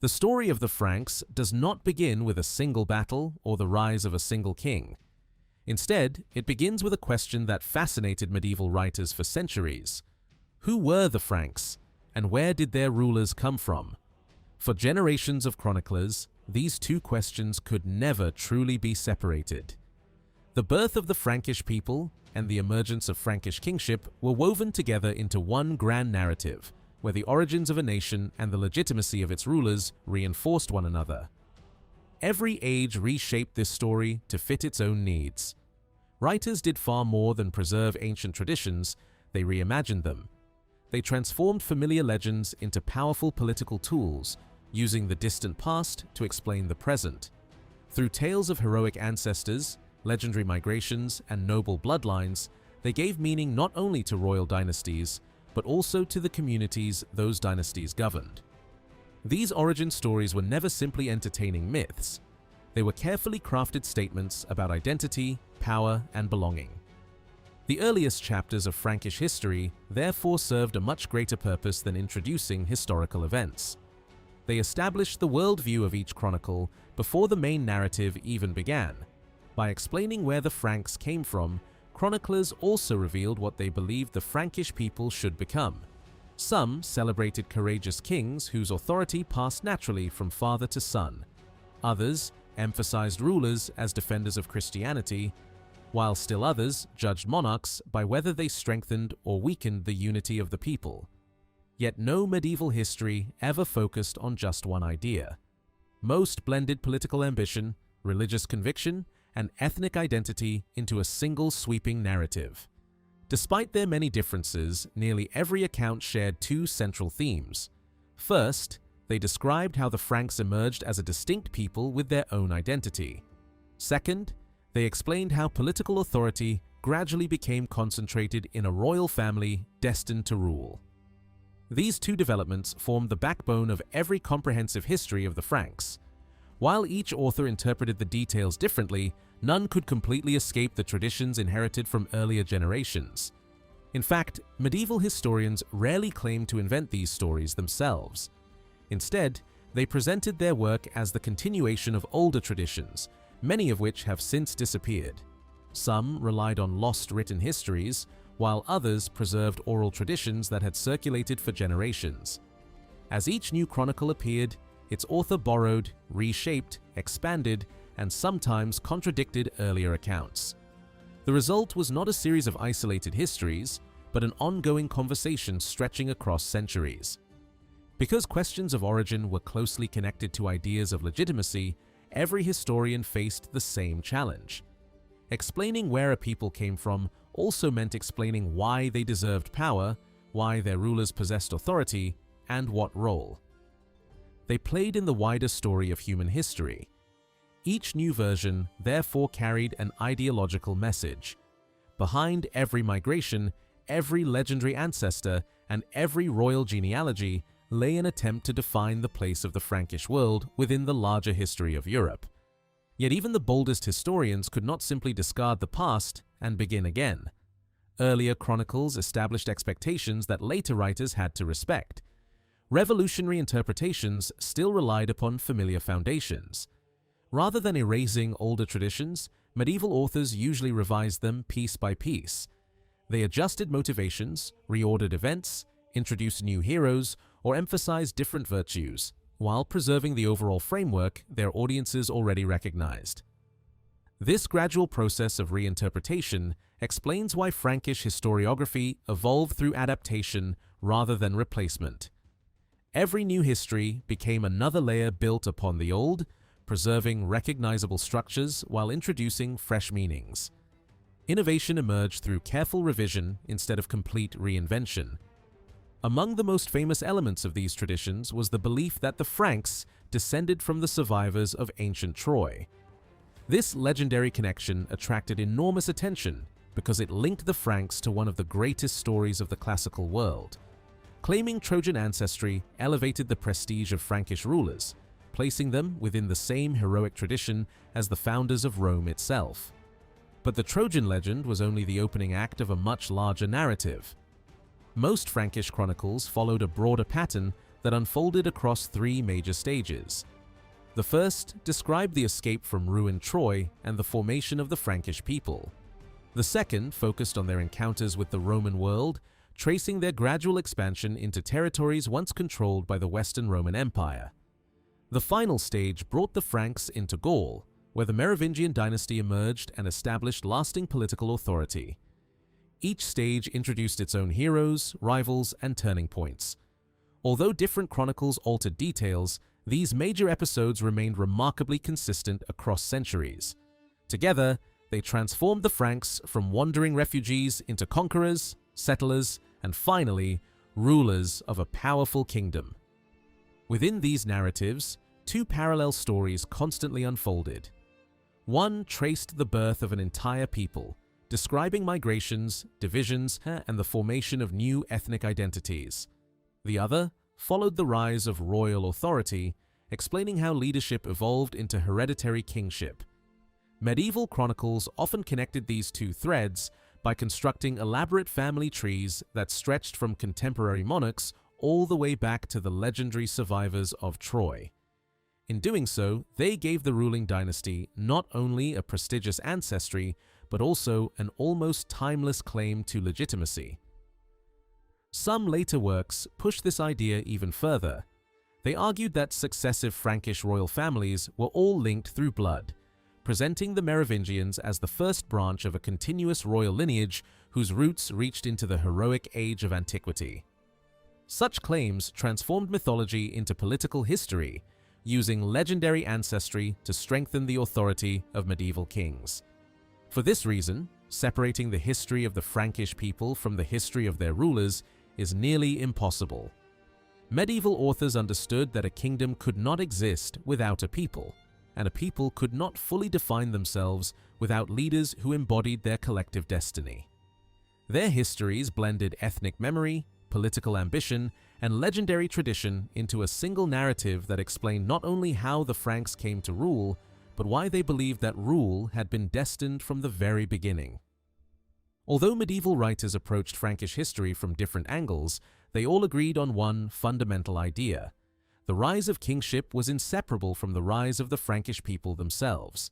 The story of the Franks does not begin with a single battle or the rise of a single king. Instead, it begins with a question that fascinated medieval writers for centuries. Who were the Franks, and where did their rulers come from? For generations of chroniclers, these two questions could never truly be separated. The birth of the Frankish people and the emergence of Frankish kingship were woven together into one grand narrative, where the origins of a nation and the legitimacy of its rulers reinforced one another. Every age reshaped this story to fit its own needs. Writers did far more than preserve ancient traditions, they reimagined them. They transformed familiar legends into powerful political tools, using the distant past to explain the present. Through tales of heroic ancestors, legendary migrations, and noble bloodlines, they gave meaning not only to royal dynasties, but also to the communities those dynasties governed. These origin stories were never simply entertaining myths. They were carefully crafted statements about identity, power, and belonging. The earliest chapters of Frankish history therefore served a much greater purpose than introducing historical events. They established the worldview of each chronicle before the main narrative even began. By explaining where the Franks came from, chroniclers also revealed what they believed the Frankish people should become. Some celebrated courageous kings whose authority passed naturally from father to son. Others emphasized rulers as defenders of Christianity, while still others judged monarchs by whether they strengthened or weakened the unity of the people. Yet no medieval history ever focused on just one idea. Most blended political ambition, religious conviction, and ethnic identity into a single sweeping narrative. Despite their many differences, nearly every account shared two central themes. First, they described how the Franks emerged as a distinct people with their own identity. Second, they explained how political authority gradually became concentrated in a royal family destined to rule. These two developments formed the backbone of every comprehensive history of the Franks. While each author interpreted the details differently, none could completely escape the traditions inherited from earlier generations. In fact, medieval historians rarely claimed to invent these stories themselves. Instead, they presented their work as the continuation of older traditions, many of which have since disappeared. Some relied on lost written histories, while others preserved oral traditions that had circulated for generations. As each new chronicle appeared, its author borrowed, reshaped, expanded, and sometimes contradicted earlier accounts. The result was not a series of isolated histories, but an ongoing conversation stretching across centuries. Because questions of origin were closely connected to ideas of legitimacy, every historian faced the same challenge. Explaining where a people came from also meant explaining why they deserved power, why their rulers possessed authority, and what role. They played in the wider story of human history. Each new version therefore carried an ideological message. Behind every migration, every legendary ancestor, and every royal genealogy lay an attempt to define the place of the Frankish world within the larger history of Europe. Yet even the boldest historians could not simply discard the past and begin again. Earlier chronicles established expectations that later writers had to respect. Revolutionary interpretations still relied upon familiar foundations. Rather than erasing older traditions, medieval authors usually revised them piece by piece. They adjusted motivations, reordered events, introduced new heroes, or emphasized different virtues, while preserving the overall framework their audiences already recognized. This gradual process of reinterpretation explains why Frankish historiography evolved through adaptation rather than replacement. Every new history became another layer built upon the old, preserving recognizable structures while introducing fresh meanings. Innovation emerged through careful revision instead of complete reinvention. Among the most famous elements of these traditions was the belief that the Franks descended from the survivors of ancient Troy. This legendary connection attracted enormous attention because it linked the Franks to one of the greatest stories of the classical world. Claiming Trojan ancestry elevated the prestige of Frankish rulers, placing them within the same heroic tradition as the founders of Rome itself. But the Trojan legend was only the opening act of a much larger narrative. Most Frankish chronicles followed a broader pattern that unfolded across three major stages. The first described the escape from ruined Troy and the formation of the Frankish people. The second focused on their encounters with the Roman world, tracing their gradual expansion into territories once controlled by the Western Roman Empire. The final stage brought the Franks into Gaul, where the Merovingian dynasty emerged and established lasting political authority. Each stage introduced its own heroes, rivals, and turning points. Although different chronicles altered details, these major episodes remained remarkably consistent across centuries. Together, they transformed the Franks from wandering refugees into conquerors, settlers, and finally, rulers of a powerful kingdom. Within these narratives, two parallel stories constantly unfolded. One traced the birth of an entire people, describing migrations, divisions, and the formation of new ethnic identities. The other followed the rise of royal authority, explaining how leadership evolved into hereditary kingship. Medieval chronicles often connected these two threads by constructing elaborate family trees that stretched from contemporary monarchs all the way back to the legendary survivors of Troy. In doing so, they gave the ruling dynasty not only a prestigious ancestry, but also an almost timeless claim to legitimacy. Some later works pushed this idea even further. They argued that successive Frankish royal families were all linked through blood, presenting the Merovingians as the first branch of a continuous royal lineage whose roots reached into the heroic age of antiquity. Such claims transformed mythology into political history, using legendary ancestry to strengthen the authority of medieval kings. For this reason, separating the history of the Frankish people from the history of their rulers is nearly impossible. Medieval authors understood that a kingdom could not exist without a people, and a people could not fully define themselves without leaders who embodied their collective destiny. Their histories blended ethnic memory, political ambition, and legendary tradition into a single narrative that explained not only how the Franks came to rule, but why they believed that rule had been destined from the very beginning. Although medieval writers approached Frankish history from different angles, they all agreed on one fundamental idea. The rise of kingship was inseparable from the rise of the Frankish people themselves.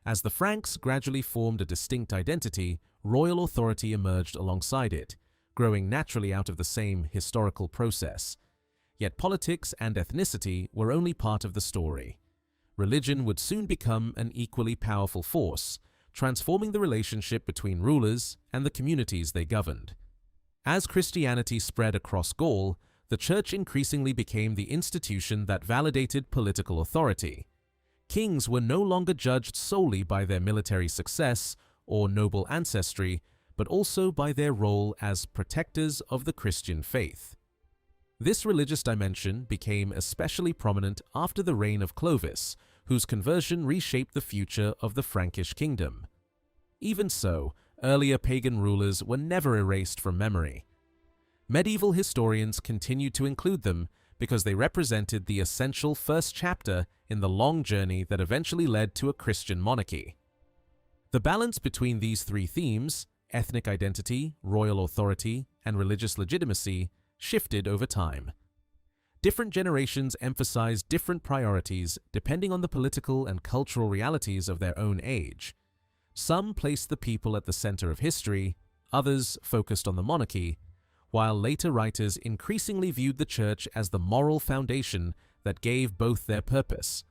As the Franks gradually formed a distinct identity, royal authority emerged alongside it, growing naturally out of the same historical process. Yet politics and ethnicity were only part of the story. Religion would soon become an equally powerful force, transforming the relationship between rulers and the communities they governed. As Christianity spread across Gaul, the church increasingly became the institution that validated political authority. Kings were no longer judged solely by their military success or noble ancestry, but also by their role as protectors of the Christian faith. This religious dimension became especially prominent after the reign of Clovis, whose conversion reshaped the future of the Frankish kingdom. Even so, earlier pagan rulers were never erased from memory. Medieval historians continued to include them because they represented the essential first chapter in the long journey that eventually led to a Christian monarchy. The balance between these three themes, ethnic identity, royal authority, and religious legitimacy, shifted over time. Different generations emphasized different priorities depending on the political and cultural realities of their own age. Some placed the people at the center of history, others focused on the monarchy, while later writers increasingly viewed the church as the moral foundation that gave both their purpose.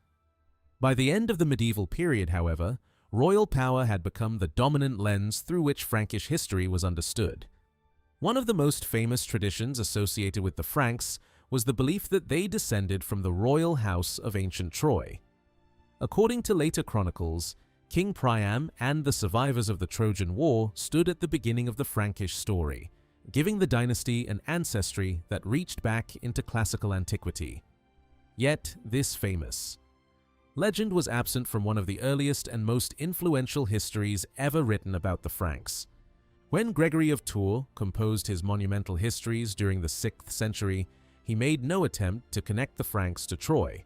By the end of the medieval period, however, royal power had become the dominant lens through which Frankish history was understood. One of the most famous traditions associated with the Franks was the belief that they descended from the royal house of ancient Troy. According to later chronicles, King Priam and the survivors of the Trojan War stood at the beginning of the Frankish story, giving the dynasty an ancestry that reached back into classical antiquity. Yet, this famous legend was absent from one of the earliest and most influential histories ever written about the Franks. When Gregory of Tours composed his monumental histories during the 6th century, he made no attempt to connect the Franks to Troy.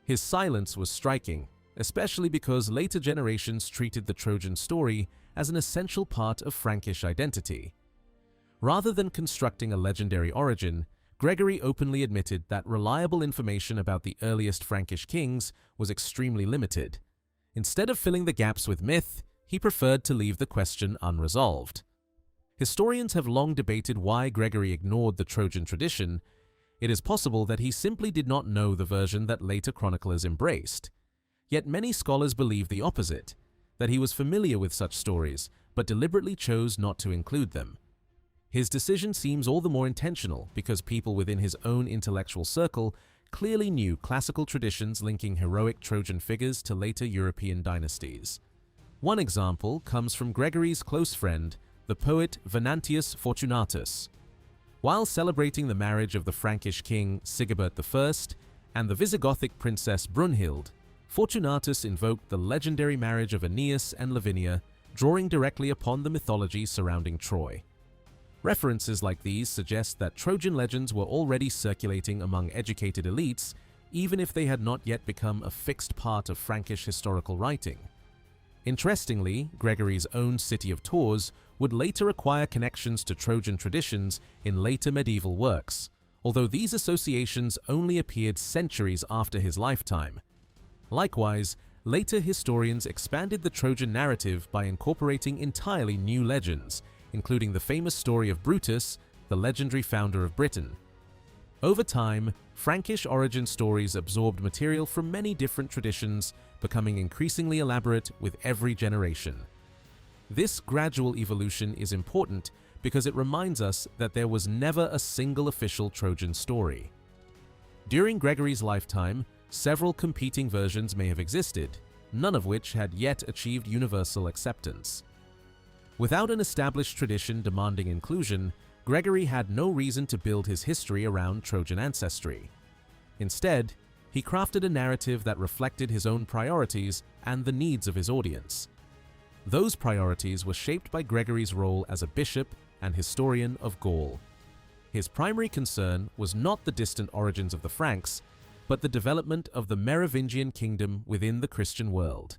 His silence was striking, especially because later generations treated the Trojan story as an essential part of Frankish identity. Rather than constructing a legendary origin, Gregory openly admitted that reliable information about the earliest Frankish kings was extremely limited. Instead of filling the gaps with myth, he preferred to leave the question unresolved. Historians have long debated why Gregory ignored the Trojan tradition. It is possible that he simply did not know the version that later chroniclers embraced. Yet many scholars believe the opposite, that he was familiar with such stories, but deliberately chose not to include them. His decision seems all the more intentional because people within his own intellectual circle clearly knew classical traditions linking heroic Trojan figures to later European dynasties. One example comes from Gregory's close friend, the poet Venantius Fortunatus. While celebrating the marriage of the Frankish king Sigebert I and the Visigothic princess Brunhild, Fortunatus invoked the legendary marriage of Aeneas and Lavinia, drawing directly upon the mythology surrounding Troy. References like these suggest that Trojan legends were already circulating among educated elites, even if they had not yet become a fixed part of Frankish historical writing. Interestingly, Gregory's own city of Tours would later acquire connections to Trojan traditions in later medieval works, although these associations only appeared centuries after his lifetime. Likewise, later historians expanded the Trojan narrative by incorporating entirely new legends, including the famous story of Brutus, the legendary founder of Britain. Over time, Frankish origin stories absorbed material from many different traditions, becoming increasingly elaborate with every generation. This gradual evolution is important because it reminds us that there was never a single official Trojan story. During Gregory's lifetime, several competing versions may have existed, none of which had yet achieved universal acceptance. Without an established tradition demanding inclusion, Gregory had no reason to build his history around Trojan ancestry. Instead, he crafted a narrative that reflected his own priorities and the needs of his audience. Those priorities were shaped by Gregory's role as a bishop and historian of Gaul. His primary concern was not the distant origins of the Franks, but the development of the Merovingian kingdom within the Christian world.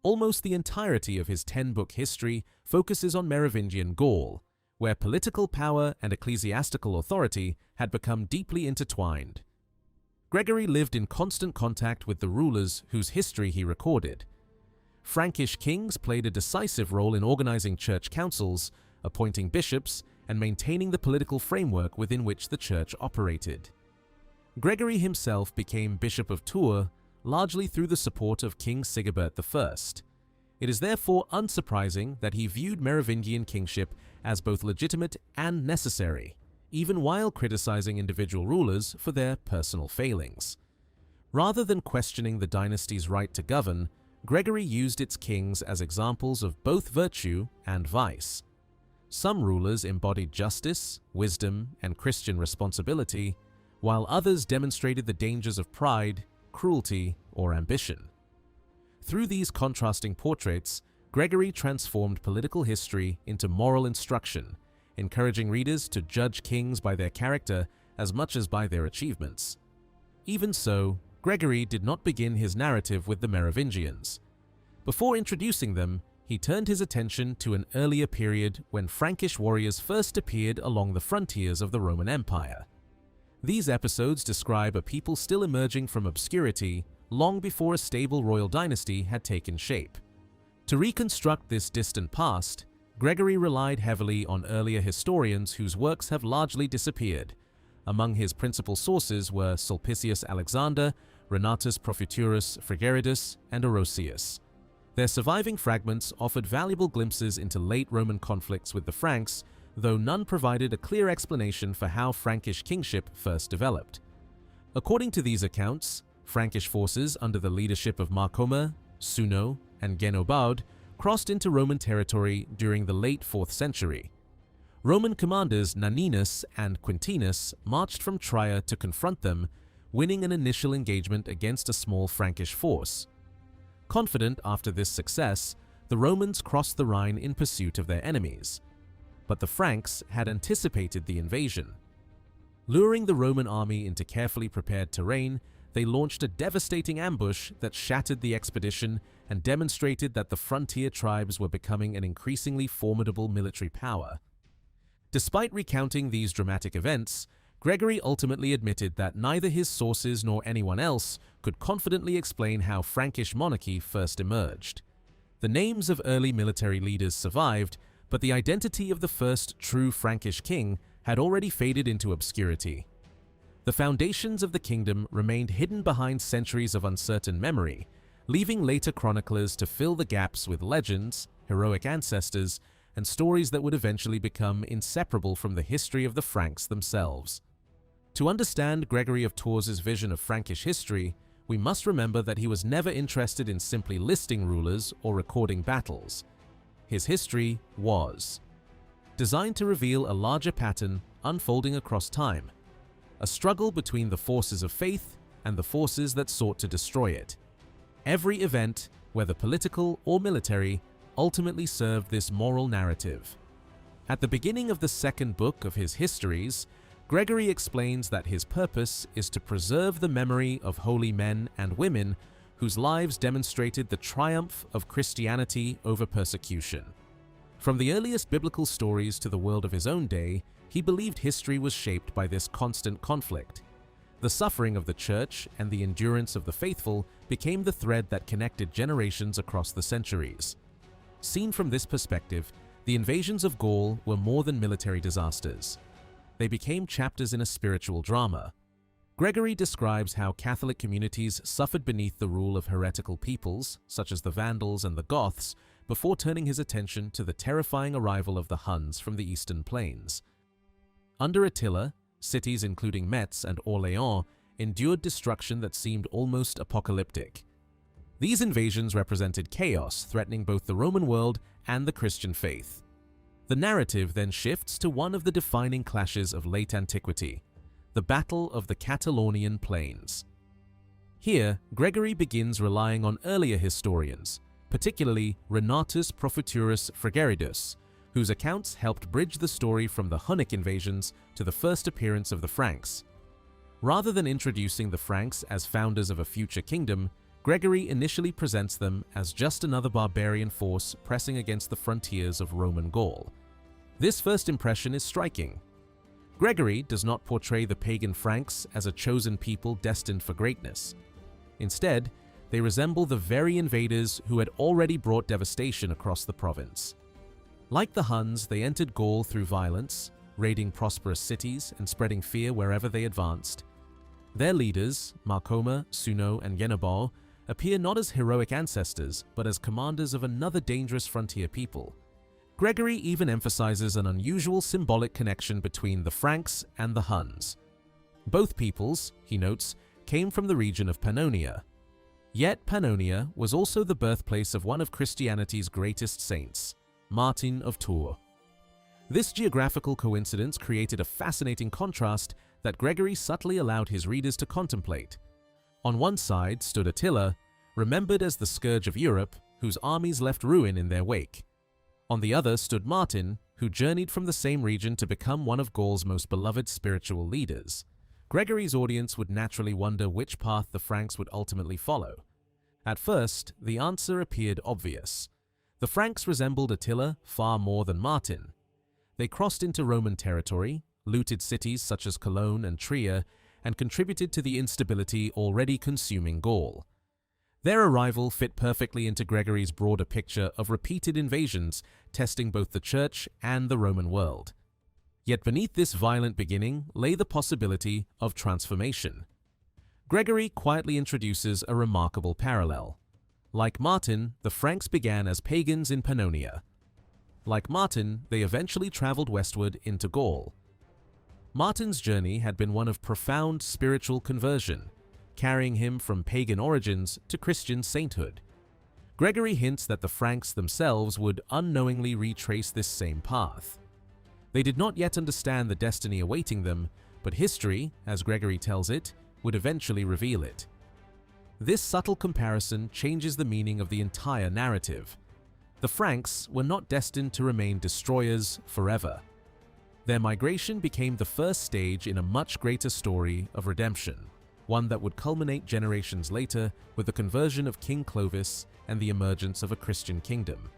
Almost the entirety of his 10-book history focuses on Merovingian Gaul, where political power and ecclesiastical authority had become deeply intertwined. Gregory lived in constant contact with the rulers whose history he recorded. Frankish kings played a decisive role in organizing church councils, appointing bishops, and maintaining the political framework within which the church operated. Gregory himself became Bishop of Tours largely through the support of King Sigebert I. It is therefore unsurprising that he viewed Merovingian kingship as both legitimate and necessary, even while criticizing individual rulers for their personal failings. Rather than questioning the dynasty's right to govern, Gregory used its kings as examples of both virtue and vice. Some rulers embodied justice, wisdom, and Christian responsibility, while others demonstrated the dangers of pride, cruelty, or ambition. Through these contrasting portraits, Gregory transformed political history into moral instruction, encouraging readers to judge kings by their character as much as by their achievements. Even so, Gregory did not begin his narrative with the Merovingians. Before introducing them, he turned his attention to an earlier period when Frankish warriors first appeared along the frontiers of the Roman Empire. These episodes describe a people still emerging from obscurity long before a stable royal dynasty had taken shape. To reconstruct this distant past, Gregory relied heavily on earlier historians whose works have largely disappeared. Among his principal sources were Sulpicius Alexander, Renatus Profuturus Frigeridus, and Orosius. Their surviving fragments offered valuable glimpses into late Roman conflicts with the Franks, though none provided a clear explanation for how Frankish kingship first developed. According to these accounts, Frankish forces under the leadership of Marcomer, Suno, and Genobaud crossed into Roman territory during the late 4th century. Roman commanders Naninus and Quintinus marched from Trier to confront them, winning an initial engagement against a small Frankish force. Confident after this success, the Romans crossed the Rhine in pursuit of their enemies. But the Franks had anticipated the invasion. Luring the Roman army into carefully prepared terrain, they launched a devastating ambush that shattered the expedition and demonstrated that the frontier tribes were becoming an increasingly formidable military power. Despite recounting these dramatic events, Gregory ultimately admitted that neither his sources nor anyone else could confidently explain how Frankish monarchy first emerged. The names of early military leaders survived, but the identity of the first true Frankish king had already faded into obscurity. The foundations of the kingdom remained hidden behind centuries of uncertain memory, leaving later chroniclers to fill the gaps with legends, heroic ancestors, and stories that would eventually become inseparable from the history of the Franks themselves. To understand Gregory of Tours' vision of Frankish history, we must remember that he was never interested in simply listing rulers or recording battles. His history was designed to reveal a larger pattern unfolding across time, a struggle between the forces of faith and the forces that sought to destroy it. Every event, whether political or military, ultimately served this moral narrative. At the beginning of the second book of his Histories, Gregory explains that his purpose is to preserve the memory of holy men and women whose lives demonstrated the triumph of Christianity over persecution. From the earliest biblical stories to the world of his own day, he believed history was shaped by this constant conflict. The suffering of the church and the endurance of the faithful became the thread that connected generations across the centuries. Seen from this perspective, the invasions of Gaul were more than military disasters. They became chapters in a spiritual drama. Gregory describes how Catholic communities suffered beneath the rule of heretical peoples, such as the Vandals and the Goths, before turning his attention to the terrifying arrival of the Huns from the eastern plains. Under Attila, cities including Metz and Orléans endured destruction that seemed almost apocalyptic. These invasions represented chaos threatening both the Roman world and the Christian faith. The narrative then shifts to one of the defining clashes of late antiquity, the Battle of the Catalaunian Plains. Here, Gregory begins relying on earlier historians, particularly Renatus Profuturus Frigeridus, whose accounts helped bridge the story from the Hunnic invasions to the first appearance of the Franks. Rather than introducing the Franks as founders of a future kingdom, Gregory initially presents them as just another barbarian force pressing against the frontiers of Roman Gaul. This first impression is striking. Gregory does not portray the pagan Franks as a chosen people destined for greatness. Instead, they resemble the very invaders who had already brought devastation across the province. Like the Huns, they entered Gaul through violence, raiding prosperous cities and spreading fear wherever they advanced. Their leaders, Marcoma, Suno, and Yenabal, appear not as heroic ancestors, but as commanders of another dangerous frontier people. Gregory even emphasizes an unusual symbolic connection between the Franks and the Huns. Both peoples, he notes, came from the region of Pannonia. Yet Pannonia was also the birthplace of one of Christianity's greatest saints, Martin of Tours. This geographical coincidence created a fascinating contrast that Gregory subtly allowed his readers to contemplate. On one side stood Attila, remembered as the scourge of Europe, whose armies left ruin in their wake. On the other stood Martin, who journeyed from the same region to become one of Gaul's most beloved spiritual leaders. Gregory's audience would naturally wonder which path the Franks would ultimately follow. At first, the answer appeared obvious. The Franks resembled Attila far more than Martin. They crossed into Roman territory, looted cities such as Cologne and Trier, and contributed to the instability already consuming Gaul. Their arrival fit perfectly into Gregory's broader picture of repeated invasions testing both the Church and the Roman world. Yet beneath this violent beginning lay the possibility of transformation. Gregory quietly introduces a remarkable parallel. Like Martin, the Franks began as pagans in Pannonia. Like Martin, they eventually traveled westward into Gaul. Martin's journey had been one of profound spiritual conversion, carrying him from pagan origins to Christian sainthood. Gregory hints that the Franks themselves would unknowingly retrace this same path. They did not yet understand the destiny awaiting them, but history, as Gregory tells it, would eventually reveal it. This subtle comparison changes the meaning of the entire narrative. The Franks were not destined to remain destroyers forever. Their migration became the first stage in a much greater story of redemption, one that would culminate generations later with the conversion of King Clovis and the emergence of a Christian kingdom.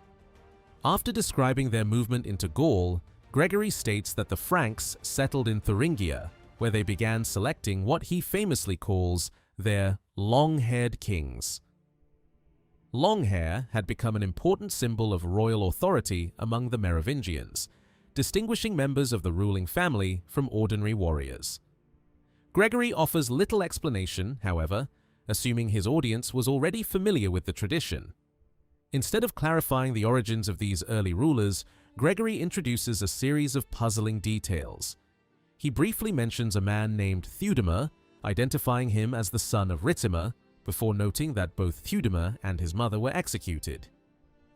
After describing their movement into Gaul, Gregory states that the Franks settled in Thuringia, where they began selecting what he famously calls their long-haired kings. Long hair had become an important symbol of royal authority among the Merovingians, distinguishing members of the ruling family from ordinary warriors. Gregory offers little explanation, however, assuming his audience was already familiar with the tradition. Instead of clarifying the origins of these early rulers, Gregory introduces a series of puzzling details. He briefly mentions a man named Theudemir, identifying him as the son of Ritimer, before noting that both Theudemir and his mother were executed.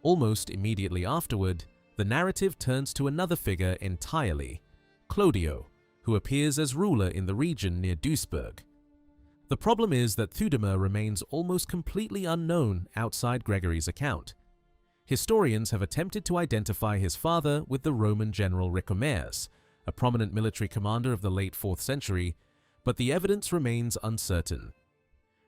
Almost immediately afterward, the narrative turns to another figure entirely, Clodio, who appears as ruler in the region near Duisburg. The problem is that Theudemir remains almost completely unknown outside Gregory's account. Historians have attempted to identify his father with the Roman general Ricimer, a prominent military commander of the late 4th century, but the evidence remains uncertain.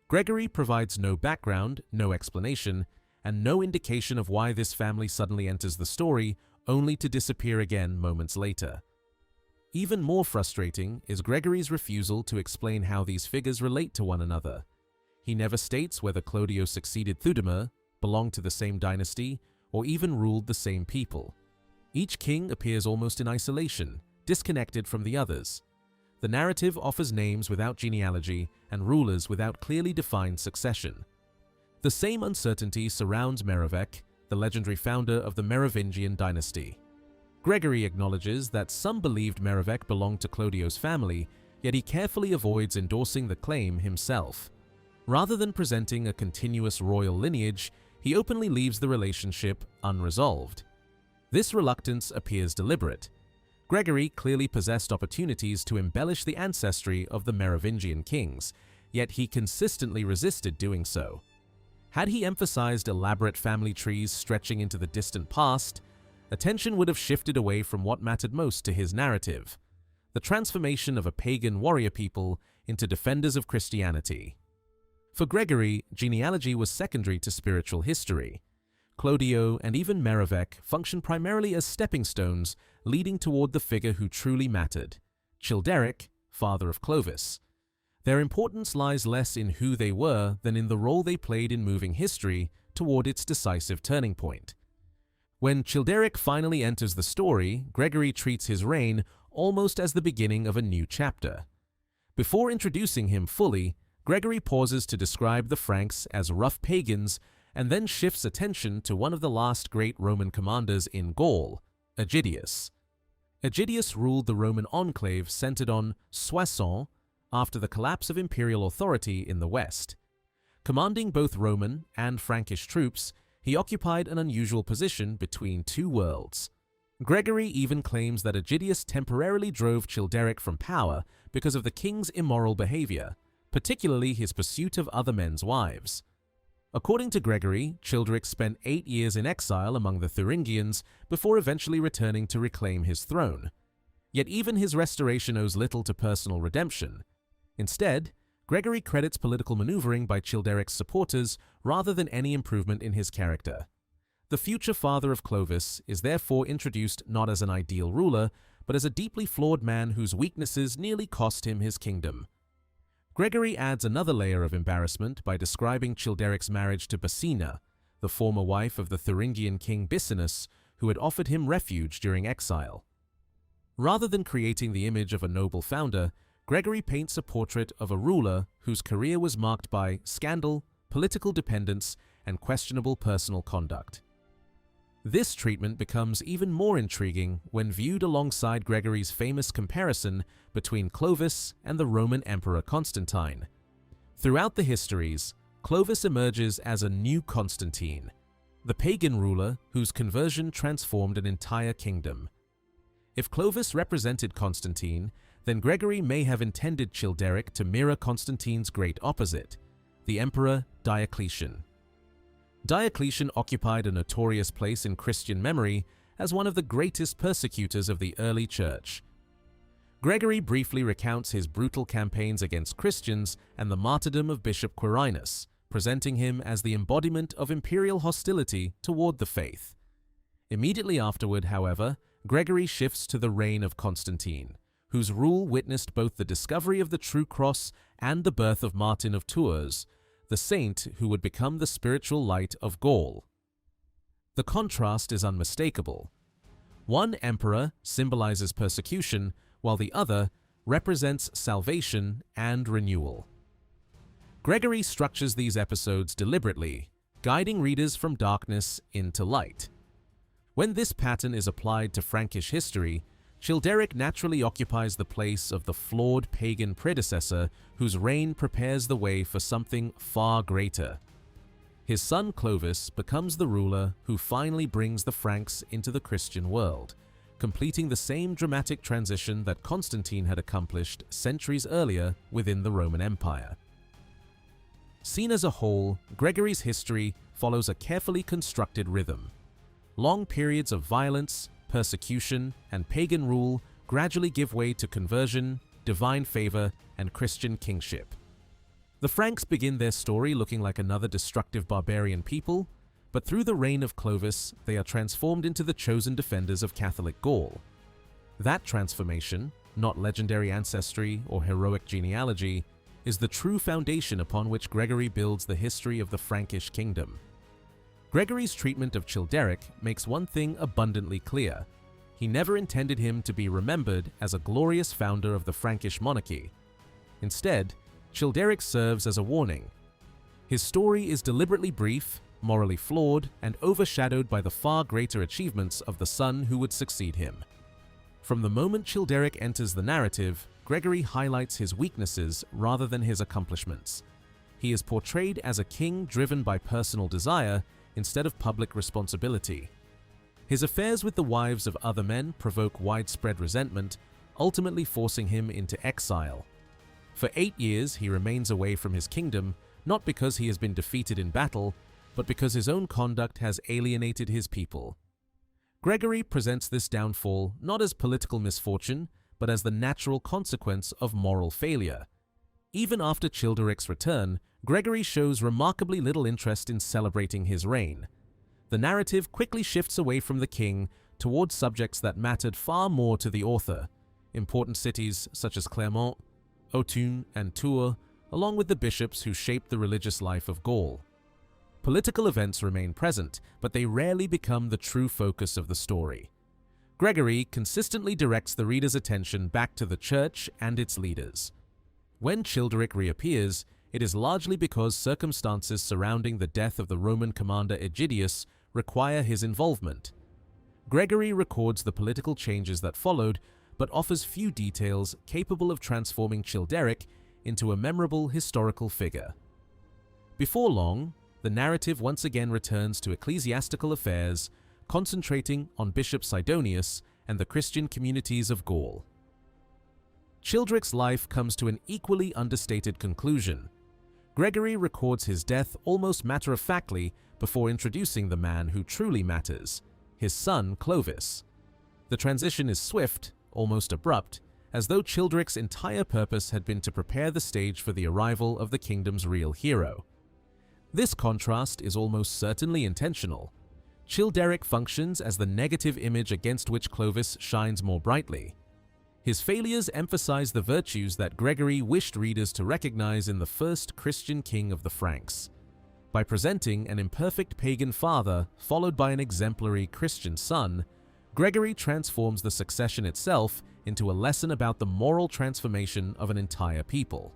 Gregory provides no background, no explanation, and no indication of why this family suddenly enters the story, only to disappear again moments later. Even more frustrating is Gregory's refusal to explain how these figures relate to one another. He never states whether Clodio succeeded Theudemir, belonged to the same dynasty, or even ruled the same people. Each king appears almost in isolation, disconnected from the others. The narrative offers names without genealogy and rulers without clearly defined succession. The same uncertainty surrounds Merovec, the legendary founder of the Merovingian dynasty. Gregory acknowledges that some believed Merovec belonged to Clodio's family, yet he carefully avoids endorsing the claim himself. Rather than presenting a continuous royal lineage, he openly leaves the relationship unresolved. This reluctance appears deliberate. Gregory clearly possessed opportunities to embellish the ancestry of the Merovingian kings, yet he consistently resisted doing so. Had he emphasized elaborate family trees stretching into the distant past, attention would have shifted away from what mattered most to his narrative, the transformation of a pagan warrior people into defenders of Christianity. For Gregory, genealogy was secondary to spiritual history. Clodio and even Merovec function primarily as stepping stones leading toward the figure who truly mattered, Childeric, father of Clovis. Their importance lies less in who they were than in the role they played in moving history toward its decisive turning point. When Childeric finally enters the story, Gregory treats his reign almost as the beginning of a new chapter. Before introducing him fully, Gregory pauses to describe the Franks as rough pagans and then shifts attention to one of the last great Roman commanders in Gaul, Aegidius. Aegidius ruled the Roman enclave centered on Soissons after the collapse of imperial authority in the west. Commanding both Roman and Frankish troops, he occupied an unusual position between two worlds. Gregory even claims that Aegidius temporarily drove Childeric from power because of the king's immoral behavior, particularly his pursuit of other men's wives. According to Gregory, Childeric spent 8 years in exile among the Thuringians before eventually returning to reclaim his throne. Yet even his restoration owes little to personal redemption. Instead, Gregory credits political maneuvering by Childeric's supporters rather than any improvement in his character. The future father of Clovis is therefore introduced not as an ideal ruler, but as a deeply flawed man whose weaknesses nearly cost him his kingdom. Gregory adds another layer of embarrassment by describing Childeric's marriage to Basina, the former wife of the Thuringian king Bisinus, who had offered him refuge during exile. Rather than creating the image of a noble founder, Gregory paints a portrait of a ruler whose career was marked by scandal, political dependence, and questionable personal conduct. This treatment becomes even more intriguing when viewed alongside Gregory's famous comparison between Clovis and the Roman Emperor Constantine. Throughout the histories, Clovis emerges as a new Constantine, the pagan ruler whose conversion transformed an entire kingdom. If Clovis represented Constantine, then Gregory may have intended Childeric to mirror Constantine's great opposite, the Emperor Diocletian. Diocletian occupied a notorious place in Christian memory as one of the greatest persecutors of the early church. Gregory briefly recounts his brutal campaigns against Christians and the martyrdom of Bishop Quirinus, presenting him as the embodiment of imperial hostility toward the faith. Immediately afterward, however, Gregory shifts to the reign of Constantine, whose rule witnessed both the discovery of the true cross and the birth of Martin of Tours, the saint who would become the spiritual light of Gaul. The contrast is unmistakable. One emperor symbolizes persecution, while the other represents salvation and renewal. Gregory structures these episodes deliberately, guiding readers from darkness into light. When this pattern is applied to Frankish history, Childeric naturally occupies the place of the flawed pagan predecessor whose reign prepares the way for something far greater. His son Clovis becomes the ruler who finally brings the Franks into the Christian world, completing the same dramatic transition that Constantine had accomplished centuries earlier within the Roman Empire. Seen as a whole, Gregory's history follows a carefully constructed rhythm. Long periods of violence, persecution, and pagan rule gradually give way to conversion, divine favor, and Christian kingship. The Franks begin their story looking like another destructive barbarian people, but through the reign of Clovis, they are transformed into the chosen defenders of Catholic Gaul. That transformation, not legendary ancestry or heroic genealogy, is the true foundation upon which Gregory builds the history of the Frankish kingdom. Gregory's treatment of Childeric makes one thing abundantly clear. He never intended him to be remembered as a glorious founder of the Frankish monarchy. Instead, Childeric serves as a warning. His story is deliberately brief, morally flawed, and overshadowed by the far greater achievements of the son who would succeed him. From the moment Childeric enters the narrative, Gregory highlights his weaknesses rather than his accomplishments. He is portrayed as a king driven by personal desire instead of public responsibility. His affairs with the wives of other men provoke widespread resentment, ultimately forcing him into exile. For 8 years, he remains away from his kingdom, not because he has been defeated in battle, but because his own conduct has alienated his people. Gregory presents this downfall not as political misfortune, but as the natural consequence of moral failure. Even after Childeric's return, Gregory shows remarkably little interest in celebrating his reign. The narrative quickly shifts away from the king towards subjects that mattered far more to the author, important cities such as Clermont, Autun, and Tours, along with the bishops who shaped the religious life of Gaul. Political events remain present, but they rarely become the true focus of the story. Gregory consistently directs the reader's attention back to the church and its leaders. When Childeric reappears, it is largely because circumstances surrounding the death of the Roman commander Aegidius require his involvement. Gregory records the political changes that followed, but offers few details capable of transforming Childeric into a memorable historical figure. Before long, the narrative once again returns to ecclesiastical affairs, concentrating on Bishop Sidonius and the Christian communities of Gaul. Childeric's life comes to an equally understated conclusion. Gregory records his death almost matter-of-factly before introducing the man who truly matters, his son Clovis. The transition is swift, almost abrupt, as though Childeric's entire purpose had been to prepare the stage for the arrival of the kingdom's real hero. This contrast is almost certainly intentional. Childeric functions as the negative image against which Clovis shines more brightly. His failures emphasize the virtues that Gregory wished readers to recognize in the first Christian king of the Franks. By presenting an imperfect pagan father followed by an exemplary Christian son, Gregory transforms the succession itself into a lesson about the moral transformation of an entire people.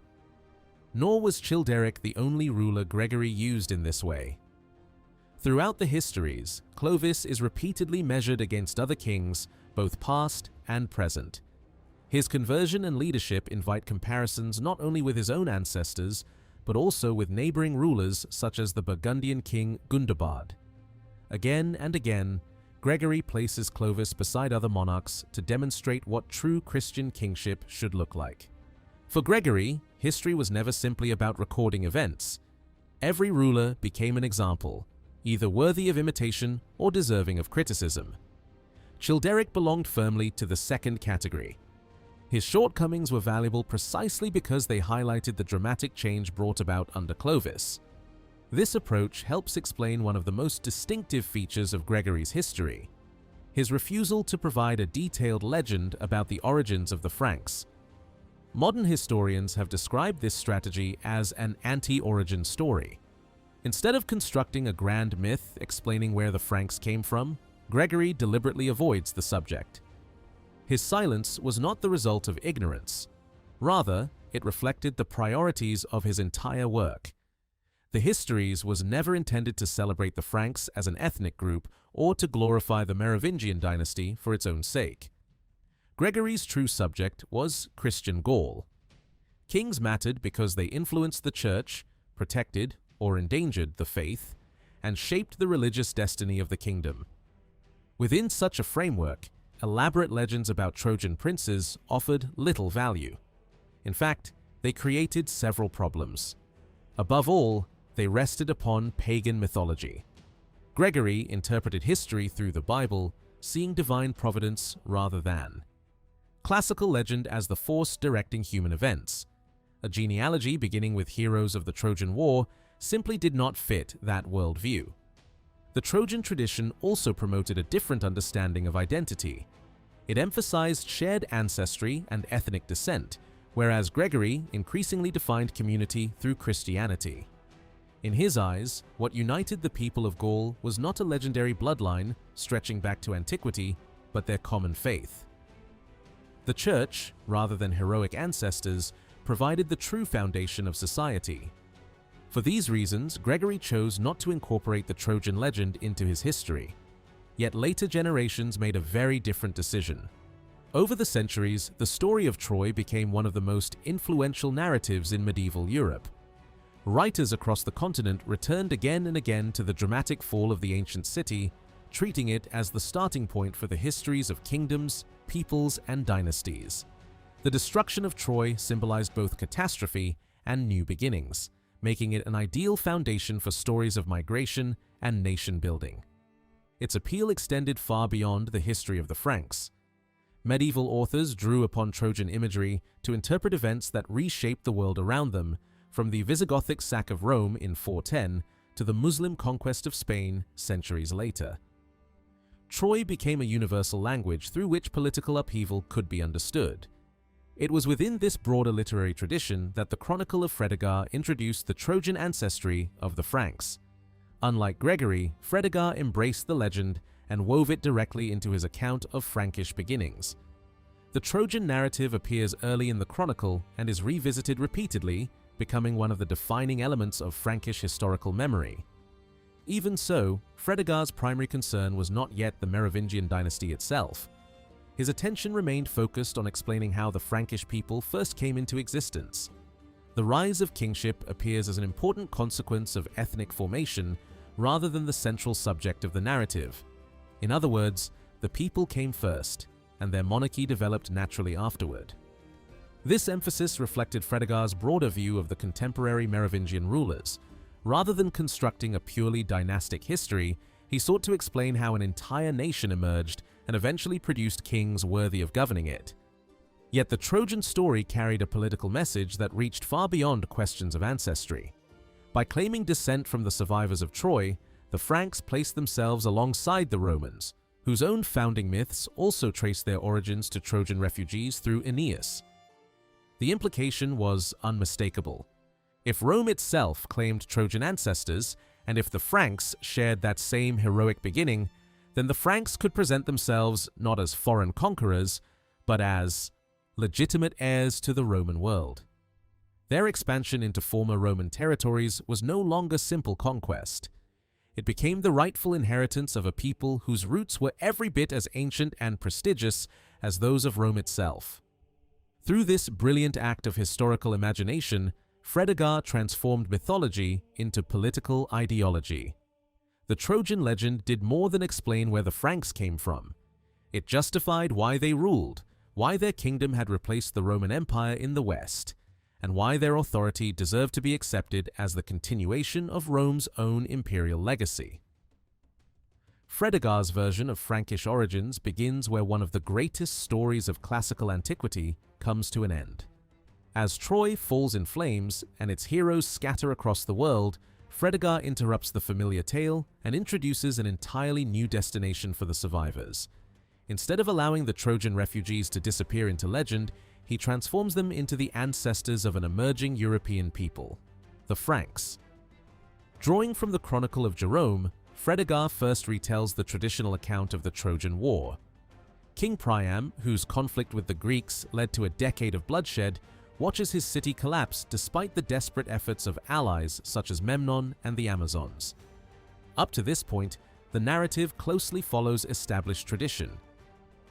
Nor was Childeric the only ruler Gregory used in this way. Throughout the histories, Clovis is repeatedly measured against other kings, both past and present. His conversion and leadership invite comparisons not only with his own ancestors, but also with neighboring rulers such as the Burgundian king Gundobad. Again and again, Gregory places Clovis beside other monarchs to demonstrate what true Christian kingship should look like. For Gregory, history was never simply about recording events. Every ruler became an example, either worthy of imitation or deserving of criticism. Childeric belonged firmly to the second category. His shortcomings were valuable precisely because they highlighted the dramatic change brought about under Clovis. This approach helps explain one of the most distinctive features of Gregory's history. his refusal to provide a detailed legend about the origins of the Franks. Modern historians have described this strategy as an anti-origin story. Instead of constructing a grand myth explaining where the Franks came from, Gregory deliberately avoids the subject. His silence was not the result of ignorance. Rather, it reflected the priorities of his entire work. The Histories was never intended to celebrate the Franks as an ethnic group or to glorify the Merovingian dynasty for its own sake. Gregory's true subject was Christian Gaul. Kings mattered because they influenced the church, protected or endangered the faith, and shaped the religious destiny of the kingdom. Within such a framework, elaborate legends about Trojan princes offered little value. In fact, they created several problems. Above all, they rested upon pagan mythology. Gregory interpreted history through the Bible, seeing divine providence rather than classical legend as the force directing human events. A genealogy beginning with heroes of the Trojan War simply did not fit that worldview. The Trojan tradition also promoted a different understanding of identity. It emphasized shared ancestry and ethnic descent, whereas Gregory increasingly defined community through Christianity. In his eyes, what united the people of Gaul was not a legendary bloodline stretching back to antiquity, but their common faith. The church, rather than heroic ancestors, provided the true foundation of society. For these reasons, Gregory chose not to incorporate the Trojan legend into his history. Yet later generations made a very different decision. Over the centuries, the story of Troy became one of the most influential narratives in medieval Europe. Writers across the continent returned again and again to the dramatic fall of the ancient city, treating it as the starting point for the histories of kingdoms, peoples, and dynasties. The destruction of Troy symbolized both catastrophe and new beginnings, making it an ideal foundation for stories of migration and nation-building. Its appeal extended far beyond the history of the Franks. Medieval authors drew upon Trojan imagery to interpret events that reshaped the world around them, from the Visigothic sack of Rome in 410 to the Muslim conquest of Spain centuries later. Troy became a universal language through which political upheaval could be understood. It was within this broader literary tradition that the Chronicle of Fredegar introduced the Trojan ancestry of the Franks. Unlike Gregory, Fredegar embraced the legend and wove it directly into his account of Frankish beginnings. The Trojan narrative appears early in the Chronicle and is revisited repeatedly, becoming one of the defining elements of Frankish historical memory. Even so, Fredegar's primary concern was not yet the Merovingian dynasty itself. His attention remained focused on explaining how the Frankish people first came into existence. The rise of kingship appears as an important consequence of ethnic formation rather than the central subject of the narrative. In other words, the people came first, and their monarchy developed naturally afterward. This emphasis reflected Fredegar's broader view of the contemporary Merovingian rulers. Rather than constructing a purely dynastic history, he sought to explain how an entire nation emerged and eventually produced kings worthy of governing it. Yet the Trojan story carried a political message that reached far beyond questions of ancestry. By claiming descent from the survivors of Troy, the Franks placed themselves alongside the Romans, whose own founding myths also traced their origins to Trojan refugees through Aeneas. The implication was unmistakable. If Rome itself claimed Trojan ancestors, and if the Franks shared that same heroic beginning, then the Franks could present themselves not as foreign conquerors, but as legitimate heirs to the Roman world. Their expansion into former Roman territories was no longer simple conquest. It became the rightful inheritance of a people whose roots were every bit as ancient and prestigious as those of Rome itself. Through this brilliant act of historical imagination, Fredegar transformed mythology into political ideology. The Trojan legend did more than explain where the Franks came from. It justified why they ruled, why their kingdom had replaced the Roman Empire in the West, and why their authority deserved to be accepted as the continuation of Rome's own imperial legacy. Fredegar's version of Frankish origins begins where one of the greatest stories of classical antiquity comes to an end. As Troy falls in flames and its heroes scatter across the world, Fredegar interrupts the familiar tale and introduces an entirely new destination for the survivors, Instead of allowing the Trojan refugees to disappear into legend, he transforms them into the ancestors of an emerging European people, the Franks. Drawing from the Chronicle of Jerome, Fredegar first retells the traditional account of the Trojan War. King Priam, whose conflict with the Greeks led to a decade of bloodshed, watches his city collapse despite the desperate efforts of allies such as Memnon and the Amazons. Up to this point, the narrative closely follows established tradition.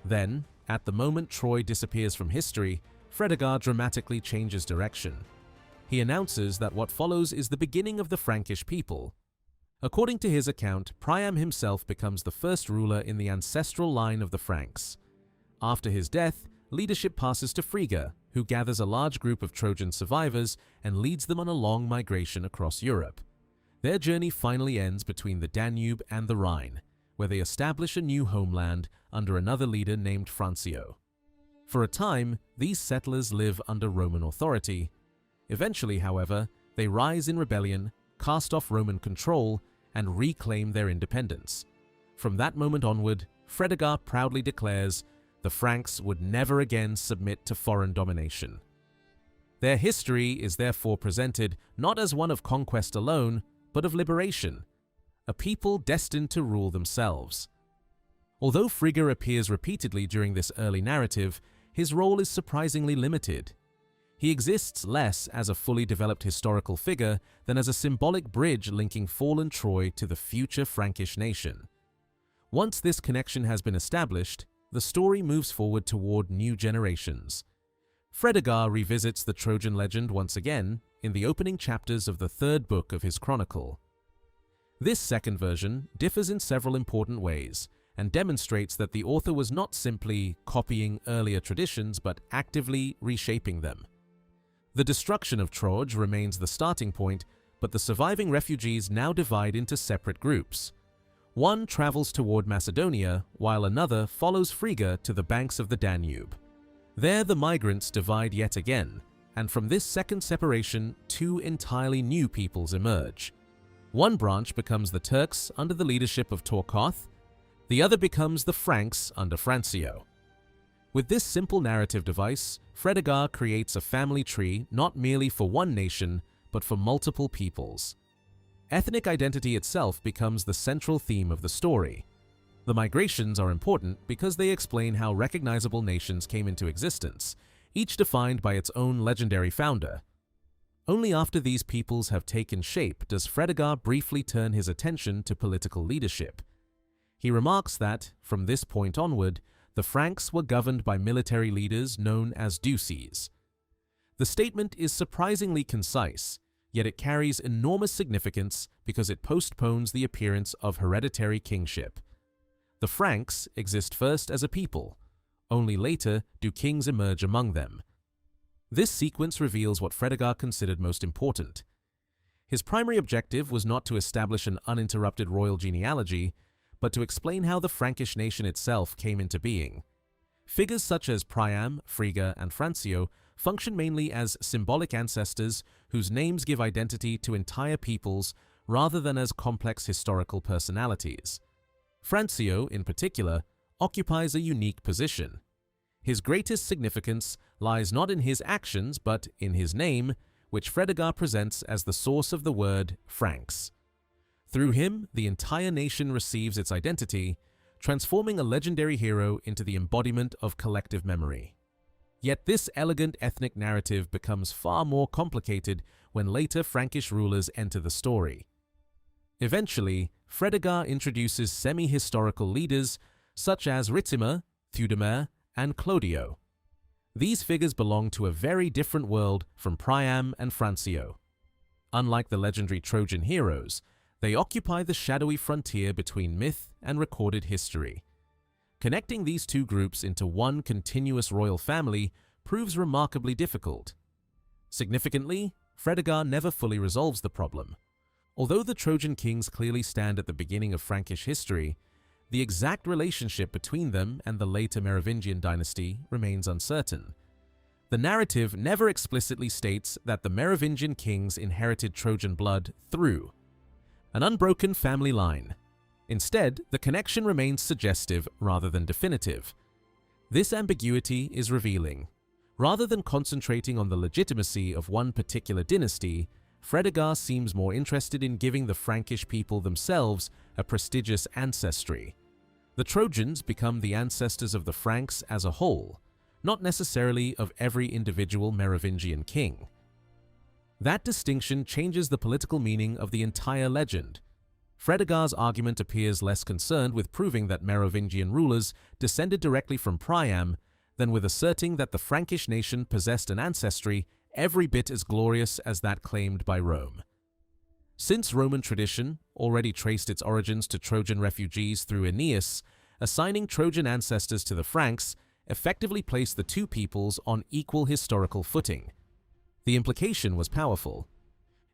Then, at the moment Troy disappears from history, Fredegar dramatically changes direction. He announces that what follows is the beginning of the Frankish people. According to his account, Priam himself becomes the first ruler in the ancestral line of the Franks. After his death, leadership passes to Frigga, who gathers a large group of Trojan survivors and leads them on a long migration across Europe. Their journey finally ends between the Danube and the Rhine, where they establish a new homeland under another leader named Francio. For a time, these settlers live under Roman authority. Eventually, however, they rise in rebellion, cast off Roman control, and reclaim their independence. From that moment onward, Fredegar proudly declares the Franks would never again submit to foreign domination. Their history is therefore presented not as one of conquest alone, but of liberation, a people destined to rule themselves. Although Frigga appears repeatedly during this early narrative, his role is surprisingly limited. He exists less as a fully developed historical figure than as a symbolic bridge linking fallen Troy to the future Frankish nation. Once this connection has been established, the story moves forward toward new generations. Fredegar revisits the Trojan legend once again in the opening chapters of the third book of his chronicle. This second version differs in several important ways and demonstrates that the author was not simply copying earlier traditions but actively reshaping them. The destruction of Troy remains the starting point, but the surviving refugees now divide into separate groups. One travels toward Macedonia, while another follows Frigga to the banks of the Danube. There the migrants divide yet again, and from this second separation, two entirely new peoples emerge. One branch becomes the Turks under the leadership of Torquath, the other becomes the Franks under Francio. With this simple narrative device, Fredegar creates a family tree not merely for one nation, but for multiple peoples. Ethnic identity itself becomes the central theme of the story. The migrations are important because they explain how recognizable nations came into existence, each defined by its own legendary founder. Only after these peoples have taken shape does Fredegar briefly turn his attention to political leadership. He remarks that, from this point onward, the Franks were governed by military leaders known as duces. The statement is surprisingly concise, yet it carries enormous significance because it postpones the appearance of hereditary kingship. The Franks exist first as a people, only later do kings emerge among them. This sequence reveals what Fredegar considered most important. His primary objective was not to establish an uninterrupted royal genealogy, but to explain how the Frankish nation itself came into being. Figures such as Priam, Frigga, and Francio function mainly as symbolic ancestors whose names give identity to entire peoples rather than as complex historical personalities. Francio, in particular, occupies a unique position. His greatest significance lies not in his actions but in his name, which Fredegar presents as the source of the word Franks. Through him, the entire nation receives its identity, transforming a legendary hero into the embodiment of collective memory. Yet this elegant ethnic narrative becomes far more complicated when later Frankish rulers enter the story. Eventually, Fredegar introduces semi-historical leaders such as Ricimer, Theudemer, and Clodio. These figures belong to a very different world from Priam and Francio. Unlike the legendary Trojan heroes, they occupy the shadowy frontier between myth and recorded history. Connecting these two groups into one continuous royal family proves remarkably difficult. Significantly, Fredegar never fully resolves the problem. Although the Trojan kings clearly stand at the beginning of Frankish history, the exact relationship between them and the later Merovingian dynasty remains uncertain. The narrative never explicitly states that the Merovingian kings inherited Trojan blood through an unbroken family line. Instead, the connection remains suggestive rather than definitive. This ambiguity is revealing. Rather than concentrating on the legitimacy of one particular dynasty, Fredegar seems more interested in giving the Frankish people themselves a prestigious ancestry. The Trojans become the ancestors of the Franks as a whole, not necessarily of every individual Merovingian king. That distinction changes the political meaning of the entire legend. Fredegar's argument appears less concerned with proving that Merovingian rulers descended directly from Priam than with asserting that the Frankish nation possessed an ancestry every bit as glorious as that claimed by Rome. Since Roman tradition already traced its origins to Trojan refugees through Aeneas, assigning Trojan ancestors to the Franks effectively placed the two peoples on equal historical footing. The implication was powerful.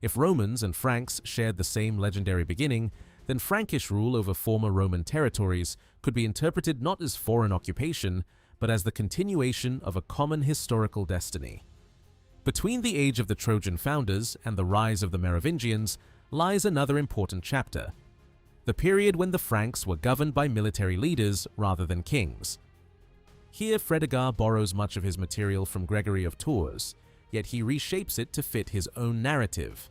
If Romans and Franks shared the same legendary beginning, then Frankish rule over former Roman territories could be interpreted not as foreign occupation, but as the continuation of a common historical destiny. Between the age of the Trojan founders and the rise of the Merovingians lies another important chapter, the period when the Franks were governed by military leaders rather than kings. Here Fredegar borrows much of his material from Gregory of Tours, yet he reshapes it to fit his own narrative.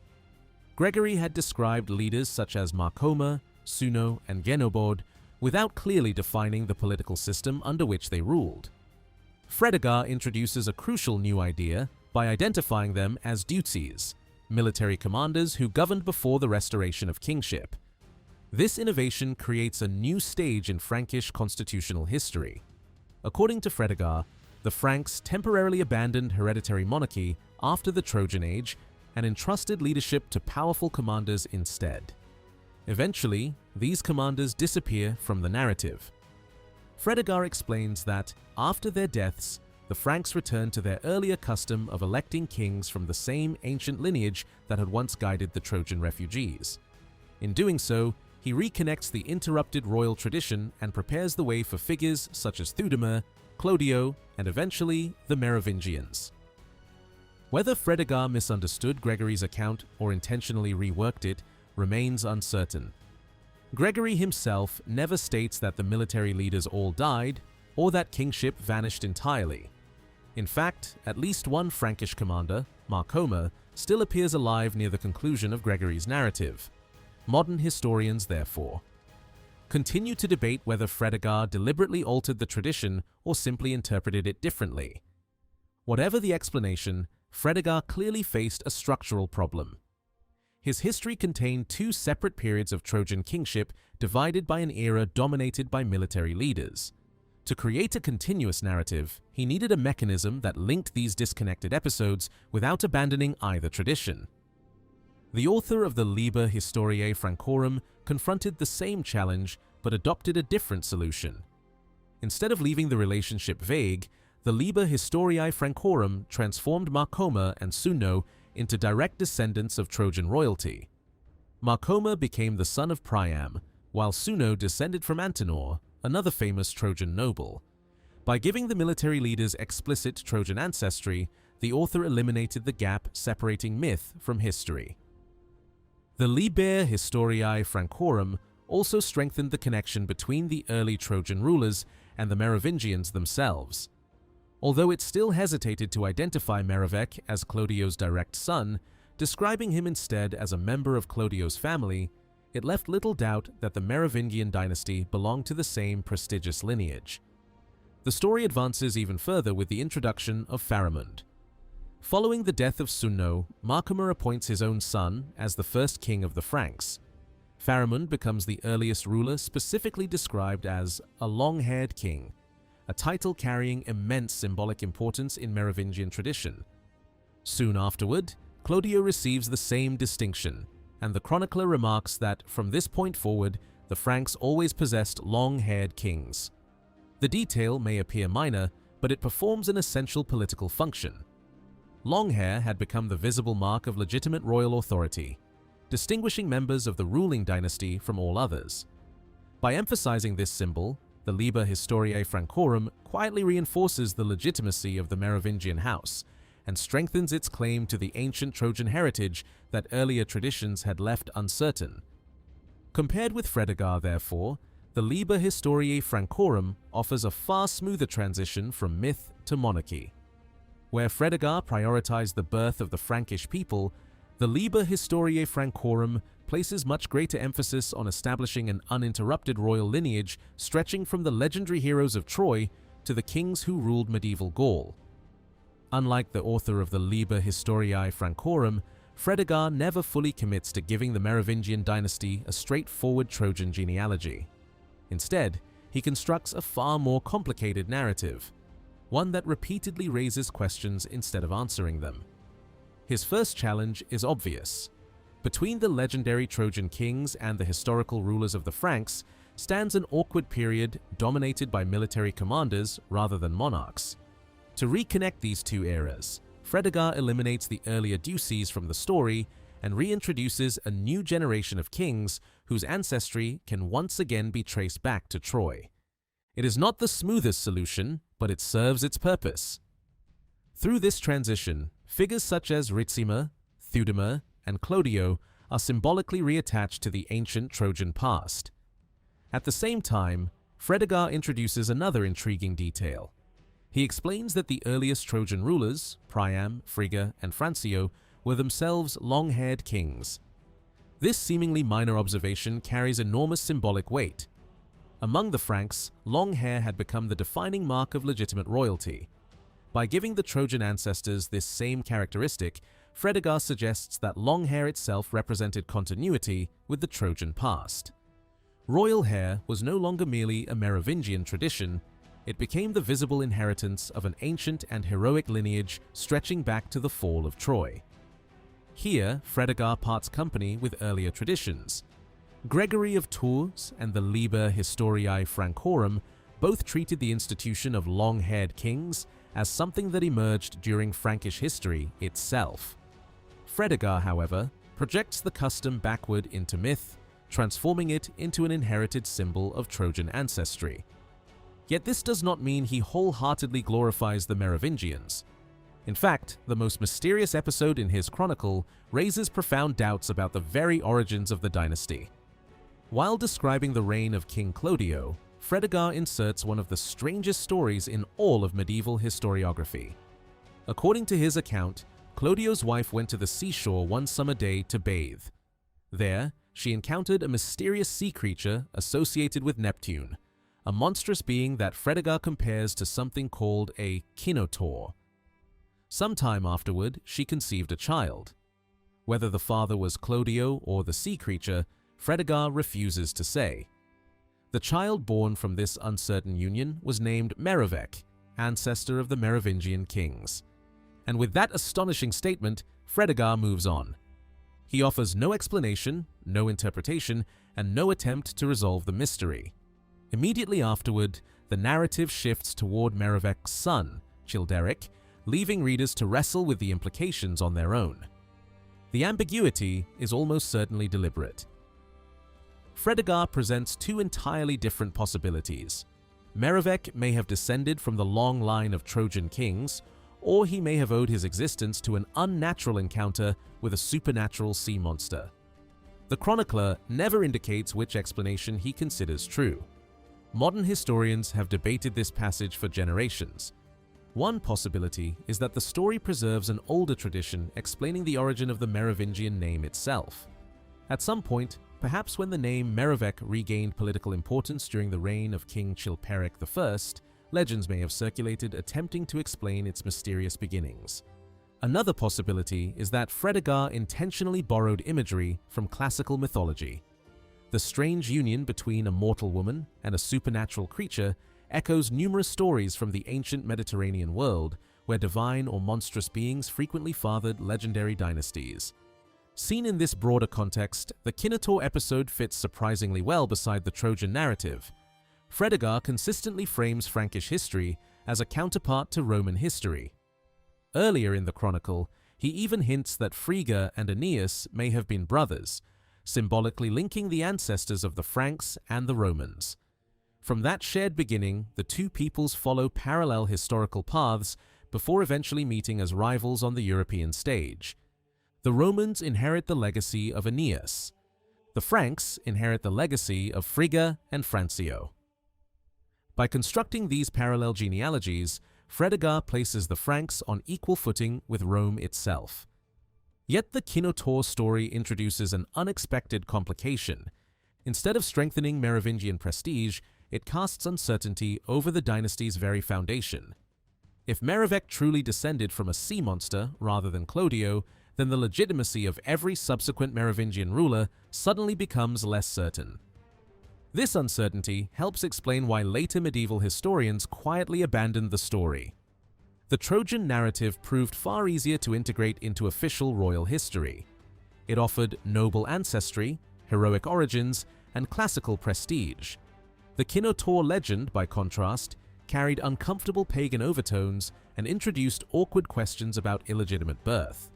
Gregory had described leaders such as Marcoma, Suno, and Genobod without clearly defining the political system under which they ruled. Fredegar introduces a crucial new idea by identifying them as duces, military commanders who governed before the restoration of kingship. This innovation creates a new stage in Frankish constitutional history. According to Fredegar, the Franks temporarily abandoned hereditary monarchy after the Trojan Age and entrusted leadership to powerful commanders instead. Eventually, these commanders disappear from the narrative. Fredegar explains that, after their deaths, the Franks returned to their earlier custom of electing kings from the same ancient lineage that had once guided the Trojan refugees. In doing so, he reconnects the interrupted royal tradition and prepares the way for figures such as Theudemir, Clodio, and eventually the Merovingians. Whether Fredegar misunderstood Gregory's account or intentionally reworked it remains uncertain. Gregory himself never states that the military leaders all died or that kingship vanished entirely. In fact, at least one Frankish commander, Marcoma, still appears alive near the conclusion of Gregory's narrative. Modern historians, therefore, continue to debate whether Fredegar deliberately altered the tradition or simply interpreted it differently. Whatever the explanation, Fredegar clearly faced a structural problem. His history contained two separate periods of Trojan kingship divided by an era dominated by military leaders. To create a continuous narrative, he needed a mechanism that linked these disconnected episodes without abandoning either tradition. The author of the Liber Historiae Francorum confronted the same challenge but adopted a different solution. Instead of leaving the relationship vague, the Liber Historiae Francorum transformed Marcoma and Suno into direct descendants of Trojan royalty. Marcoma became the son of Priam, while Suno descended from Antenor, another famous Trojan noble. By giving the military leaders explicit Trojan ancestry, the author eliminated the gap separating myth from history. The Liber Historiae Francorum also strengthened the connection between the early Trojan rulers and the Merovingians themselves. Although it still hesitated to identify Merovec as Clodio's direct son, describing him instead as a member of Clodio's family, it left little doubt that the Merovingian dynasty belonged to the same prestigious lineage. The story advances even further with the introduction of Pharamond. Following the death of Suno, Marcoma appoints his own son as the first king of the Franks. Pharamond becomes the earliest ruler specifically described as a long-haired king, a title carrying immense symbolic importance in Merovingian tradition. Soon afterward, Clodio receives the same distinction, and the chronicler remarks that from this point forward, the Franks always possessed long-haired kings. The detail may appear minor, but it performs an essential political function. Long hair had become the visible mark of legitimate royal authority, distinguishing members of the ruling dynasty from all others. By emphasizing this symbol, the Liber Historiae Francorum quietly reinforces the legitimacy of the Merovingian house and strengthens its claim to the ancient Trojan heritage that earlier traditions had left uncertain. Compared with Fredegar, therefore, the Liber Historiae Francorum offers a far smoother transition from myth to monarchy. Where Fredegar prioritized the birth of the Frankish people, the Liber Historiae Francorum places much greater emphasis on establishing an uninterrupted royal lineage stretching from the legendary heroes of Troy to the kings who ruled medieval Gaul. Unlike the author of the Liber Historiae Francorum, Fredegar never fully commits to giving the Merovingian dynasty a straightforward Trojan genealogy. Instead, he constructs a far more complicated narrative, one that repeatedly raises questions instead of answering them. His first challenge is obvious. Between the legendary Trojan kings and the historical rulers of the Franks stands an awkward period dominated by military commanders rather than monarchs. To reconnect these two eras, Fredegar eliminates the earlier Duces from the story and reintroduces a new generation of kings whose ancestry can once again be traced back to Troy. It is not the smoothest solution, but it serves its purpose. Through this transition, figures such as Ricimer, Theudemir, and Clodio are symbolically reattached to the ancient Trojan past. At the same time, Fredegar introduces another intriguing detail. He explains that the earliest Trojan rulers, Priam, Frigga, and Francio, were themselves long-haired kings. This seemingly minor observation carries enormous symbolic weight. Among the Franks, long hair had become the defining mark of legitimate royalty. By giving the Trojan ancestors this same characteristic, Fredegar suggests that long hair itself represented continuity with the Trojan past. Royal hair was no longer merely a Merovingian tradition, it became the visible inheritance of an ancient and heroic lineage stretching back to the fall of Troy. Here, Fredegar parts company with earlier traditions. Gregory of Tours and the Liber Historiae Francorum both treated the institution of long-haired kings as something that emerged during Frankish history itself. Fredegar, however, projects the custom backward into myth, transforming it into an inherited symbol of Trojan ancestry. Yet this does not mean he wholeheartedly glorifies the Merovingians. In fact, the most mysterious episode in his chronicle raises profound doubts about the very origins of the dynasty. While describing the reign of King Clodio, Fredegar inserts one of the strangest stories in all of medieval historiography. According to his account, Clodio's wife went to the seashore one summer day to bathe. There, she encountered a mysterious sea creature associated with Neptune, a monstrous being that Fredegar compares to something called a kinotaur. Sometime afterward, she conceived a child. Whether the father was Clodio or the sea creature, Fredegar refuses to say. The child born from this uncertain union was named Merovec, ancestor of the Merovingian kings. And with that astonishing statement, Fredegar moves on. He offers no explanation, no interpretation, and no attempt to resolve the mystery. Immediately afterward, the narrative shifts toward Merovec's son, Childeric, leaving readers to wrestle with the implications on their own. The ambiguity is almost certainly deliberate. Fredegar presents two entirely different possibilities. Merovec may have descended from the long line of Trojan kings, or he may have owed his existence to an unnatural encounter with a supernatural sea monster. The chronicler never indicates which explanation he considers true. Modern historians have debated this passage for generations. One possibility is that the story preserves an older tradition explaining the origin of the Merovingian name itself. At some point, perhaps when the name Merovec regained political importance during the reign of King Chilperic I, legends may have circulated attempting to explain its mysterious beginnings. Another possibility is that Fredegar intentionally borrowed imagery from classical mythology. The strange union between a mortal woman and a supernatural creature echoes numerous stories from the ancient Mediterranean world, where divine or monstrous beings frequently fathered legendary dynasties. Seen in this broader context, the Kinotaur episode fits surprisingly well beside the Trojan narrative. Fredegar consistently frames Frankish history as a counterpart to Roman history. Earlier in the chronicle, he even hints that Frigga and Aeneas may have been brothers, symbolically linking the ancestors of the Franks and the Romans. From that shared beginning, the two peoples follow parallel historical paths before eventually meeting as rivals on the European stage. The Romans inherit the legacy of Aeneas. The Franks inherit the legacy of Frigga and Francio. By constructing these parallel genealogies, Fredegar places the Franks on equal footing with Rome itself. Yet the Kinotaur story introduces an unexpected complication. Instead of strengthening Merovingian prestige, it casts uncertainty over the dynasty's very foundation. If Merovec truly descended from a sea monster rather than Clodio, then the legitimacy of every subsequent Merovingian ruler suddenly becomes less certain. This uncertainty helps explain why later medieval historians quietly abandoned the story. The Trojan narrative proved far easier to integrate into official royal history. It offered noble ancestry, heroic origins, and classical prestige. The Kinotaur legend, by contrast, carried uncomfortable pagan overtones and introduced awkward questions about illegitimate birth.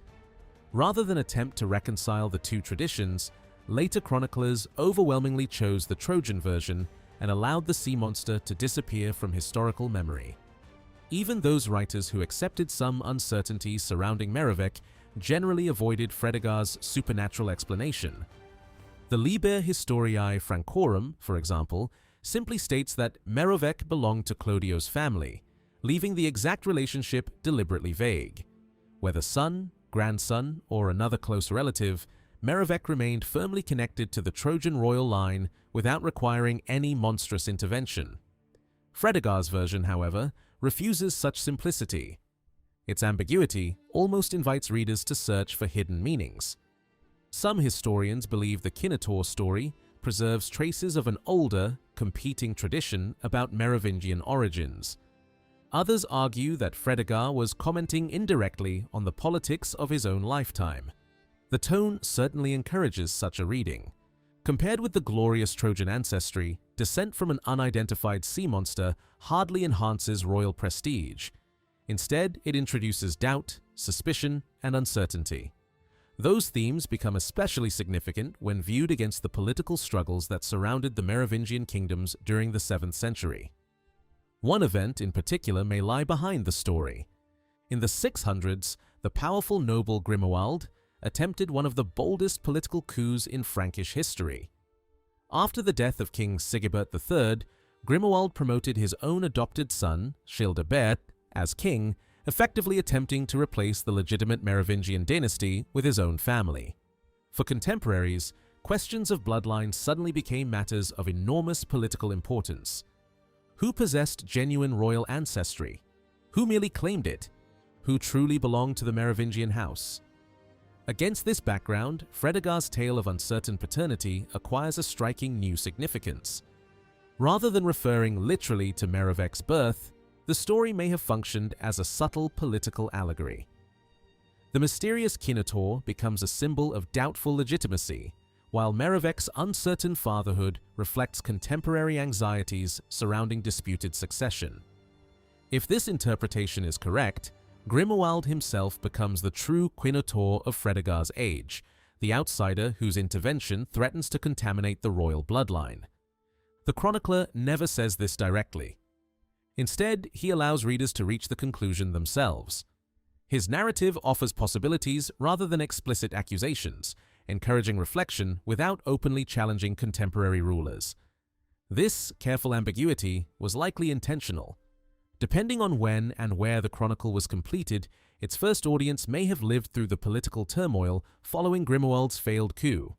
Rather than attempt to reconcile the two traditions, later chroniclers overwhelmingly chose the Trojan version and allowed the sea monster to disappear from historical memory. Even those writers who accepted some uncertainty surrounding Merovec generally avoided Fredegar's supernatural explanation. The Liber Historiae Francorum, for example, simply states that Merovec belonged to Clodio's family, leaving the exact relationship deliberately vague. Whether son, grandson, or another close relative, Merovec remained firmly connected to the Trojan royal line without requiring any monstrous intervention. Fredegar's version, however, refuses such simplicity. Its ambiguity almost invites readers to search for hidden meanings. Some historians believe the Kinotaur story preserves traces of an older, competing tradition about Merovingian origins. Others argue that Fredegar was commenting indirectly on the politics of his own lifetime. The tone certainly encourages such a reading. Compared with the glorious Trojan ancestry, descent from an unidentified sea monster hardly enhances royal prestige. Instead, it introduces doubt, suspicion, and uncertainty. Those themes become especially significant when viewed against the political struggles that surrounded the Merovingian kingdoms during the 7th century. One event in particular may lie behind the story. In the 600s, the powerful noble Grimoald attempted one of the boldest political coups in Frankish history. After the death of King Sigebert III, Grimoald promoted his own adopted son, Childebert, as king, effectively attempting to replace the legitimate Merovingian dynasty with his own family. For contemporaries, questions of bloodline suddenly became matters of enormous political importance. Who possessed genuine royal ancestry? Who merely claimed it? Who truly belonged to the Merovingian house? Against this background, Fredegar's tale of uncertain paternity acquires a striking new significance. Rather than referring literally to Merovec's birth, the story may have functioned as a subtle political allegory. The mysterious Kinotaur becomes a symbol of doubtful legitimacy, while Merovec's uncertain fatherhood reflects contemporary anxieties surrounding disputed succession. If this interpretation is correct, Grimoald himself becomes the true Kinotaur of Fredegar's age, the outsider whose intervention threatens to contaminate the royal bloodline. The chronicler never says this directly. Instead, he allows readers to reach the conclusion themselves. His narrative offers possibilities rather than explicit accusations, encouraging reflection without openly challenging contemporary rulers. This careful ambiguity was likely intentional. Depending on when and where the chronicle was completed, its first audience may have lived through the political turmoil following Grimoald's failed coup.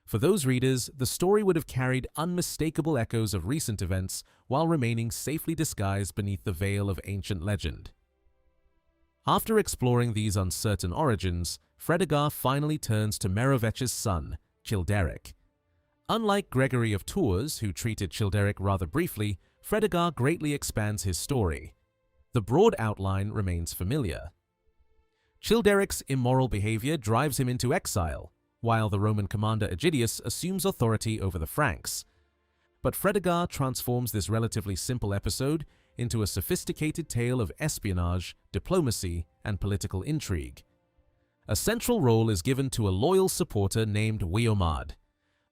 For those readers, the story would have carried unmistakable echoes of recent events while remaining safely disguised beneath the veil of ancient legend. After exploring these uncertain origins, Fredegar finally turns to Merovec's son, Childeric. Unlike Gregory of Tours, who treated Childeric rather briefly, Fredegar greatly expands his story. The broad outline remains familiar. Childeric's immoral behavior drives him into exile, while the Roman commander Aegidius assumes authority over the Franks. But Fredegar transforms this relatively simple episode into a sophisticated tale of espionage, diplomacy, and political intrigue. A central role is given to a loyal supporter named Wiomad.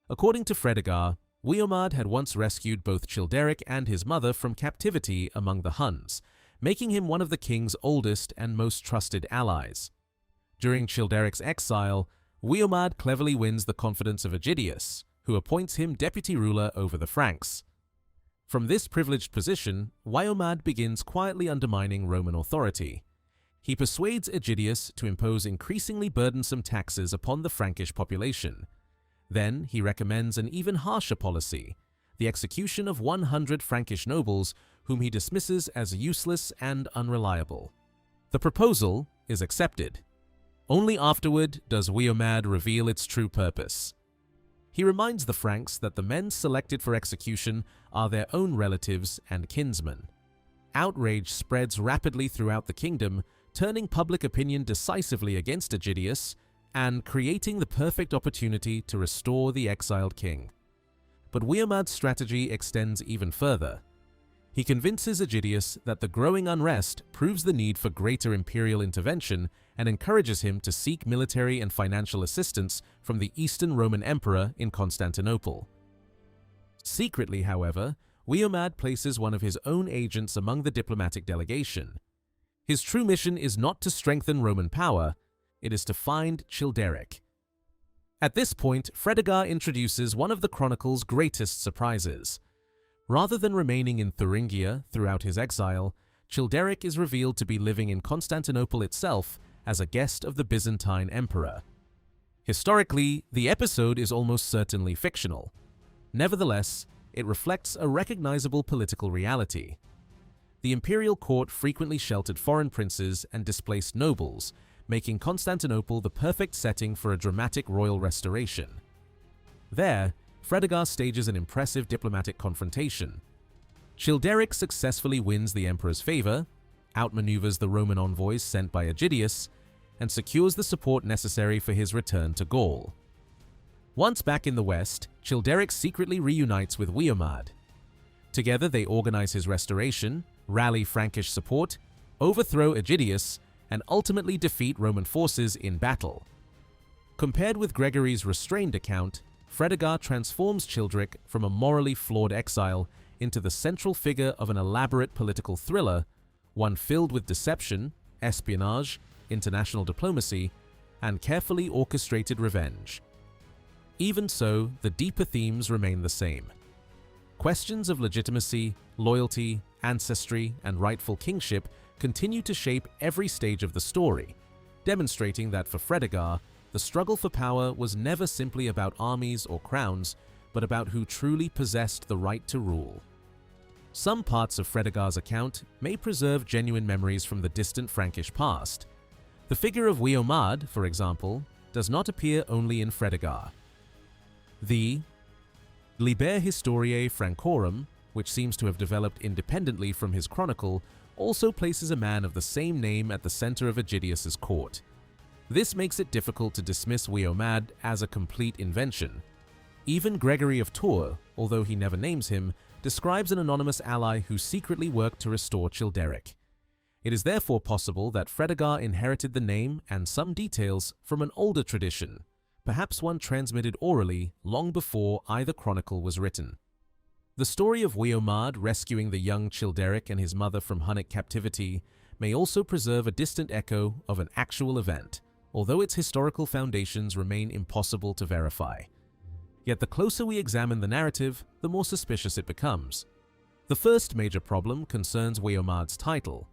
According to Fredegar, Wiomad had once rescued both Childeric and his mother from captivity among the Huns, making him one of the king's oldest and most trusted allies. During Childeric's exile, Wiomad cleverly wins the confidence of Aegidius, who appoints him deputy ruler over the Franks. From this privileged position, Wiomad begins quietly undermining Roman authority. He persuades Aegidius to impose increasingly burdensome taxes upon the Frankish population. Then he recommends an even harsher policy, the execution of 100 Frankish nobles whom he dismisses as useless and unreliable. The proposal is accepted. Only afterward does Wiomad reveal its true purpose. He reminds the Franks that the men selected for execution are their own relatives and kinsmen. Outrage spreads rapidly throughout the kingdom, turning public opinion decisively against Aegidius and creating the perfect opportunity to restore the exiled king. But Wiomad's strategy extends even further. He convinces Aegidius that the growing unrest proves the need for greater imperial intervention and encourages him to seek military and financial assistance from the Eastern Roman Emperor in Constantinople. Secretly, however, Wiomad places one of his own agents among the diplomatic delegation. His true mission is not to strengthen Roman power, it is to find Childeric. At this point, Fredegar introduces one of the chronicle's greatest surprises. Rather than remaining in Thuringia throughout his exile, Childeric is revealed to be living in Constantinople itself as a guest of the Byzantine emperor. Historically, the episode is almost certainly fictional. Nevertheless, it reflects a recognizable political reality. The imperial court frequently sheltered foreign princes and displaced nobles, making Constantinople the perfect setting for a dramatic royal restoration. There, Fredegar stages an impressive diplomatic confrontation. Childeric successfully wins the emperor's favor, outmaneuvers the Roman envoys sent by Aegidius, and secures the support necessary for his return to Gaul. Once back in the west, Childeric secretly reunites with Wiomad. Together they organize his restoration, rally Frankish support, overthrow Aegidius, and ultimately defeat Roman forces in battle. Compared with Gregory's restrained account, Fredegar transforms Childeric from a morally flawed exile into the central figure of an elaborate political thriller, one filled with deception, espionage, international diplomacy, and carefully orchestrated revenge. Even so, the deeper themes remain the same. Questions of legitimacy, loyalty, ancestry, and rightful kingship continue to shape every stage of the story, demonstrating that for Fredegar, the struggle for power was never simply about armies or crowns, but about who truly possessed the right to rule. Some parts of Fredegar's account may preserve genuine memories from the distant Frankish past. The figure of Wiomad, for example, does not appear only in Fredegar. The Liber Historiae Francorum, which seems to have developed independently from his chronicle, also places a man of the same name at the center of Aegidius's court. This makes it difficult to dismiss Wiomad as a complete invention. Even Gregory of Tours, although he never names him, describes an anonymous ally who secretly worked to restore Childeric. It is therefore possible that Fredegar inherited the name and some details from an older tradition, perhaps one transmitted orally long before either chronicle was written. The story of Wiomad rescuing the young Childeric and his mother from Hunnic captivity may also preserve a distant echo of an actual event, although its historical foundations remain impossible to verify. Yet the closer we examine the narrative, the more suspicious it becomes. The first major problem concerns Wiomad's title.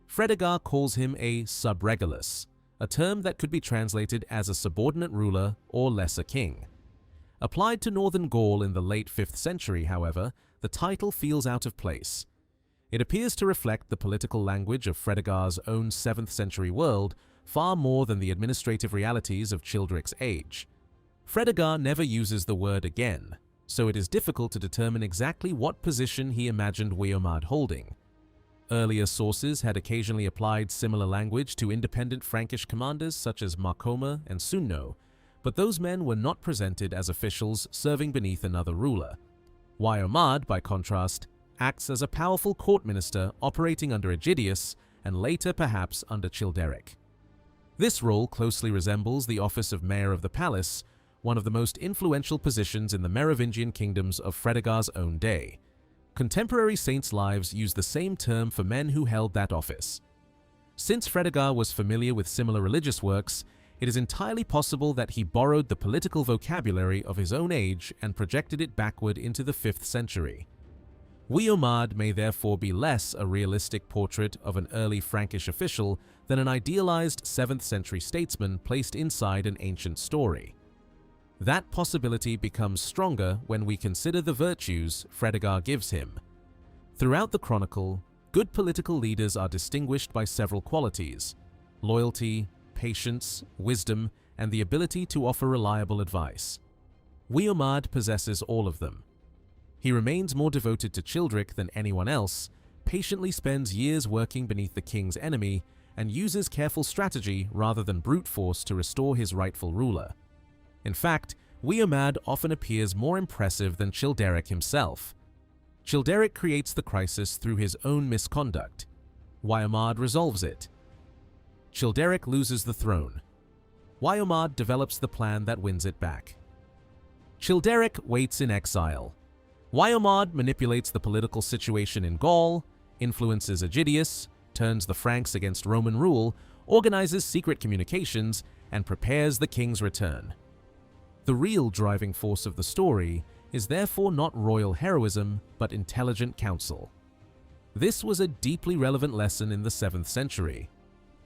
Fredegar calls him a subregulus, a term that could be translated as a subordinate ruler or lesser king. Applied to northern Gaul in the late 5th century, however, the title feels out of place. It appears to reflect the political language of Fredegar's own 7th century world far more than the administrative realities of Childeric's age. Fredegar never uses the word again, so it is difficult to determine exactly what position he imagined Wiomad holding. Earlier sources had occasionally applied similar language to independent Frankish commanders such as Marcoma and Sunno, but those men were not presented as officials serving beneath another ruler. Wiomad, by contrast, acts as a powerful court minister operating under Aegidius and later perhaps under Childeric. This role closely resembles the office of Mayor of the Palace, one of the most influential positions in the Merovingian kingdoms of Fredegar's own day. Contemporary saints' lives use the same term for men who held that office. Since Fredegar was familiar with similar religious works, it is entirely possible that he borrowed the political vocabulary of his own age and projected it backward into the 5th century. Wiomard may therefore be less a realistic portrait of an early Frankish official than an idealized 7th century statesman placed inside an ancient story. That possibility becomes stronger when we consider the virtues Fredegar gives him. Throughout the chronicle, good political leaders are distinguished by several qualities: loyalty, patience, wisdom, and the ability to offer reliable advice. Wiomard possesses all of them. He remains more devoted to Childeric than anyone else, patiently spends years working beneath the king's enemy, and uses careful strategy rather than brute force to restore his rightful ruler. In fact, Wiomard often appears more impressive than Childeric himself. Childeric creates the crisis through his own misconduct. Wiomard resolves it. Childeric loses the throne. Wiomard develops the plan that wins it back. Childeric waits in exile. Wiomard manipulates the political situation in Gaul, influences Aegidius, turns the Franks against Roman rule, organizes secret communications, and prepares the king's return. The real driving force of the story is therefore not royal heroism, but intelligent counsel. This was a deeply relevant lesson in the 7th century.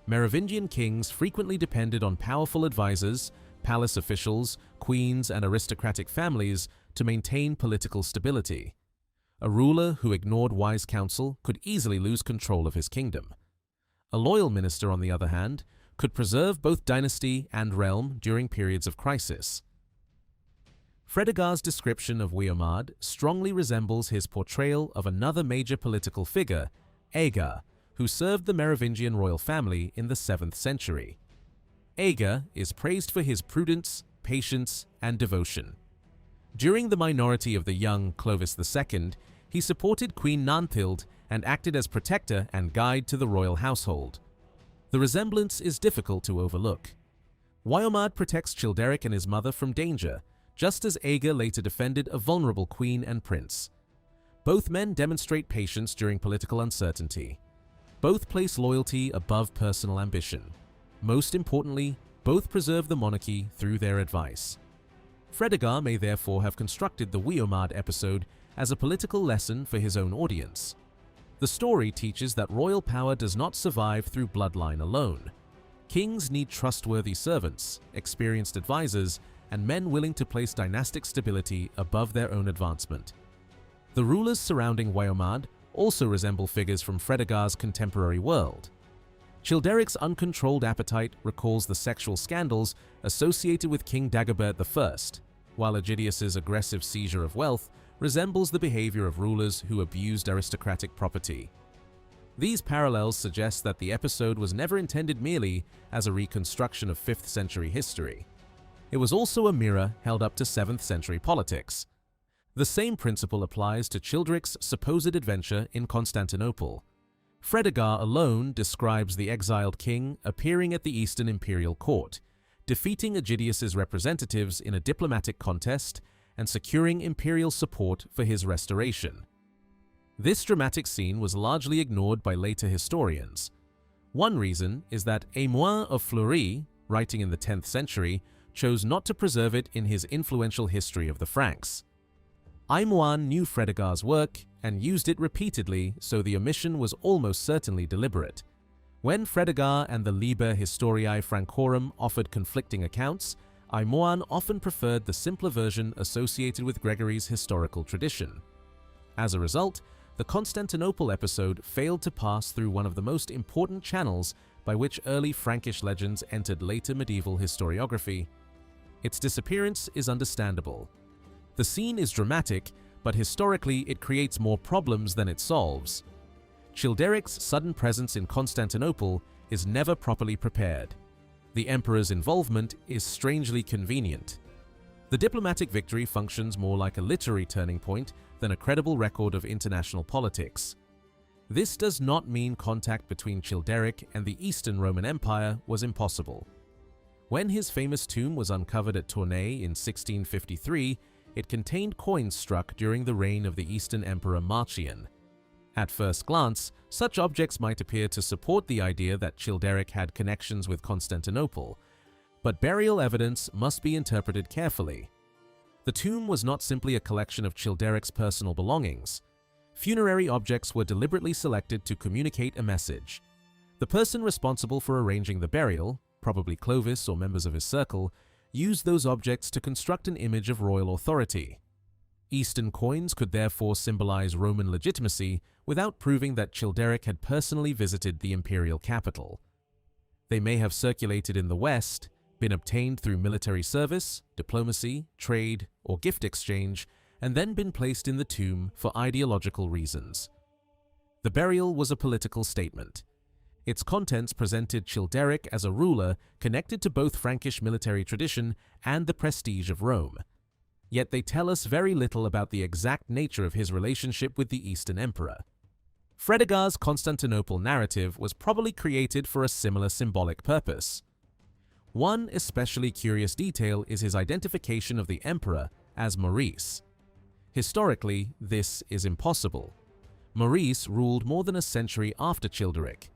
Merovingian kings frequently depended on powerful advisors, palace officials, queens, and aristocratic families to maintain political stability. A ruler who ignored wise counsel could easily lose control of his kingdom. A loyal minister, on the other hand, could preserve both dynasty and realm during periods of crisis. Fredegar's description of Wiomard strongly resembles his portrayal of another major political figure, Aegar, who served the Merovingian royal family in the 7th century. Aegar is praised for his prudence, patience, and devotion. During the minority of the young Clovis II, he supported Queen Nanthild and acted as protector and guide to the royal household. The resemblance is difficult to overlook. Wiomard protects Childeric and his mother from danger, just as Aegar later defended a vulnerable queen and prince. Both men demonstrate patience during political uncertainty. Both place loyalty above personal ambition. Most importantly, both preserve the monarchy through their advice. Fredegar may therefore have constructed the Wiomard episode as a political lesson for his own audience. The story teaches that royal power does not survive through bloodline alone. Kings need trustworthy servants, experienced advisors, and men willing to place dynastic stability above their own advancement. The rulers surrounding Wiomard also resemble figures from Fredegar's contemporary world. Childeric's uncontrolled appetite recalls the sexual scandals associated with King Dagobert I, while Aegidius's aggressive seizure of wealth resembles the behavior of rulers who abused aristocratic property. These parallels suggest that the episode was never intended merely as a reconstruction of 5th century history. It was also a mirror held up to 7th century politics. The same principle applies to Childeric's supposed adventure in Constantinople. Fredegar alone describes the exiled king appearing at the Eastern imperial court, defeating Aegidius's representatives in a diplomatic contest and securing imperial support for his restoration. This dramatic scene was largely ignored by later historians. One reason is that Aymoin of Fleury, writing in the 10th century, chose not to preserve it in his influential History of the Franks. Aymoin knew Fredegar's work and used it repeatedly, so the omission was almost certainly deliberate. When Fredegar and the Liber Historiae Francorum offered conflicting accounts, Aymoin often preferred the simpler version associated with Gregory's historical tradition. As a result, the Constantinople episode failed to pass through one of the most important channels by which early Frankish legends entered later medieval historiography. Its disappearance is understandable. The scene is dramatic, but historically it creates more problems than it solves. Childeric's sudden presence in Constantinople is never properly prepared. The emperor's involvement is strangely convenient. The diplomatic victory functions more like a literary turning point than a credible record of international politics. This does not mean contact between Childeric and the Eastern Roman Empire was impossible. When his famous tomb was uncovered at Tournai in 1653, it contained coins struck during the reign of the Eastern Emperor Marcian. At first glance, such objects might appear to support the idea that Childeric had connections with Constantinople, But burial evidence must be interpreted carefully. The tomb was not simply a collection of Childeric's personal belongings. Funerary objects were deliberately selected to communicate a message. The person responsible for arranging the burial, probably Clovis or members of his circle, used those objects to construct an image of royal authority. Eastern coins could therefore symbolize Roman legitimacy without proving that Childeric had personally visited the imperial capital. They may have circulated in the West, been obtained through military service, diplomacy, trade, or gift exchange, and then been placed in the tomb for ideological reasons. The burial was a political statement. Its contents presented Childeric as a ruler connected to both Frankish military tradition and the prestige of Rome. Yet they tell us very little about the exact nature of his relationship with the Eastern Emperor. Fredegar's Constantinople narrative was probably created for a similar symbolic purpose. One especially curious detail is his identification of the emperor as Maurice. Historically, this is impossible. Maurice ruled more than a century after Childeric.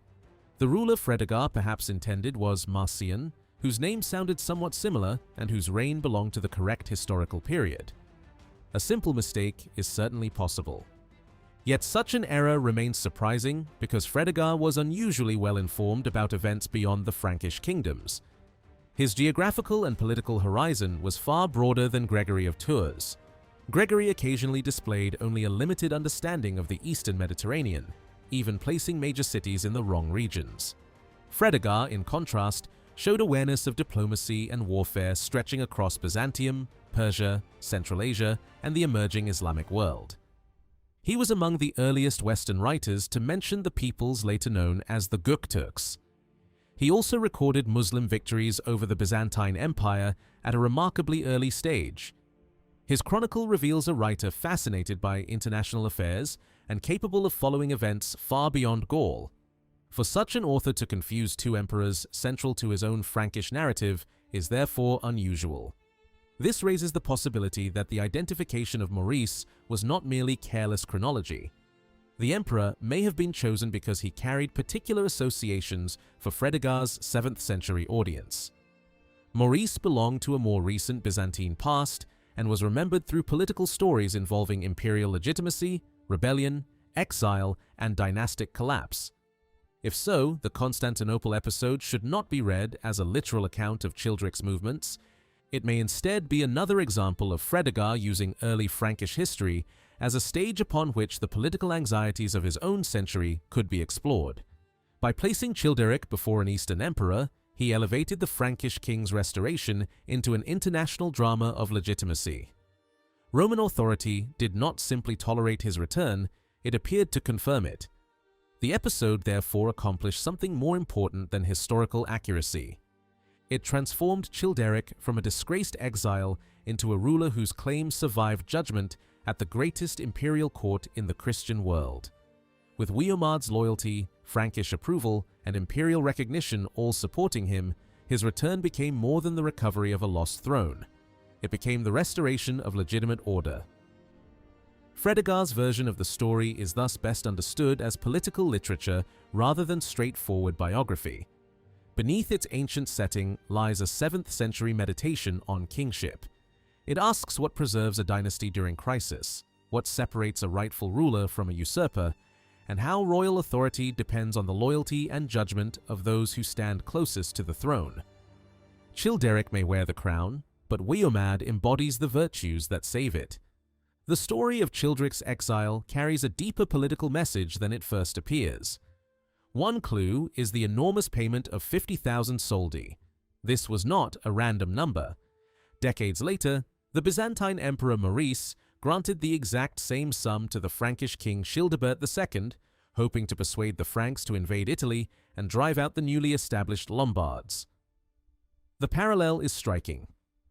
The ruler Fredegar perhaps intended was Marcian, whose name sounded somewhat similar and whose reign belonged to the correct historical period. A simple mistake is certainly possible. Yet such an error remains surprising because Fredegar was unusually well informed about events beyond the Frankish kingdoms. His geographical and political horizon was far broader than Gregory of Tours. Gregory occasionally displayed only a limited understanding of the Eastern Mediterranean, even placing major cities in the wrong regions. Fredegar, in contrast, showed awareness of diplomacy and warfare stretching across Byzantium, Persia, Central Asia, and the emerging Islamic world. He was among the earliest Western writers to mention the peoples later known as the Gökturks. He also recorded Muslim victories over the Byzantine Empire at a remarkably early stage. His chronicle reveals a writer fascinated by international affairs and capable of following events far beyond Gaul. For such an author to confuse two emperors central to his own Frankish narrative is therefore unusual. This raises the possibility that the identification of Maurice was not merely careless chronology. The emperor may have been chosen because he carried particular associations for Fredegar's 7th century audience. Maurice belonged to a more recent Byzantine past and was remembered through political stories involving imperial legitimacy, rebellion, exile, and dynastic collapse. If so, the Constantinople episode should not be read as a literal account of Childeric's movements. It may instead be another example of Fredegar using early Frankish history as a stage upon which the political anxieties of his own century could be explored. By placing Childeric before an Eastern emperor, he elevated the Frankish king's restoration into an international drama of legitimacy. Roman authority did not simply tolerate his return, it appeared to confirm it. The episode therefore accomplished something more important than historical accuracy. It transformed Childeric from a disgraced exile into a ruler whose claims survived judgment at the greatest imperial court in the Christian world. With Wiomard's loyalty, Frankish approval, and imperial recognition all supporting him, his return became more than the recovery of a lost throne. It became the restoration of legitimate order. Fredegar's version of the story is thus best understood as political literature rather than straightforward biography. Beneath its ancient setting lies a 7th century meditation on kingship. It asks what preserves a dynasty during crisis, what separates a rightful ruler from a usurper, and how royal authority depends on the loyalty and judgment of those who stand closest to the throne. Childeric may wear the crown, but Wiomad embodies the virtues that save it. The story of Childeric's exile carries a deeper political message than it first appears. One clue is the enormous payment of 50,000 soldi. This was not a random number. Decades later, the Byzantine Emperor Maurice granted the exact same sum to the Frankish king Childebert II, hoping to persuade the Franks to invade Italy and drive out the newly established Lombards. The parallel is striking.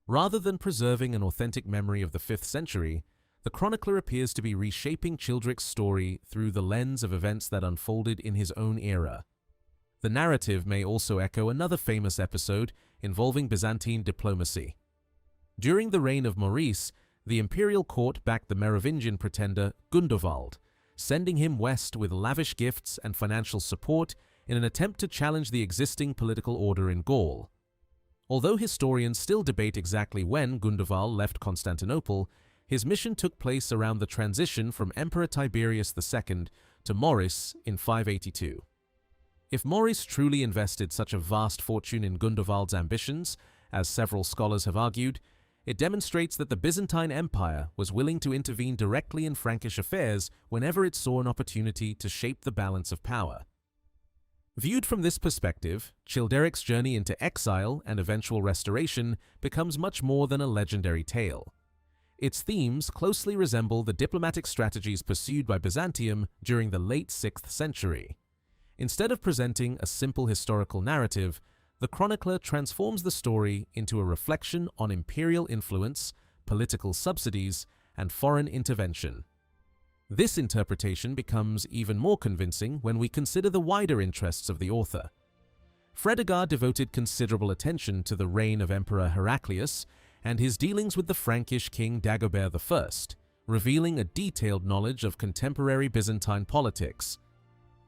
Rather than preserving an authentic memory of the 5th century, the chronicler appears to be reshaping Childeric's story through the lens of events that unfolded in his own era. The narrative may also echo another famous episode involving Byzantine diplomacy. During the reign of Maurice, the imperial court backed the Merovingian pretender Gundovald, sending him west with lavish gifts and financial support in an attempt to challenge the existing political order in Gaul. Although historians still debate exactly when Gundobad left Constantinople, his mission took place around the transition from Emperor Tiberius II to Maurice in 582. If Maurice truly invested such a vast fortune in Gundobad's ambitions, as several scholars have argued, it demonstrates that the Byzantine Empire was willing to intervene directly in Frankish affairs whenever it saw an opportunity to shape the balance of power. Viewed from this perspective, Childeric's journey into exile and eventual restoration becomes much more than a legendary tale. Its themes closely resemble the diplomatic strategies pursued by Byzantium during the late 6th century. Instead of presenting a simple historical narrative, the chronicler transforms the story into a reflection on imperial influence, political subsidies, and foreign intervention. This interpretation becomes even more convincing when we consider the wider interests of the author. Fredegar devoted considerable attention to the reign of Emperor Heraclius and his dealings with the Frankish king Dagobert I, revealing a detailed knowledge of contemporary Byzantine politics.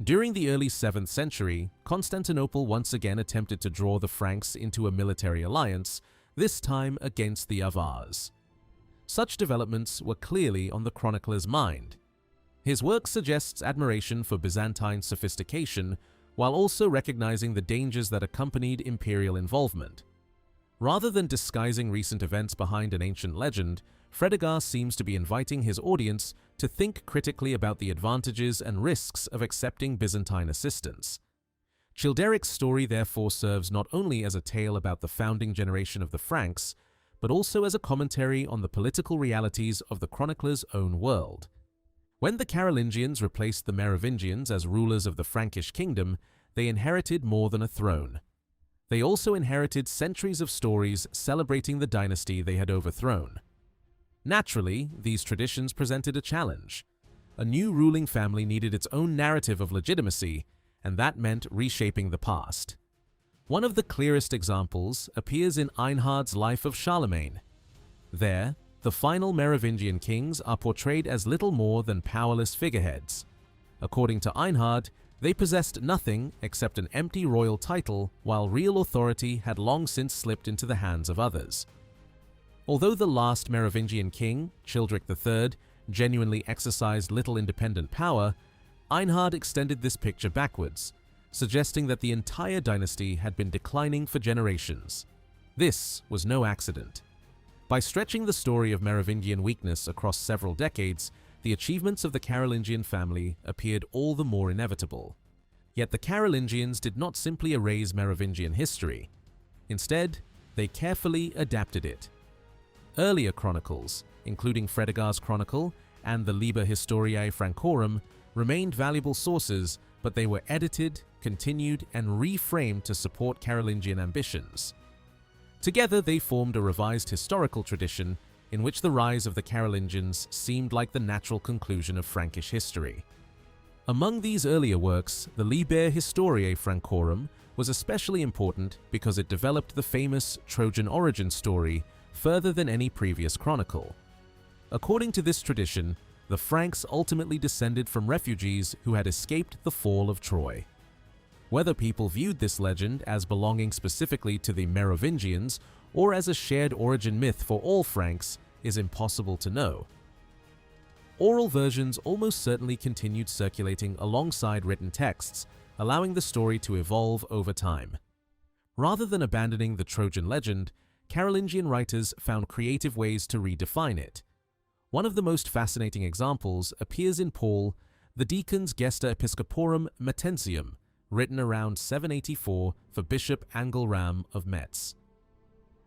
During the early 7th century, Constantinople once again attempted to draw the Franks into a military alliance, this time against the Avars. Such developments were clearly on the chronicler's mind. His work suggests admiration for Byzantine sophistication, while also recognizing the dangers that accompanied imperial involvement. Rather than disguising recent events behind an ancient legend, Fredegar seems to be inviting his audience to think critically about the advantages and risks of accepting Byzantine assistance. Childeric's story therefore serves not only as a tale about the founding generation of the Franks, but also as a commentary on the political realities of the chronicler's own world. When the Carolingians replaced the Merovingians as rulers of the Frankish kingdom, they inherited more than a throne. They also inherited centuries of stories celebrating the dynasty they had overthrown. Naturally, these traditions presented a challenge. A new ruling family needed its own narrative of legitimacy, and that meant reshaping the past. One of the clearest examples appears in Einhard's Life of Charlemagne. There, the final Merovingian kings are portrayed as little more than powerless figureheads. According to Einhard, they possessed nothing except an empty royal title, while real authority had long since slipped into the hands of others. Although the last Merovingian king, Childeric III, genuinely exercised little independent power, Einhard extended this picture backwards, suggesting that the entire dynasty had been declining for generations. This was no accident. By stretching the story of Merovingian weakness across several decades, the achievements of the Carolingian family appeared all the more inevitable. Yet the Carolingians did not simply erase Merovingian history. Instead, they carefully adapted it. Earlier chronicles, including Fredegar's Chronicle and the Liber Historiae Francorum, remained valuable sources, but they were edited, continued, and reframed to support Carolingian ambitions. Together, they formed a revised historical tradition in which the rise of the Carolingians seemed like the natural conclusion of Frankish history. Among these earlier works, the Liber Historiae Francorum was especially important because it developed the famous Trojan origin story further than any previous chronicle. According to this tradition, the Franks ultimately descended from refugees who had escaped the fall of Troy. Whether people viewed this legend as belonging specifically to the Merovingians or as a shared origin myth for all Franks is impossible to know. Oral versions almost certainly continued circulating alongside written texts, allowing the story to evolve over time. Rather than abandoning the Trojan legend, Carolingian writers found creative ways to redefine it. One of the most fascinating examples appears in Paul, the Deacon's Gesta Episcoporum Mettensium, written around 784 for Bishop Angelram of Metz.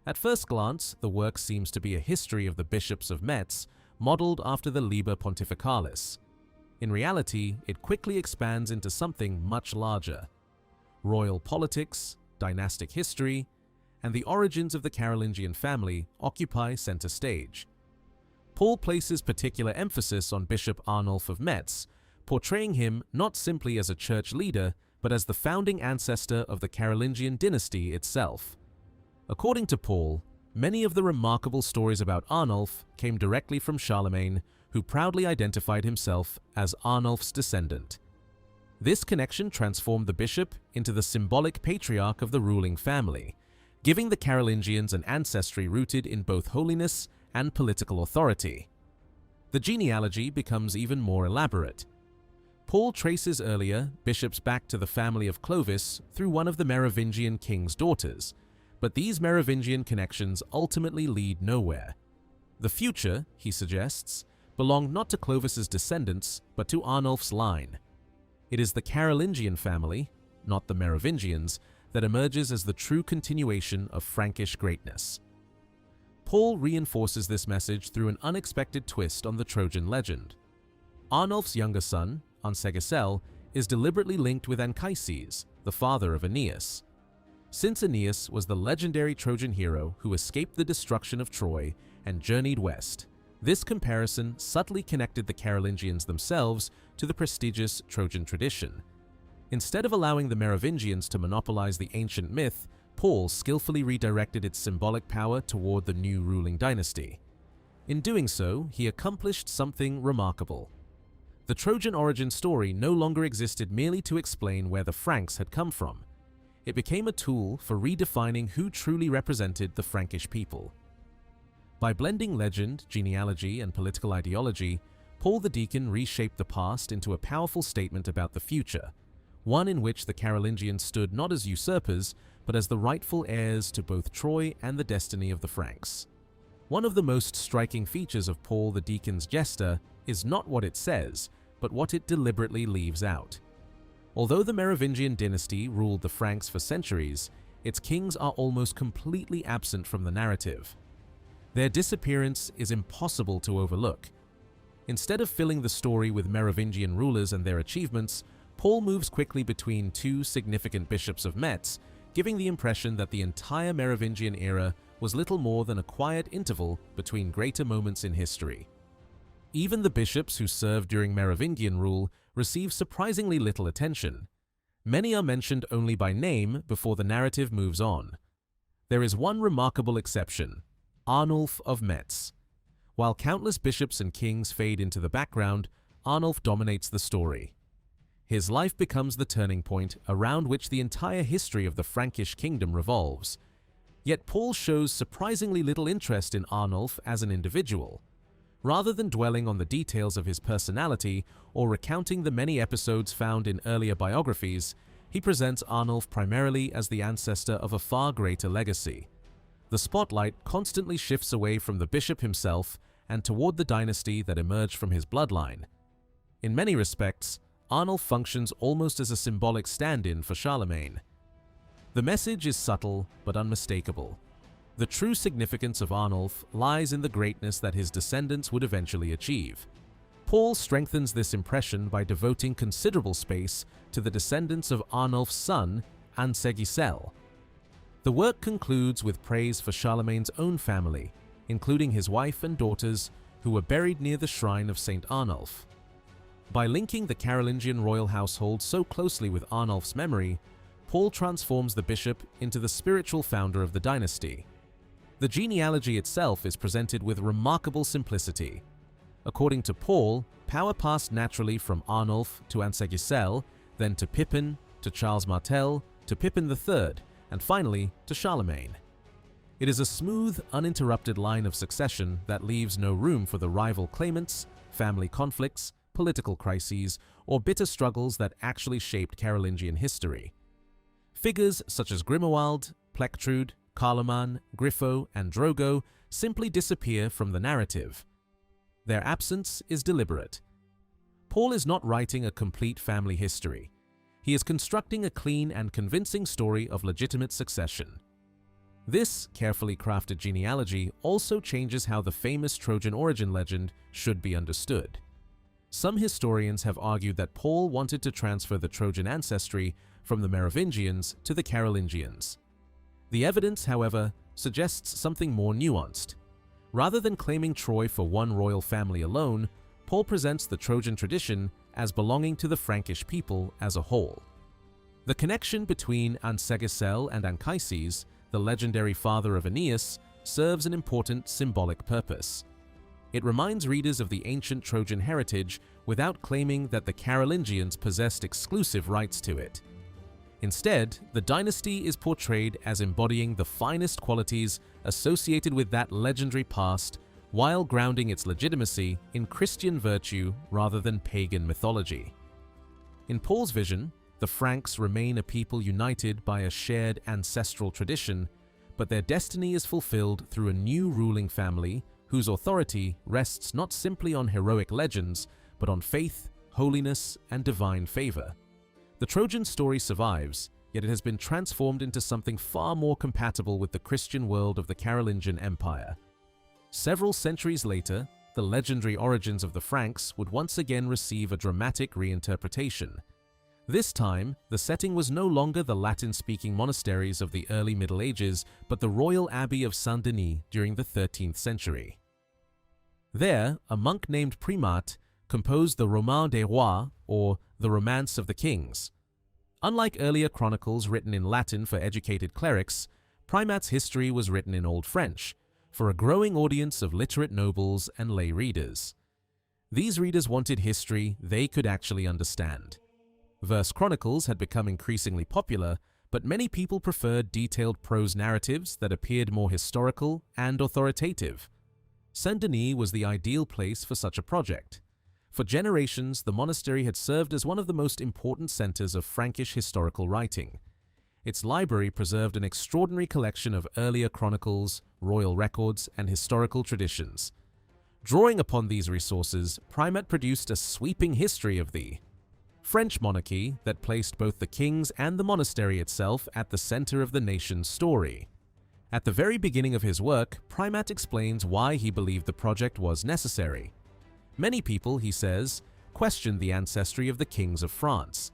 At first glance, the work seems to be a history of the bishops of Metz, modeled after the Liber Pontificalis. In reality, it quickly expands into something much larger. Royal politics, dynastic history, and the origins of the Carolingian family occupy center stage. Paul places particular emphasis on Bishop Arnulf of Metz, portraying him not simply as a church leader, but as the founding ancestor of the Carolingian dynasty itself. According to Paul, many of the remarkable stories about Arnulf came directly from Charlemagne, who proudly identified himself as Arnulf's descendant. This connection transformed the bishop into the symbolic patriarch of the ruling family, giving the Carolingians an ancestry rooted in both holiness and political authority. The genealogy becomes even more elaborate. Paul traces earlier bishops back to the family of Clovis through one of the Merovingian king's daughters, but these Merovingian connections ultimately lead nowhere. The future, he suggests, belonged not to Clovis's descendants, but to Arnulf's line. It is the Carolingian family, not the Merovingians, that emerges as the true continuation of Frankish greatness. Paul reinforces this message through an unexpected twist on the Trojan legend. Arnulf's younger son, Ansegisel, is deliberately linked with Anchises, the father of Aeneas. Since Aeneas was the legendary Trojan hero who escaped the destruction of Troy and journeyed west, this comparison subtly connected the Carolingians themselves to the prestigious Trojan tradition. Instead of allowing the Merovingians to monopolize the ancient myth, Paul skillfully redirected its symbolic power toward the new ruling dynasty. In doing so, he accomplished something remarkable. The Trojan origin story no longer existed merely to explain where the Franks had come from. It became a tool for redefining who truly represented the Frankish people. By blending legend, genealogy, and political ideology, Paul the Deacon reshaped the past into a powerful statement about the future, one in which the Carolingians stood not as usurpers, but as the rightful heirs to both Troy and the destiny of the Franks. One of the most striking features of Paul the Deacon's Gesta is not what it says, but what it deliberately leaves out. Although the Merovingian dynasty ruled the Franks for centuries, its kings are almost completely absent from the narrative. Their disappearance is impossible to overlook. Instead of filling the story with Merovingian rulers and their achievements, Paul moves quickly between two significant bishops of Metz, giving the impression that the entire Merovingian era was little more than a quiet interval between greater moments in history. Even the bishops who served during Merovingian rule receive surprisingly little attention. Many are mentioned only by name before the narrative moves on. There is one remarkable exception: Arnulf of Metz. While countless bishops and kings fade into the background, Arnulf dominates the story. His life becomes the turning point around which the entire history of the Frankish kingdom revolves. Yet Paul shows surprisingly little interest in Arnulf as an individual. Rather than dwelling on the details of his personality or recounting the many episodes found in earlier biographies, he presents Arnulf primarily as the ancestor of a far greater legacy. The spotlight constantly shifts away from the bishop himself and toward the dynasty that emerged from his bloodline. In many respects, Arnulf functions almost as a symbolic stand-in for Charlemagne. The message is subtle but unmistakable. The true significance of Arnulf lies in the greatness that his descendants would eventually achieve. Paul strengthens this impression by devoting considerable space to the descendants of Arnulf's son, Ansegisel. The work concludes with praise for Charlemagne's own family, including his wife and daughters, who were buried near the shrine of Saint Arnulf. By linking the Carolingian royal household so closely with Arnulf's memory, Paul transforms the bishop into the spiritual founder of the dynasty. The genealogy itself is presented with remarkable simplicity. According to Paul, power passed naturally from Arnulf to Ansegisel, then to Pippin, to Charles Martel, to Pippin III, and finally to Charlemagne. It is a smooth, uninterrupted line of succession that leaves no room for the rival claimants, family conflicts, political crises, or bitter struggles that actually shaped Carolingian history. Figures such as Grimoald, Plectrude, Carloman, Griffo, and Drogo simply disappear from the narrative. Their absence is deliberate. Paul is not writing a complete family history. He is constructing a clean and convincing story of legitimate succession. This carefully crafted genealogy also changes how the famous Trojan origin legend should be understood. Some historians have argued that Paul wanted to transfer the Trojan ancestry from the Merovingians to the Carolingians. The evidence, however, suggests something more nuanced. Rather than claiming Troy for one royal family alone, Paul presents the Trojan tradition as belonging to the Frankish people as a whole. The connection between Ansegisel and Anchises, the legendary father of Aeneas, serves an important symbolic purpose. It reminds readers of the ancient Trojan heritage without claiming that the Carolingians possessed exclusive rights to it. Instead, the dynasty is portrayed as embodying the finest qualities associated with that legendary past, while grounding its legitimacy in Christian virtue rather than pagan mythology. In Paul's vision, the Franks remain a people united by a shared ancestral tradition, but their destiny is fulfilled through a new ruling family whose authority rests not simply on heroic legends, but on faith, holiness, and divine favor. The Trojan story survives, yet it has been transformed into something far more compatible with the Christian world of the Carolingian Empire. Several centuries later, the legendary origins of the Franks would once again receive a dramatic reinterpretation. This time, the setting was no longer the Latin-speaking monasteries of the early Middle Ages, but the royal abbey of Saint-Denis during the 13th century. There, a monk named Primat composed the Roman des Rois, or the Romance of the Kings. Unlike earlier chronicles written in Latin for educated clerics, Primat's history was written in Old French, for a growing audience of literate nobles and lay readers. These readers wanted history they could actually understand. Verse chronicles had become increasingly popular, but many people preferred detailed prose narratives that appeared more historical and authoritative. Saint-Denis was the ideal place for such a project. For generations, the monastery had served as one of the most important centers of Frankish historical writing. Its library preserved an extraordinary collection of earlier chronicles, royal records, and historical traditions. Drawing upon these resources, Primat produced a sweeping history of the French monarchy that placed both the kings and the monastery itself at the center of the nation's story. At the very beginning of his work, Primat explains why he believed the project was necessary. Many people, he says, questioned the ancestry of the kings of France.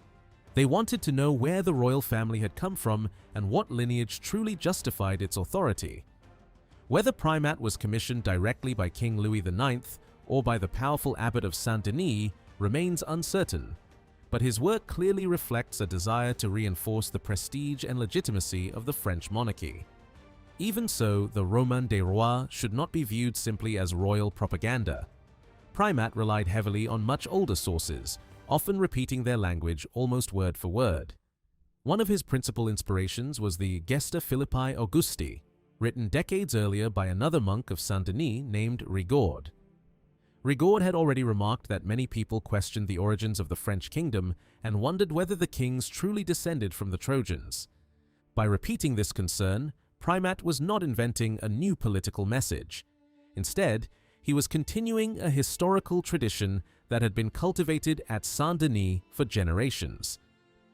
They wanted to know where the royal family had come from and what lineage truly justified its authority. Whether Primat was commissioned directly by King Louis IX or by the powerful abbot of Saint-Denis remains uncertain, but his work clearly reflects a desire to reinforce the prestige and legitimacy of the French monarchy. Even so, the Roman des Rois should not be viewed simply as royal propaganda. Primat relied heavily on much older sources, often repeating their language almost word for word. One of his principal inspirations was the Gesta Philippi Augusti, written decades earlier by another monk of Saint-Denis named Rigaud. Rigaud had already remarked that many people questioned the origins of the French kingdom and wondered whether the kings truly descended from the Trojans. By repeating this concern, Primat was not inventing a new political message. Instead, he was continuing a historical tradition that had been cultivated at Saint-Denis for generations.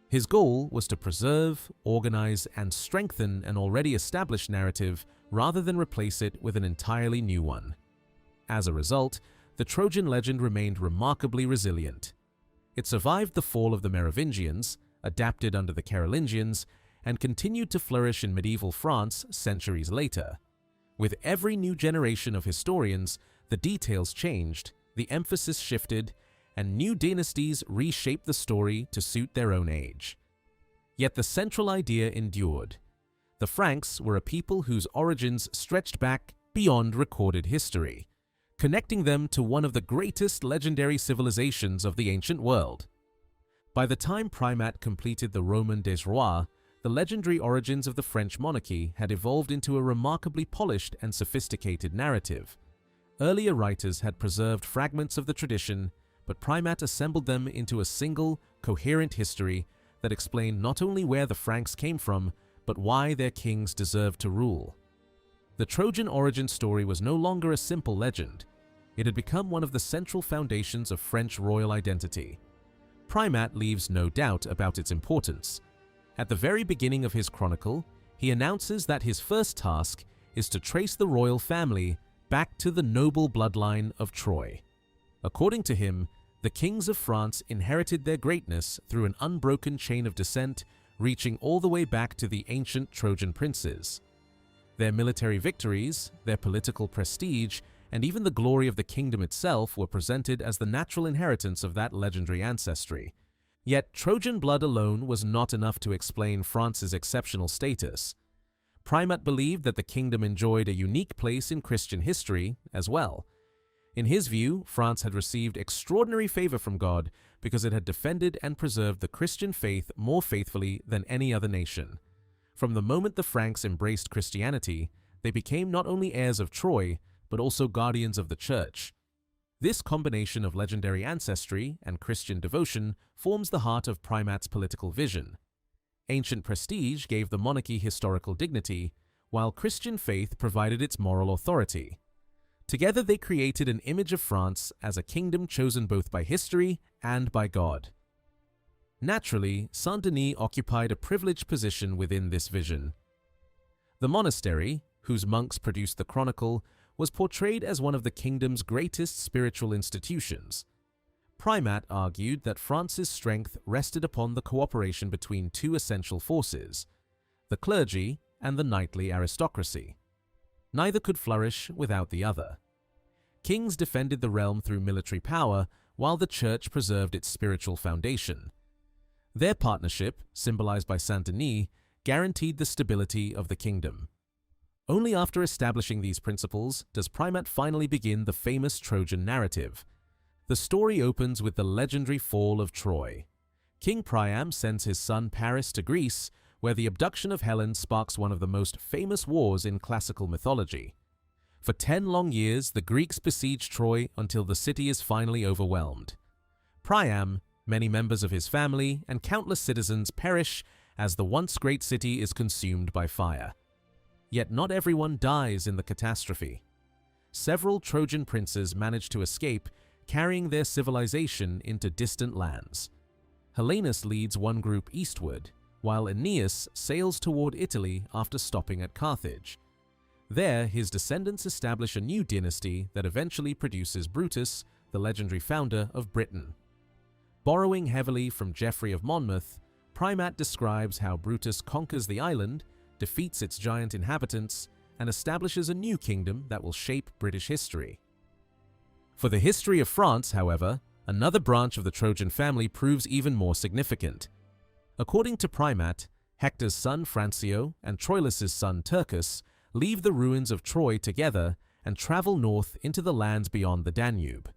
His goal was to preserve, organize, and strengthen an already established narrative rather than replace it with an entirely new one. As a result, the Trojan legend remained remarkably resilient. It survived the fall of the Merovingians, adapted under the Carolingians, and continued to flourish in medieval France centuries later. With every new generation of historians, the details changed, the emphasis shifted, and new dynasties reshaped the story to suit their own age. Yet the central idea endured. The Franks were a people whose origins stretched back beyond recorded history, connecting them to one of the greatest legendary civilizations of the ancient world. By the time Primat completed the Roman des Rois, the legendary origins of the French monarchy had evolved into a remarkably polished and sophisticated narrative. Earlier writers had preserved fragments of the tradition, but Primat assembled them into a single, coherent history that explained not only where the Franks came from, but why their kings deserved to rule. The Trojan origin story was no longer a simple legend. It had become one of the central foundations of French royal identity. Primat leaves no doubt about its importance. At the very beginning of his chronicle, he announces that his first task is to trace the royal family back to the noble bloodline of Troy. According to him, the kings of France inherited their greatness through an unbroken chain of descent reaching all the way back to the ancient Trojan princes. Their military victories, their political prestige, and even the glory of the kingdom itself were presented as the natural inheritance of that legendary ancestry. Yet Trojan blood alone was not enough to explain France's exceptional status. Primat believed that the kingdom enjoyed a unique place in Christian history as well. In his view, France had received extraordinary favor from God because it had defended and preserved the Christian faith more faithfully than any other nation. From the moment the Franks embraced Christianity, they became not only heirs of Troy, but also guardians of the Church. This combination of legendary ancestry and Christian devotion forms the heart of Primat's political vision. Ancient prestige gave the monarchy historical dignity, while Christian faith provided its moral authority. Together they created an image of France as a kingdom chosen both by history and by God. Naturally, Saint-Denis occupied a privileged position within this vision. The monastery, whose monks produced the chronicle, was portrayed as one of the kingdom's greatest spiritual institutions. Primat argued that France's strength rested upon the cooperation between two essential forces, the clergy and the knightly aristocracy. Neither could flourish without the other. Kings defended the realm through military power, while the Church preserved its spiritual foundation. Their partnership, symbolized by Saint-Denis, guaranteed the stability of the kingdom. Only after establishing these principles does Primat finally begin the famous Trojan narrative. The story opens with the legendary fall of Troy. King Priam sends his son Paris to Greece, where the abduction of Helen sparks one of the most famous wars in classical mythology. For 10 long years, the Greeks besiege Troy until the city is finally overwhelmed. Priam, many members of his family, and countless citizens perish as the once great city is consumed by fire. Yet not everyone dies in the catastrophe. Several Trojan princes manage to escape, carrying their civilization into distant lands. Helenus leads one group eastward, while Aeneas sails toward Italy after stopping at Carthage. There, his descendants establish a new dynasty that eventually produces Brutus, the legendary founder of Britain. Borrowing heavily from Geoffrey of Monmouth, Primat describes how Brutus conquers the island, defeats its giant inhabitants, and establishes a new kingdom that will shape British history. For the history of France, however, another branch of the Trojan family proves even more significant. According to Primat, Hector's son Francio and Troilus' son Turcus leave the ruins of Troy together and travel north into the lands beyond the Danube.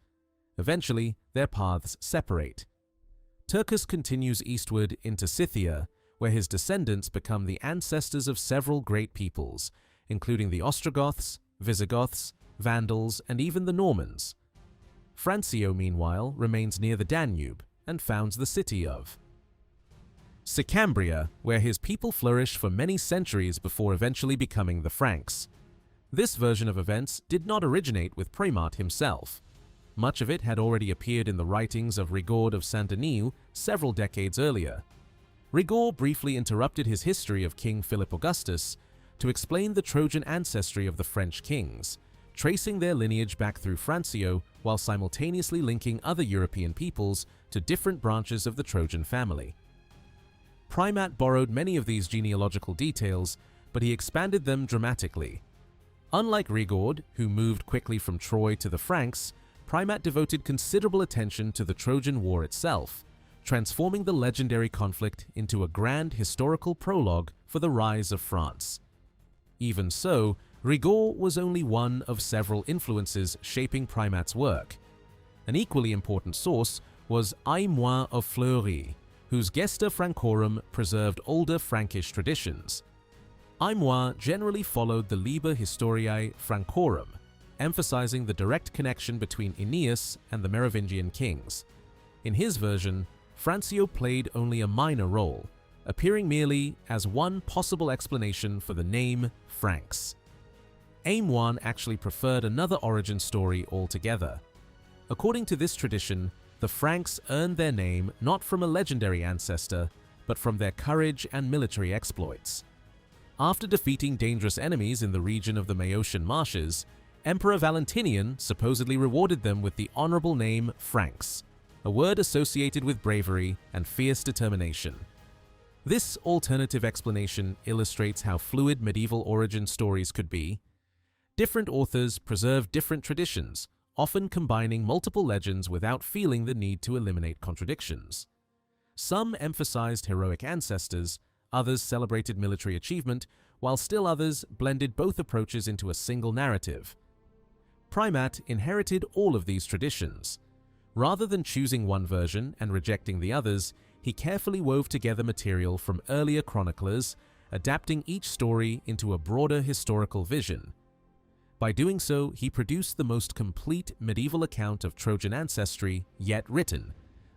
Eventually, their paths separate. Turcus continues eastward into Scythia, where his descendants become the ancestors of several great peoples, including the Ostrogoths, Visigoths, Vandals, and even the Normans. Francio, meanwhile, remains near the Danube and founds the city of Sicambria, where his people flourish for many centuries before eventually becoming the Franks. This version of events did not originate with Primat himself. Much of it had already appeared in the writings of Rigaud of Saint-Denis several decades earlier. Rigaud briefly interrupted his history of King Philip Augustus to explain the Trojan ancestry of the French kings, tracing their lineage back through Francio while simultaneously linking other European peoples to different branches of the Trojan family. Primat borrowed many of these genealogical details, but he expanded them dramatically. Unlike Rigaud, who moved quickly from Troy to the Franks, Primat devoted considerable attention to the Trojan War itself, transforming the legendary conflict into a grand historical prologue for the rise of France. Even so, Rigaud was only one of several influences shaping Primat's work. An equally important source was Aymoin of Fleury, whose Gesta Francorum preserved older Frankish traditions. Aymoin generally followed the Liber Historiae Francorum, emphasizing the direct connection between Aeneas and the Merovingian kings. In his version, Francio played only a minor role, appearing merely as one possible explanation for the name Franks. Aymoin actually preferred another origin story altogether. According to this tradition, the Franks earned their name not from a legendary ancestor, but from their courage and military exploits. After defeating dangerous enemies in the region of the Maeotian marshes, Emperor Valentinian supposedly rewarded them with the honorable name Franks, a word associated with bravery and fierce determination. This alternative explanation illustrates how fluid medieval origin stories could be. Different authors preserve different traditions, often combining multiple legends without feeling the need to eliminate contradictions. Some emphasized heroic ancestors, others celebrated military achievement, while still others blended both approaches into a single narrative. Primat inherited all of these traditions. Rather than choosing one version and rejecting the others, he carefully wove together material from earlier chroniclers, adapting each story into a broader historical vision. By doing so, he produced the most complete medieval account of Trojan ancestry yet written,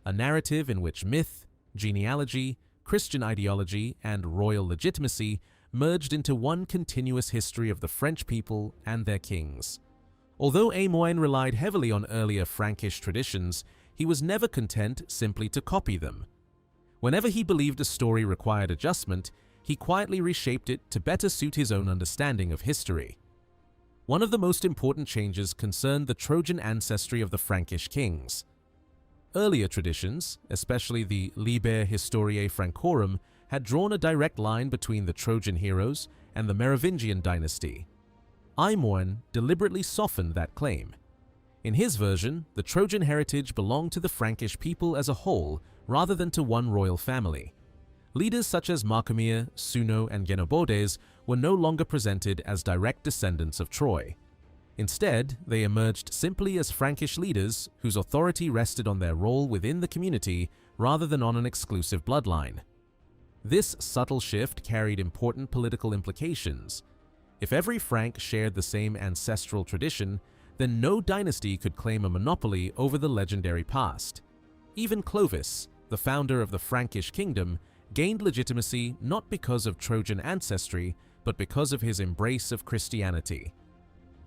a narrative in which myth, genealogy, Christian ideology, and royal legitimacy merged into one continuous history of the French people and their kings. Although Aymoin relied heavily on earlier Frankish traditions, he was never content simply to copy them. Whenever he believed a story required adjustment, he quietly reshaped it to better suit his own understanding of history. One of the most important changes concerned the Trojan ancestry of the Frankish kings. Earlier traditions, especially the Liber Historiae Francorum, had drawn a direct line between the Trojan heroes and the Merovingian dynasty. Aymoin deliberately softened that claim. In his version, the Trojan heritage belonged to the Frankish people as a whole rather than to one royal family. Leaders such as Marcomeer, Suno, and Genobodes were no longer presented as direct descendants of Troy. Instead, they emerged simply as Frankish leaders whose authority rested on their role within the community rather than on an exclusive bloodline. This subtle shift carried important political implications. If every Frank shared the same ancestral tradition, then no dynasty could claim a monopoly over the legendary past. Even Clovis, the founder of the Frankish kingdom, gained legitimacy not because of Trojan ancestry, but because of his embrace of Christianity.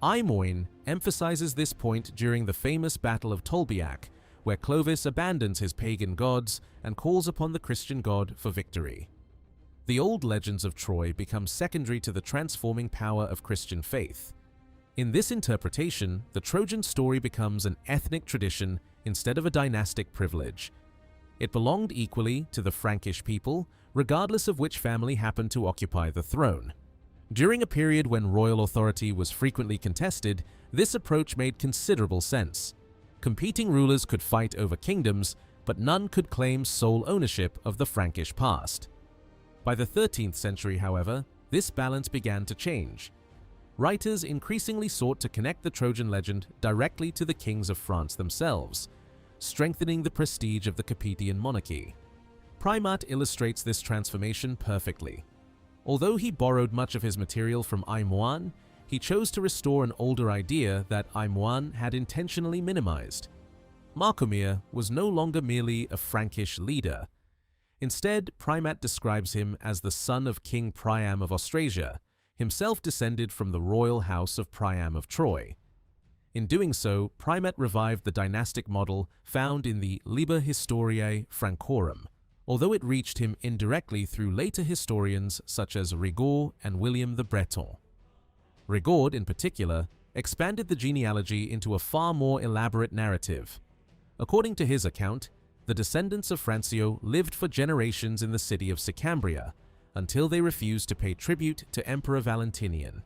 Aymoin emphasizes this point during the famous Battle of Tolbiac, where Clovis abandons his pagan gods and calls upon the Christian god for victory. The old legends of Troy become secondary to the transforming power of Christian faith. In this interpretation, the Trojan story becomes an ethnic tradition instead of a dynastic privilege. It belonged equally to the Frankish people, regardless of which family happened to occupy the throne. During a period when royal authority was frequently contested, this approach made considerable sense. Competing rulers could fight over kingdoms, but none could claim sole ownership of the Frankish past. By the 13th century, however, this balance began to change. Writers increasingly sought to connect the Trojan legend directly to the kings of France themselves, strengthening the prestige of the Capetian monarchy. Primat illustrates this transformation perfectly. Although he borrowed much of his material from Aymoin, he chose to restore an older idea that Aymoin had intentionally minimized. Marcomeer was no longer merely a Frankish leader. Instead, Primat describes him as the son of King Priam of Austrasia, himself descended from the royal house of Priam of Troy. In doing so, Primat revived the dynastic model found in the Liber Historiae Francorum, although it reached him indirectly through later historians such as Rigaud and William the Breton. Rigaud, in particular, expanded the genealogy into a far more elaborate narrative. According to his account, the descendants of Francio lived for generations in the city of Sicambria, until they refused to pay tribute to Emperor Valentinian.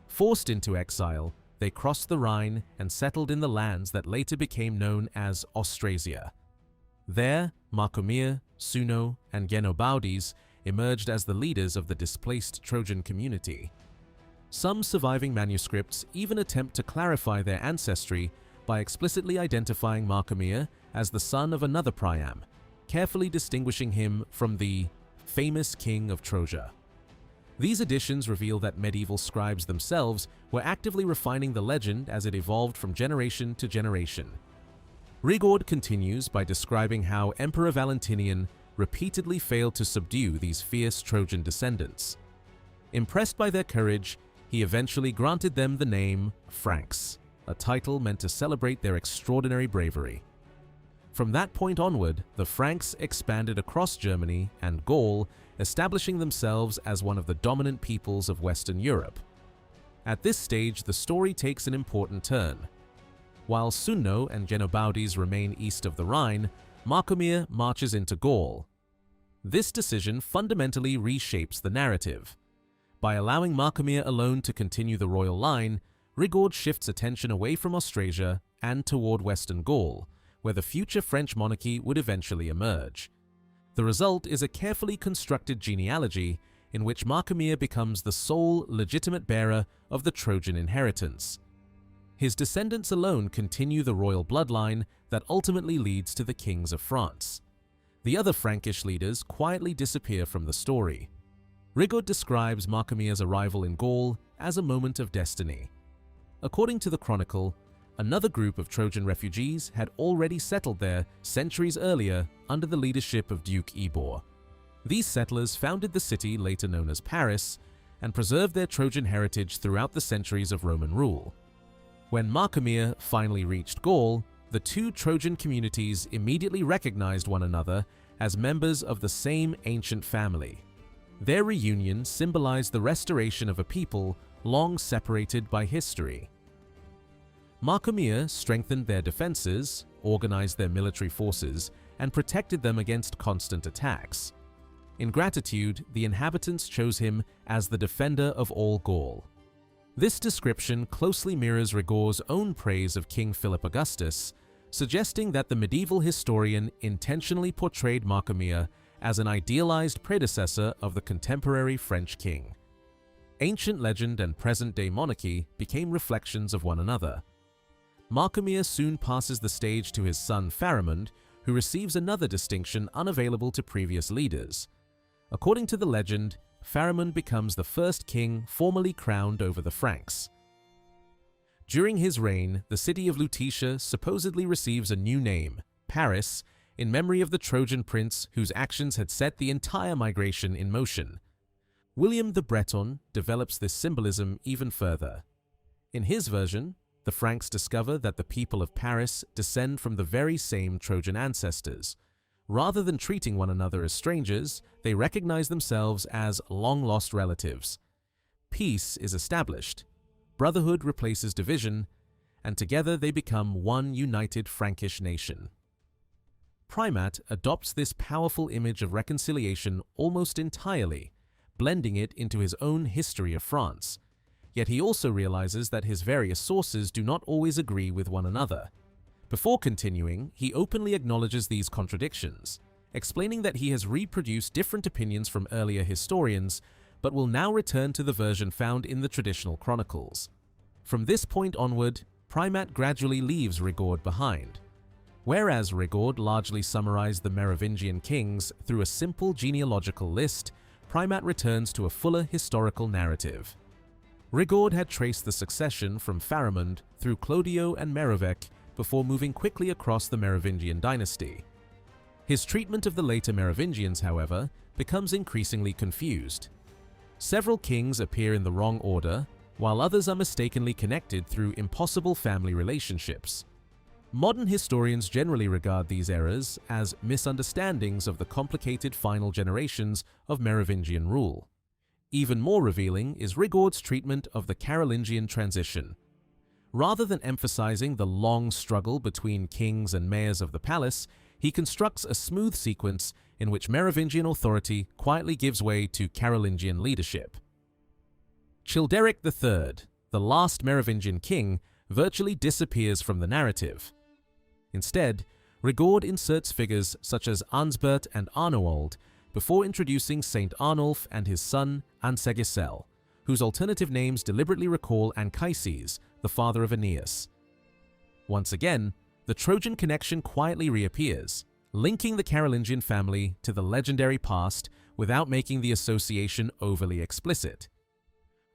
Forced into exile, they crossed the Rhine and settled in the lands that later became known as Austrasia. There, Marcomeer, Suno, and Genobodes emerged as the leaders of the displaced Trojan community. Some surviving manuscripts even attempt to clarify their ancestry by explicitly identifying Marcomeer as the son of another Priam, carefully distinguishing him from the famous king of Troja. These additions reveal that medieval scribes themselves were actively refining the legend as it evolved from generation to generation. Rigaud continues by describing how Emperor Valentinian repeatedly failed to subdue these fierce Trojan descendants. Impressed by their courage, he eventually granted them the name Franks, a title meant to celebrate their extraordinary bravery. From that point onward, the Franks expanded across Germany and Gaul, establishing themselves as one of the dominant peoples of Western Europe. At this stage, the story takes an important turn. While Suno and Genobodes remain east of the Rhine, Marcomeer marches into Gaul. This decision fundamentally reshapes the narrative. By allowing Marcomeer alone to continue the royal line, Rigaud shifts attention away from Austrasia and toward Western Gaul, where the future French monarchy would eventually emerge. The result is a carefully constructed genealogy in which Marcomeer becomes the sole legitimate bearer of the Trojan inheritance. His descendants alone continue the royal bloodline that ultimately leads to the kings of France. The other Frankish leaders quietly disappear from the story. Rigaud describes Marcomir's arrival in Gaul as a moment of destiny. According to the chronicle, another group of Trojan refugees had already settled there centuries earlier under the leadership of Duke Ebor. These settlers founded the city later known as Paris and preserved their Trojan heritage throughout the centuries of Roman rule. When Marcomir finally reached Gaul, the two Trojan communities immediately recognized one another as members of the same ancient family. Their reunion symbolized the restoration of a people long separated by history. Marcomir strengthened their defenses, organized their military forces, and protected them against constant attacks. In gratitude, the inhabitants chose him as the defender of all Gaul. This description closely mirrors Rigaud's own praise of King Philip Augustus, suggesting that the medieval historian intentionally portrayed Marcomir as an idealized predecessor of the contemporary French king. Ancient legend and present-day monarchy became reflections of one another. Marcomir soon passes the stage to his son Pharamond, who receives another distinction unavailable to previous leaders. According to the legend, Pharamond becomes the first king formally crowned over the Franks. During his reign, the city of Lutetia supposedly receives a new name, Paris, in memory of the Trojan prince whose actions had set the entire migration in motion. William the Breton develops this symbolism even further. In his version, the Franks discover that the people of Paris descend from the very same Trojan ancestors. Rather than treating one another as strangers, they recognize themselves as long-lost relatives. Peace is established, brotherhood replaces division, and together they become one united Frankish nation. Primat adopts this powerful image of reconciliation almost entirely, blending it into his own history of France. Yet he also realizes that his various sources do not always agree with one another. Before continuing, he openly acknowledges these contradictions, explaining that he has reproduced different opinions from earlier historians, but will now return to the version found in the traditional chronicles. From this point onward, Primat gradually leaves Rigaud behind. Whereas Rigaud largely summarized the Merovingian kings through a simple genealogical list, Primat returns to a fuller historical narrative. Rigaud had traced the succession from Pharamond through Clodio and Merovec before moving quickly across the Merovingian dynasty. His treatment of the later Merovingians, however, becomes increasingly confused. Several kings appear in the wrong order, while others are mistakenly connected through impossible family relationships. Modern historians generally regard these errors as misunderstandings of the complicated final generations of Merovingian rule. Even more revealing is Rigaud's treatment of the Carolingian transition. Rather than emphasizing the long struggle between kings and mayors of the palace, he constructs a smooth sequence in which Merovingian authority quietly gives way to Carolingian leadership. Childeric III, the last Merovingian king, virtually disappears from the narrative. Instead, Rigaud inserts figures such as Ansbert and Arnoald before introducing Saint Arnulf and his son Ansegisel, whose alternative names deliberately recall Anchises, the father of Aeneas. Once again, the Trojan connection quietly reappears, linking the Carolingian family to the legendary past without making the association overly explicit.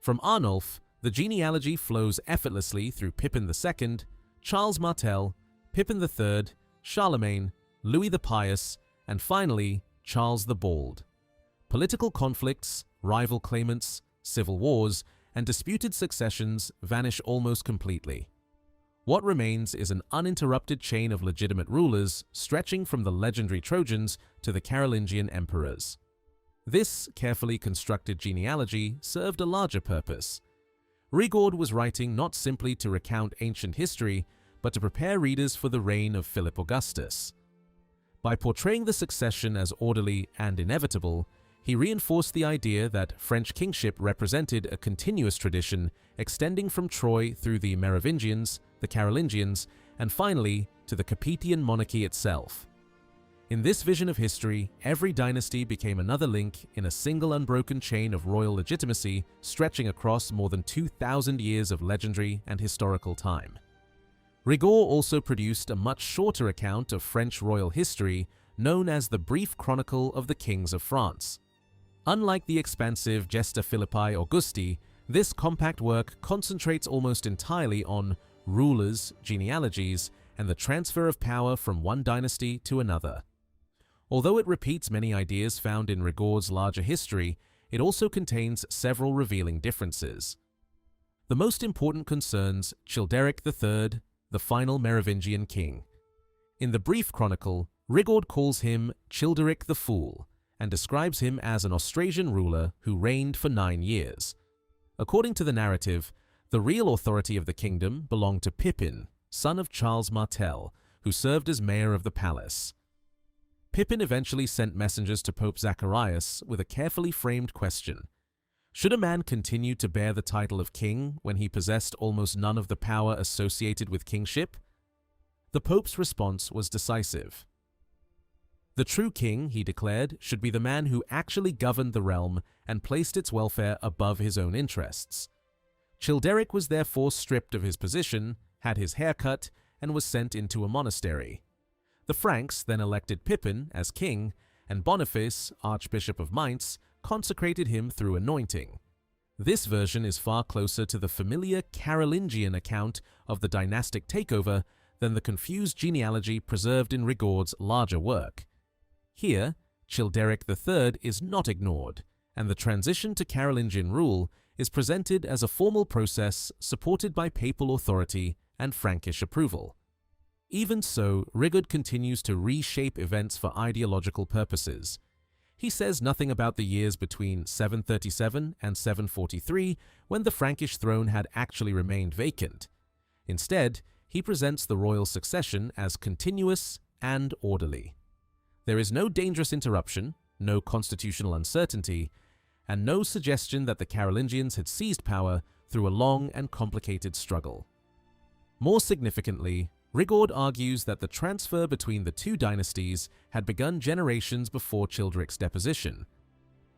From Arnulf, the genealogy flows effortlessly through Pippin II, Charles Martel, Pippin III, Charlemagne, Louis the Pious, and finally, Charles the Bald. Political conflicts, rival claimants, civil wars, and disputed successions vanish almost completely. What remains is an uninterrupted chain of legitimate rulers stretching from the legendary Trojans to the Carolingian emperors. This carefully constructed genealogy served a larger purpose. Rigaud was writing not simply to recount ancient history, but to prepare readers for the reign of Philip Augustus. By portraying the succession as orderly and inevitable, he reinforced the idea that French kingship represented a continuous tradition extending from Troy through the Merovingians, the Carolingians, and finally to the Capetian monarchy itself. In this vision of history, every dynasty became another link in a single unbroken chain of royal legitimacy stretching across more than 2,000 years of legendary and historical time. Rigord also produced a much shorter account of French royal history known as the Brief Chronicle of the Kings of France. Unlike the expansive Gesta Philippi Augusti, this compact work concentrates almost entirely on rulers, genealogies, and the transfer of power from one dynasty to another. Although it repeats many ideas found in Rigord's larger history, it also contains several revealing differences. The most important concerns Childeric III, the final Merovingian king. In the Brief Chronicle, Rigord calls him Childeric the Fool and describes him as an Austrasian ruler who reigned for 9 years. According to the narrative, the real authority of the kingdom belonged to Pippin, son of Charles Martel, who served as mayor of the palace. Pippin eventually sent messengers to Pope Zacharias with a carefully framed question. Should a man continue to bear the title of king when he possessed almost none of the power associated with kingship? The Pope's response was decisive. The true king, he declared, should be the man who actually governed the realm and placed its welfare above his own interests. Childeric was therefore stripped of his position, had his hair cut, and was sent into a monastery. The Franks then elected Pippin as king, and Boniface, Archbishop of Mainz, consecrated him through anointing. This version is far closer to the familiar Carolingian account of the dynastic takeover than the confused genealogy preserved in Rigord's larger work. Here, Childeric III is not ignored, and the transition to Carolingian rule is presented as a formal process supported by papal authority and Frankish approval. Even so, Rigord continues to reshape events for ideological purposes. He says nothing about the years between 737 and 743, when the Frankish throne had actually remained vacant. Instead, he presents the royal succession as continuous and orderly. There is no dangerous interruption, no constitutional uncertainty, and no suggestion that the Carolingians had seized power through a long and complicated struggle. More significantly, Rigord argues that the transfer between the two dynasties had begun generations before Childeric's deposition.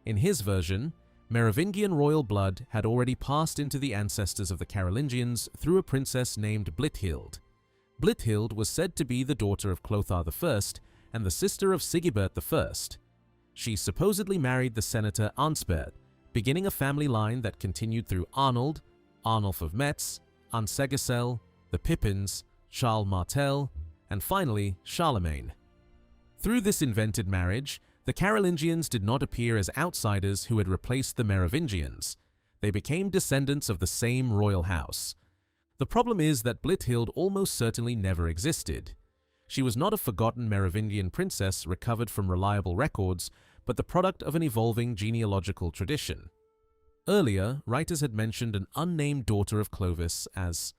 In his version, Merovingian royal blood had already passed into the ancestors of the Carolingians through a princess named Blithild. Blithild was said to be the daughter of Clothar I and the sister of Sigibert I. She supposedly married the senator Ansbert, beginning a family line that continued through Arnold, Arnulf of Metz, Ansegisel, the Pippins, Charles Martel, and finally Charlemagne. Through this invented marriage, the Carolingians did not appear as outsiders who had replaced the Merovingians. They became descendants of the same royal house. The problem is that Blithild almost certainly never existed. She was not a forgotten Merovingian princess recovered from reliable records, but the product of an evolving genealogical tradition. Earlier, writers had mentioned an unnamed daughter of Clovis as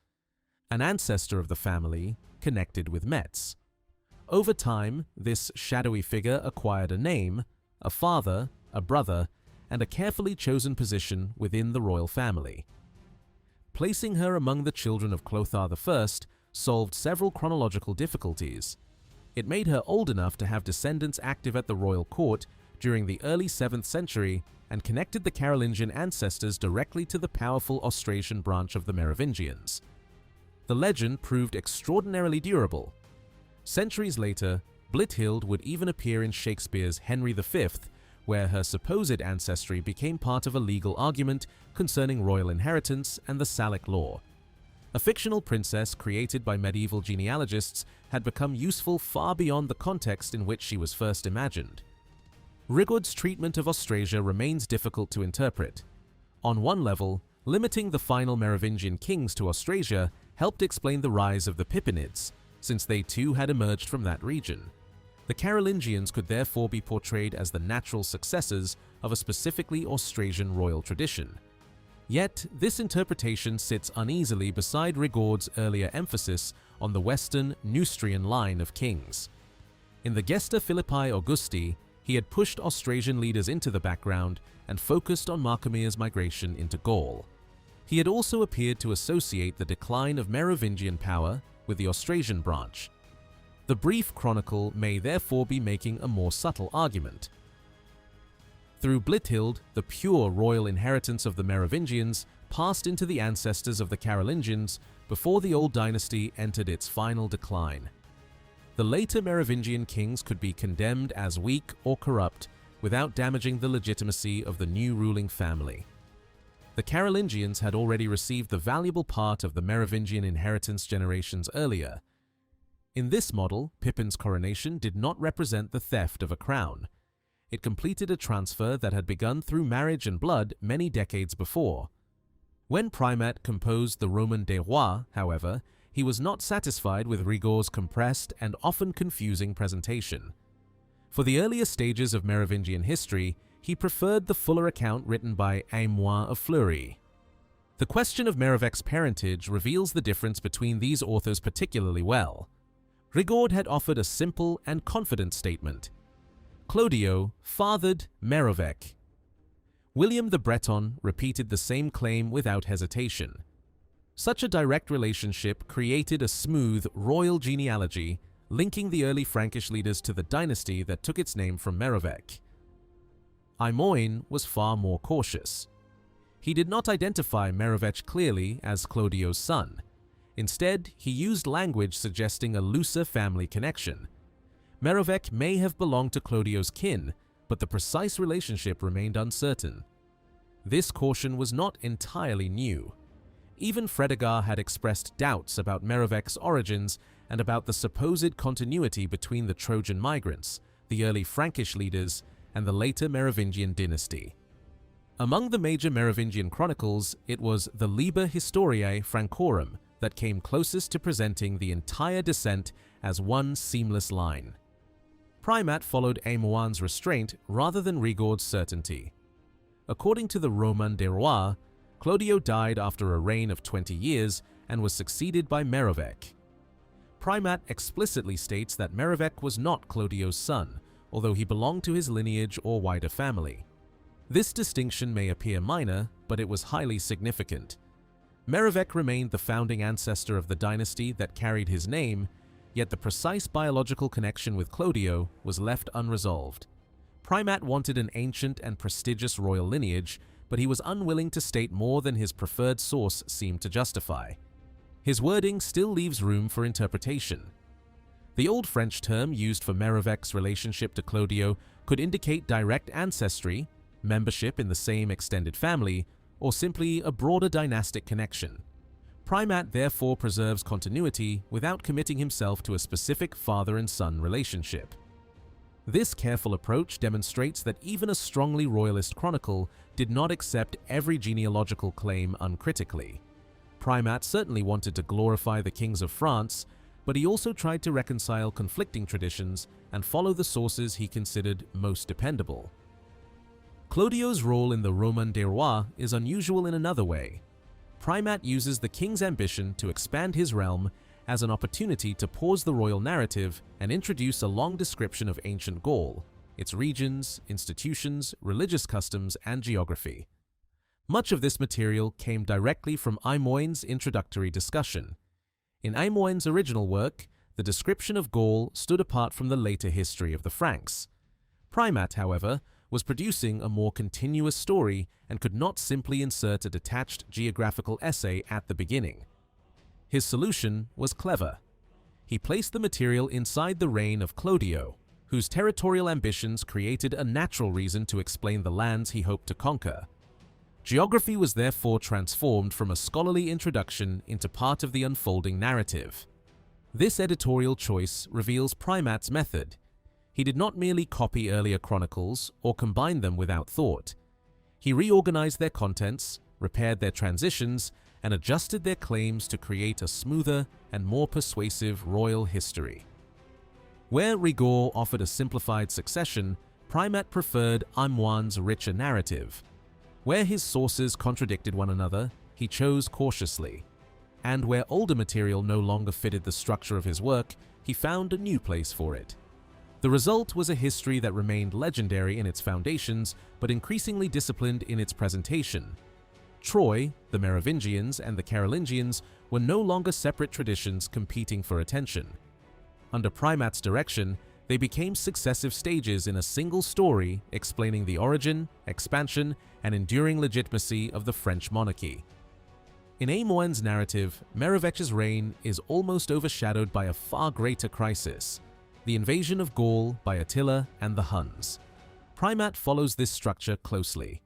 an ancestor of the family connected with Metz. Over time, this shadowy figure acquired a name, a father, a brother, and a carefully chosen position within the royal family. Placing her among the children of Clothar I solved several chronological difficulties. It made her old enough to have descendants active at the royal court during the early 7th century and connected the Carolingian ancestors directly to the powerful Austrasian branch of the Merovingians. The legend proved extraordinarily durable. Centuries later, Blithild would even appear in Shakespeare's Henry V, where her supposed ancestry became part of a legal argument concerning royal inheritance and the Salic law. A fictional princess created by medieval genealogists had become useful far beyond the context in which she was first imagined. Rigord's treatment of Austrasia remains difficult to interpret. On one level, limiting the final Merovingian kings to Austrasia helped explain the rise of the Pippinids, since they too had emerged from that region. The Carolingians could therefore be portrayed as the natural successors of a specifically Austrasian royal tradition. Yet, this interpretation sits uneasily beside Rigord's earlier emphasis on the Western Neustrian line of kings. In the Gesta Philippi Augusti, he had pushed Austrasian leaders into the background and focused on Marcomir's migration into Gaul. He had also appeared to associate the decline of Merovingian power with the Austrasian branch. The brief chronicle may therefore be making a more subtle argument. Through Blithild, the pure royal inheritance of the Merovingians passed into the ancestors of the Carolingians before the old dynasty entered its final decline. The later Merovingian kings could be condemned as weak or corrupt without damaging the legitimacy of the new ruling family. The Carolingians had already received the valuable part of the Merovingian inheritance generations earlier. In this model, Pippin's coronation did not represent the theft of a crown. It completed a transfer that had begun through marriage and blood many decades before. When Primat composed the Roman des Rois, however, he was not satisfied with Rigord's compressed and often confusing presentation. For the earlier stages of Merovingian history, he preferred the fuller account written by Aymoin of Fleury. The question of Merovec's parentage reveals the difference between these authors particularly well. Rigord had offered a simple and confident statement. Clodio fathered Merovec. William the Breton repeated the same claim without hesitation. Such a direct relationship created a smooth royal genealogy linking the early Frankish leaders to the dynasty that took its name from Merovec. Aymoin was far more cautious. He did not identify Merovec clearly as Clodio's son. Instead, he used language suggesting a looser family connection. Merovec may have belonged to Clodio's kin, but the precise relationship remained uncertain. This caution was not entirely new. Even Fredegar had expressed doubts about Merovec's origins and about the supposed continuity between the Trojan migrants, the early Frankish leaders, and the later Merovingian dynasty. Among the major Merovingian chronicles, it was the Liber Historiae Francorum that came closest to presenting the entire descent as one seamless line. Primat followed Aymoin's restraint rather than Rigord's certainty. According to the Roman des Rois, Clodio died after a reign of 20 years and was succeeded by Merovec. Primat explicitly states that Merovec was not Clodio's son, although he belonged to his lineage or wider family. This distinction may appear minor, but it was highly significant. Merovec remained the founding ancestor of the dynasty that carried his name, yet the precise biological connection with Clodio was left unresolved. Primat wanted an ancient and prestigious royal lineage, but he was unwilling to state more than his preferred source seemed to justify. His wording still leaves room for interpretation. The Old French term used for Merovec's relationship to Clodio could indicate direct ancestry, membership in the same extended family, or simply a broader dynastic connection. Primat therefore preserves continuity without committing himself to a specific father and son relationship. This careful approach demonstrates that even a strongly royalist chronicle did not accept every genealogical claim uncritically. Primat certainly wanted to glorify the kings of France, but he also tried to reconcile conflicting traditions and follow the sources he considered most dependable. Clodio's role in the Roman des Rois is unusual in another way. Primat uses the king's ambition to expand his realm as an opportunity to pause the royal narrative and introduce a long description of ancient Gaul, its regions, institutions, religious customs, and geography. Much of this material came directly from Aymoin's introductory discussion. In Aymoin's original work, the description of Gaul stood apart from the later history of the Franks. Primat, however, was producing a more continuous story and could not simply insert a detached geographical essay at the beginning. His solution was clever. He placed the material inside the reign of Clodio, whose territorial ambitions created a natural reason to explain the lands he hoped to conquer. Geography was therefore transformed from a scholarly introduction into part of the unfolding narrative. This editorial choice reveals Primat's method. He did not merely copy earlier chronicles or combine them without thought. He reorganized their contents, repaired their transitions, and adjusted their claims to create a smoother and more persuasive royal history. Where Rigord offered a simplified succession, Primat preferred Aymoin's richer narrative. Where his sources contradicted one another, he chose cautiously. And where older material no longer fitted the structure of his work, he found a new place for it. The result was a history that remained legendary in its foundations, but increasingly disciplined in its presentation. Troy, the Merovingians, and the Carolingians were no longer separate traditions competing for attention. Under Primat's direction, they became successive stages in a single story explaining the origin, expansion, and enduring legitimacy of the French monarchy. In Aymoin's narrative, Merovech's reign is almost overshadowed by a far greater crisis, the invasion of Gaul by Attila and the Huns. Primat follows this structure closely.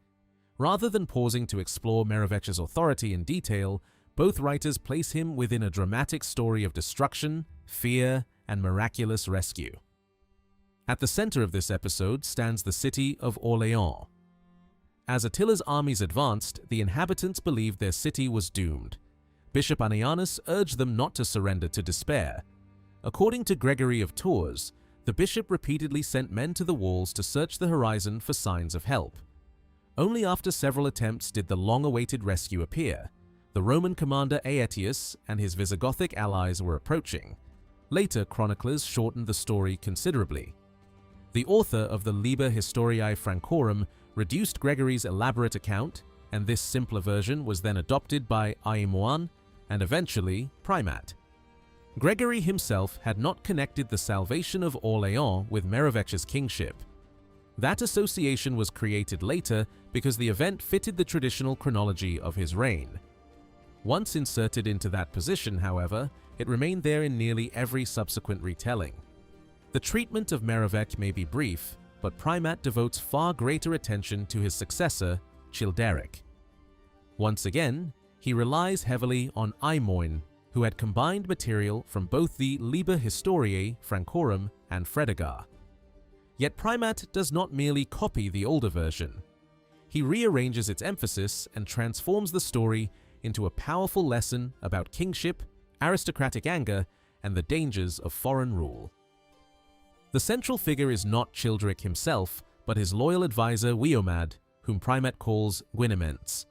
Rather than pausing to explore Merovech's authority in detail, both writers place him within a dramatic story of destruction, fear, and miraculous rescue. At the center of this episode stands the city of Orléans. As Attila's armies advanced, the inhabitants believed their city was doomed. Bishop Annianus urged them not to surrender to despair. According to Gregory of Tours, the bishop repeatedly sent men to the walls to search the horizon for signs of help. Only after several attempts did the long-awaited rescue appear. The Roman commander Aetius and his Visigothic allies were approaching. Later chroniclers shortened the story considerably. The author of the Liber Historiae Francorum reduced Gregory's elaborate account, and this simpler version was then adopted by Aymoin and eventually Primat. Gregory himself had not connected the salvation of Orléans with Merovech's kingship. That association was created later because the event fitted the traditional chronology of his reign. Once inserted into that position, however, it remained there in nearly every subsequent retelling. The treatment of Merovech may be brief, but Primat devotes far greater attention to his successor, Childeric. Once again, he relies heavily on Aymoin, who had combined material from both the Liber Historiae Francorum and Fredegar. Yet Primat does not merely copy the older version. He rearranges its emphasis and transforms the story into a powerful lesson about kingship, aristocratic anger, and the dangers of foreign rule. The central figure is not Childeric himself, but his loyal advisor Wiomad, whom Primat calls Gwynemens.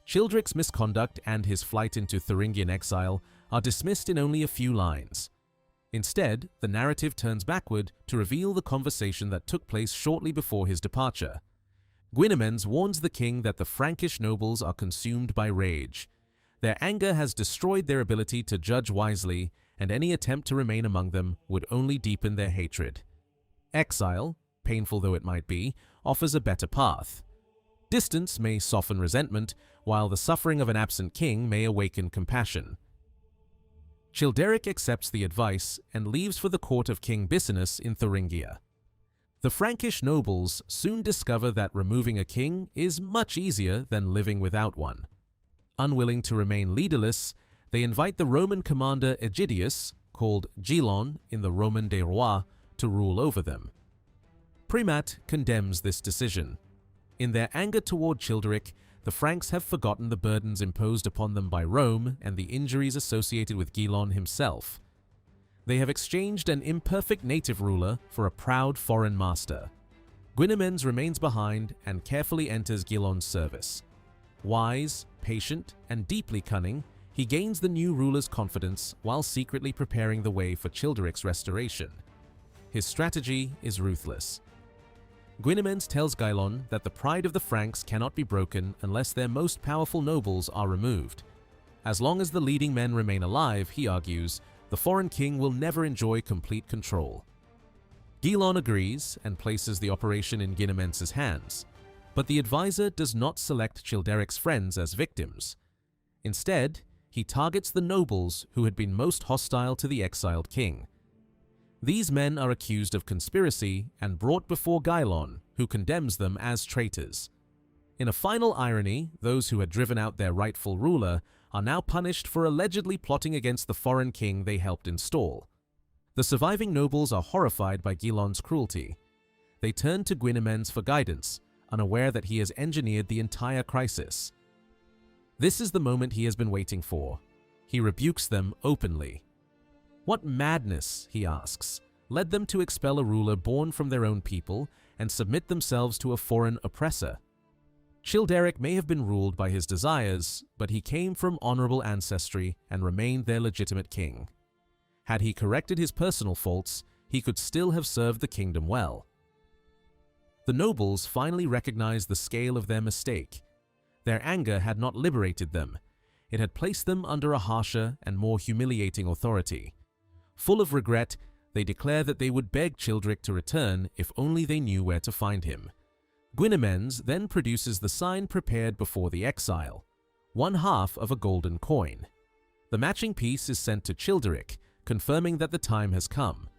Childeric's misconduct and his flight into Thuringian exile are dismissed in only a few lines. Instead, the narrative turns backward to reveal the conversation that took place shortly before his departure. Gwynemens warns the king that the Frankish nobles are consumed by rage. Their anger has destroyed their ability to judge wisely, and any attempt to remain among them would only deepen their hatred. Exile, painful though it might be, offers a better path. Distance may soften resentment, while the suffering of an absent king may awaken compassion. Childeric accepts the advice and leaves for the court of King Bisinus in Thuringia. The Frankish nobles soon discover that removing a king is much easier than living without one. Unwilling to remain leaderless, they invite the Roman commander Aegidius, called Gilon in the Roman des Rois, to rule over them. Primat condemns this decision. In their anger toward Childeric, the Franks have forgotten the burdens imposed upon them by Rome and the injuries associated with Gilon himself. They have exchanged an imperfect native ruler for a proud foreign master. Gwynemens remains behind and carefully enters Gilon's service. Wise, patient, and deeply cunning, he gains the new ruler's confidence while secretly preparing the way for Childeric's restoration. His strategy is ruthless. Gwynemens tells Gilon that the pride of the Franks cannot be broken unless their most powerful nobles are removed. As long as the leading men remain alive, he argues, the foreign king will never enjoy complete control. Gilon agrees and places the operation in Gwynemens' hands, but the advisor does not select Childeric's friends as victims. Instead, he targets the nobles who had been most hostile to the exiled king. These men are accused of conspiracy and brought before Gilon, who condemns them as traitors. In a final irony, those who had driven out their rightful ruler are now punished for allegedly plotting against the foreign king they helped install. The surviving nobles are horrified by Gilon's cruelty. They turn to Gwynemens for guidance, unaware that he has engineered the entire crisis. This is the moment he has been waiting for. He rebukes them openly. What madness, he asks, led them to expel a ruler born from their own people and submit themselves to a foreign oppressor? Childeric may have been ruled by his desires, but he came from honorable ancestry and remained their legitimate king. Had he corrected his personal faults, he could still have served the kingdom well. The nobles finally recognized the scale of their mistake. Their anger had not liberated them. It had placed them under a harsher and more humiliating authority. Full of regret, They declare that they would beg Childeric to return if only they knew where to find him. Gwynemens then produces the sign prepared before the exile, 1/2 of a golden coin. The matching piece is sent to Childeric, confirming that the time has come.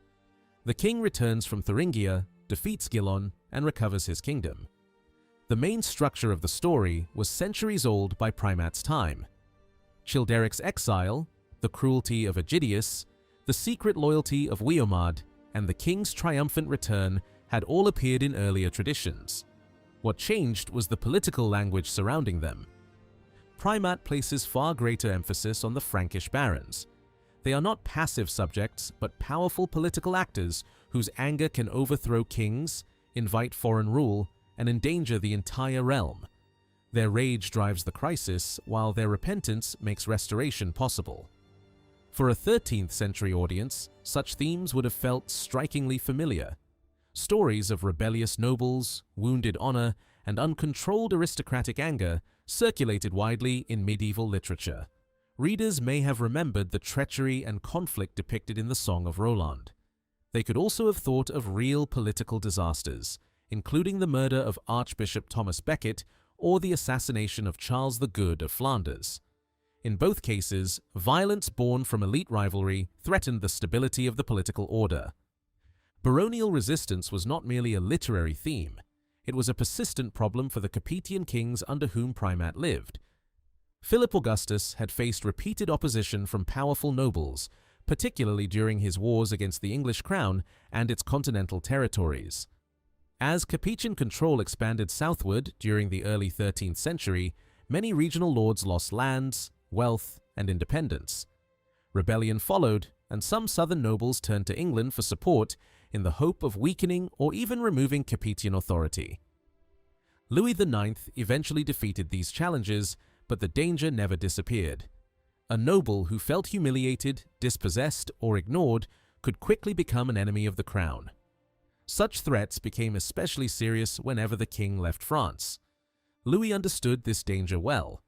The king returns from Thuringia, defeats Gilon, and recovers his kingdom. The main structure of the story was centuries old by Primat's time. Childeric's exile, the cruelty of Aegidius, the secret loyalty of Wiomad, and the king's triumphant return had all appeared in earlier traditions. What changed was the political language surrounding them. Primat places far greater emphasis on the Frankish barons. They are not passive subjects, but powerful political actors whose anger can overthrow kings, invite foreign rule, and endanger the entire realm. Their rage drives the crisis, while their repentance makes restoration possible. For a 13th century audience, such themes would have felt strikingly familiar. Stories of rebellious nobles, wounded honor, and uncontrolled aristocratic anger circulated widely in medieval literature. Readers may have remembered the treachery and conflict depicted in the Song of Roland. They could also have thought of real political disasters, including the murder of Archbishop Thomas Becket or the assassination of Charles the Good of Flanders. In both cases, violence born from elite rivalry threatened the stability of the political order. Baronial resistance was not merely a literary theme. It was a persistent problem for the Capetian kings under whom Primat lived. Philip Augustus had faced repeated opposition from powerful nobles, particularly during his wars against the English crown and its continental territories. As Capetian control expanded southward during the early 13th century, many regional lords lost lands, wealth, and independence. Rebellion followed, and some southern nobles turned to England for support in the hope of weakening or even removing Capetian authority. Louis IX eventually defeated these challenges, but the danger never disappeared. A noble who felt humiliated, dispossessed, or ignored could quickly become an enemy of the crown. Such threats became especially serious whenever the king left France. Louis understood this danger well.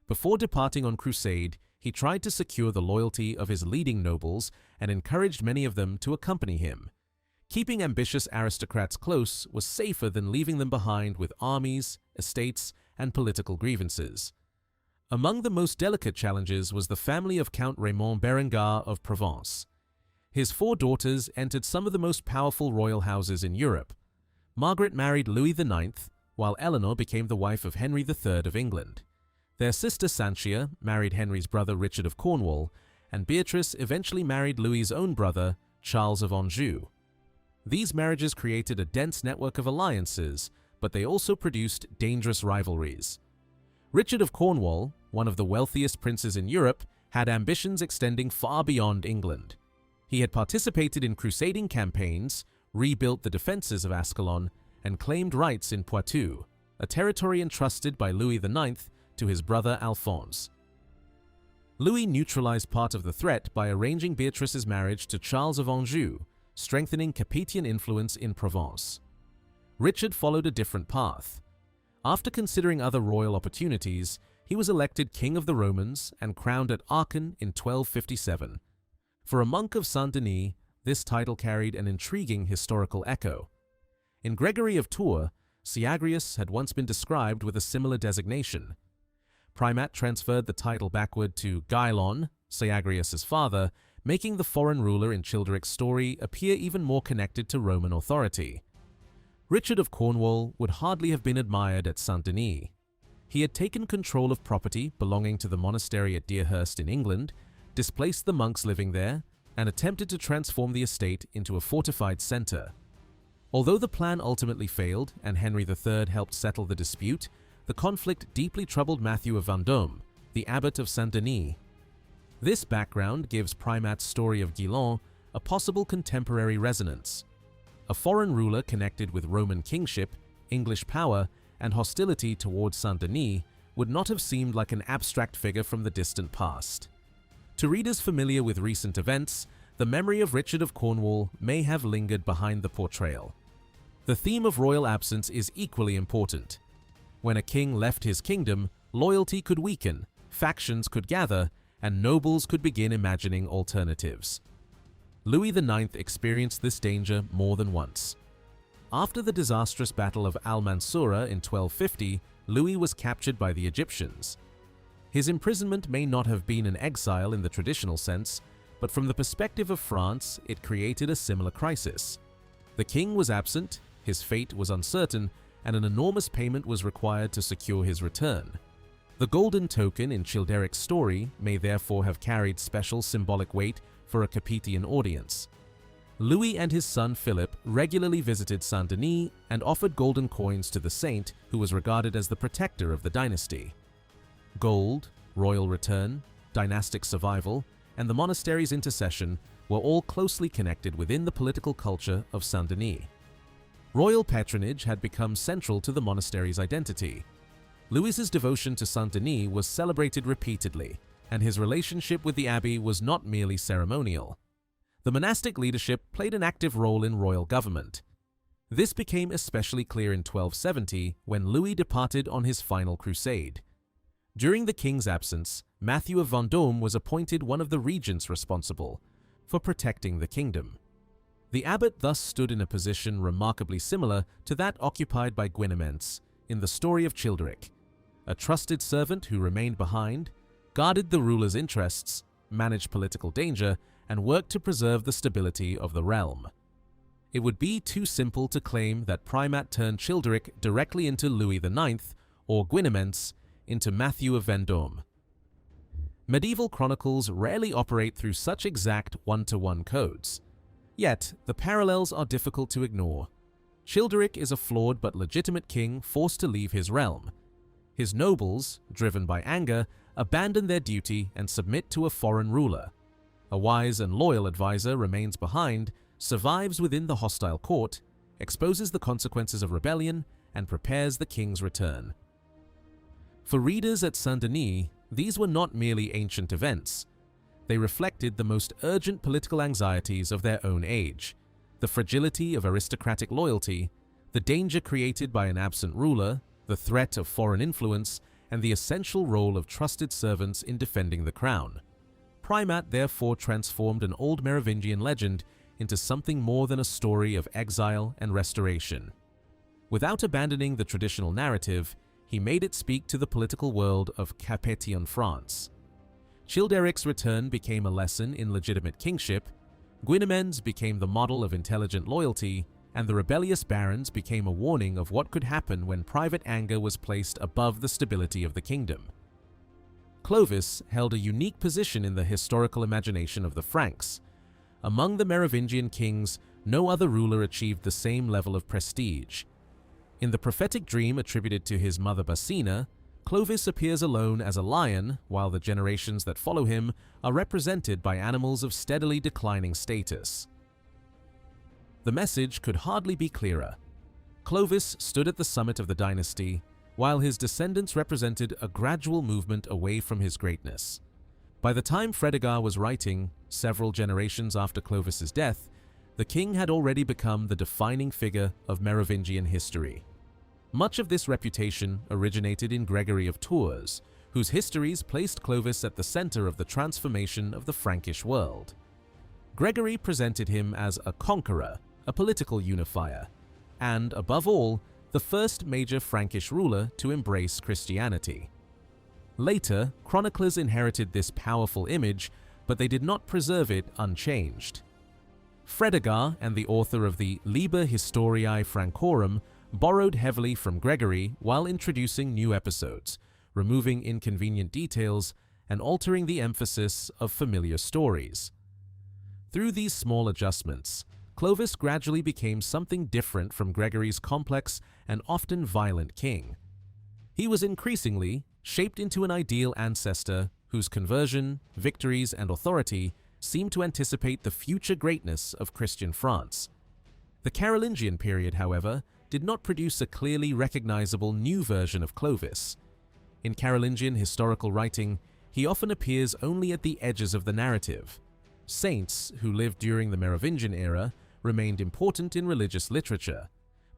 Before departing on crusade, he tried to secure the loyalty of his leading nobles and encouraged many of them to accompany him. Keeping ambitious aristocrats close was safer than leaving them behind with armies, estates, and political grievances. Among the most delicate challenges was the family of Count Raymond Berengar of Provence. His 4 daughters entered some of the most powerful royal houses in Europe. Margaret married Louis IX, while Eleanor became the wife of Henry III of England. Their sister Sanchia married Henry's brother Richard of Cornwall, and Beatrice eventually married Louis's own brother, Charles of Anjou. These marriages created a dense network of alliances, but they also produced dangerous rivalries. Richard of Cornwall, one of the wealthiest princes in Europe, had ambitions extending far beyond England. He had participated in crusading campaigns, rebuilt the defenses of Ascalon, and claimed rights in Poitou, a territory entrusted by Louis IX to his brother Alphonse. Louis neutralized part of the threat by arranging Beatrice's marriage to Charles of Anjou, strengthening Capetian influence in Provence. Richard followed a different path. After considering other royal opportunities, he was elected King of the Romans and crowned at Aachen in 1257. For a monk of Saint-Denis, this title carried an intriguing historical echo. In Gregory of Tours, Syagrius had once been described with a similar designation. Primat transferred the title backward to Gaelon, Syagrius's father, making the foreign ruler in Childeric's story appear even more connected to Roman authority. Richard of Cornwall would hardly have been admired at Saint-Denis. He had taken control of property belonging to the monastery at Deerhurst in England, displaced the monks living there, and attempted to transform the estate into a fortified center. Although the plan ultimately failed and Henry III helped settle the dispute, the conflict deeply troubled Matthew of Vendôme, the abbot of Saint-Denis. This background gives Primat's story of Guilon a possible contemporary resonance. A foreign ruler connected with Roman kingship, English power, and hostility towards Saint-Denis would not have seemed like an abstract figure from the distant past. To readers familiar with recent events, the memory of Richard of Cornwall may have lingered behind the portrayal. The theme of royal absence is equally important. When a king left his kingdom, loyalty could weaken, factions could gather, and nobles could begin imagining alternatives. Louis IX experienced this danger more than once. After the disastrous Battle of Al-Mansura in 1250, Louis was captured by the Egyptians. His imprisonment may not have been an exile in the traditional sense, but from the perspective of France, it created a similar crisis. The king was absent, his fate was uncertain, and an enormous payment was required to secure his return. The golden token in Childeric's story may therefore have carried special symbolic weight for a Capetian audience. Louis and his son Philip regularly visited Saint-Denis and offered golden coins to the saint, who was regarded as the protector of the dynasty. Gold, royal return, dynastic survival, and the monastery's intercession were all closely connected within the political culture of Saint-Denis. Royal patronage had become central to the monastery's identity. Louis's devotion to Saint-Denis was celebrated repeatedly, and his relationship with the abbey was not merely ceremonial. The monastic leadership played an active role in royal government. This became especially clear in 1270 when Louis departed on his final crusade. During the king's absence, Matthew of Vendôme was appointed one of the regents responsible for protecting the kingdom. The abbot thus stood in a position remarkably similar to that occupied by Gwynement's in the story of Childeric, a trusted servant who remained behind, guarded the ruler's interests, managed political danger, and worked to preserve the stability of the realm. It would be too simple to claim that Primat turned Childeric directly into Louis IX or Gwynement's into Matthew of Vendôme. Medieval chronicles rarely operate through such exact one-to-one codes. Yet, the parallels are difficult to ignore. Childeric is a flawed but legitimate king forced to leave his realm. His nobles, driven by anger, abandon their duty and submit to a foreign ruler. A wise and loyal advisor remains behind, survives within the hostile court, exposes the consequences of rebellion, and prepares the king's return. For readers at Saint-Denis, these were not merely ancient events. They reflected the most urgent political anxieties of their own age: the fragility of aristocratic loyalty, the danger created by an absent ruler, the threat of foreign influence, and the essential role of trusted servants in defending the crown. Primat therefore transformed an old Merovingian legend into something more than a story of exile and restoration. Without abandoning the traditional narrative, he made it speak to the political world of Capetian France. Childeric's return became a lesson in legitimate kingship, Gwynement's became the model of intelligent loyalty, and the rebellious barons became a warning of what could happen when private anger was placed above the stability of the kingdom. Clovis held a unique position in the historical imagination of the Franks. Among the Merovingian kings, no other ruler achieved the same level of prestige. In the prophetic dream attributed to his mother Basina, Clovis appears alone as a lion, while the generations that follow him are represented by animals of steadily declining status. The message could hardly be clearer. Clovis stood at the summit of the dynasty, while his descendants represented a gradual movement away from his greatness. By the time Fredegar was writing, several generations after Clovis's death, the king had already become the defining figure of Merovingian history. Much of this reputation originated in Gregory of Tours, whose histories placed Clovis at the center of the transformation of the Frankish world. Gregory presented him as a conqueror, a political unifier, and, above all, the first major Frankish ruler to embrace Christianity. Later, chroniclers inherited this powerful image, but they did not preserve it unchanged. Fredegar and the author of the Liber Historiae Francorum borrowed heavily from Gregory while introducing new episodes, removing inconvenient details, and altering the emphasis of familiar stories. Through these small adjustments, Clovis gradually became something different from Gregory's complex and often violent king. He was increasingly shaped into an ideal ancestor whose conversion, victories, and authority seemed to anticipate the future greatness of Christian France. The Carolingian period, however, did not produce a clearly recognizable new version of Clovis. In Carolingian historical writing, he often appears only at the edges of the narrative. Saints, who lived during the Merovingian era, remained important in religious literature,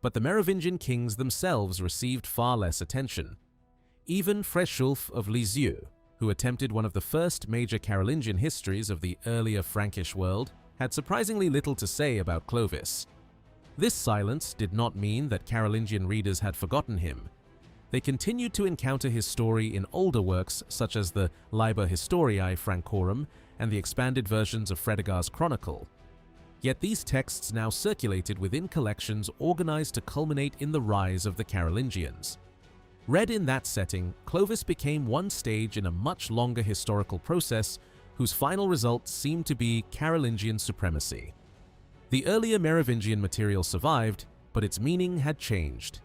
but the Merovingian kings themselves received far less attention. Even Fresulf of Lisieux, who attempted one of the first major Carolingian histories of the earlier Frankish world, had surprisingly little to say about Clovis. This silence did not mean that Carolingian readers had forgotten him. They continued to encounter his story in older works such as the Liber Historiae Francorum and the expanded versions of Fredegar's Chronicle. Yet these texts now circulated within collections organized to culminate in the rise of the Carolingians. Read in that setting, Clovis became one stage in a much longer historical process whose final result seemed to be Carolingian supremacy. The earlier Merovingian material survived, but its meaning had changed.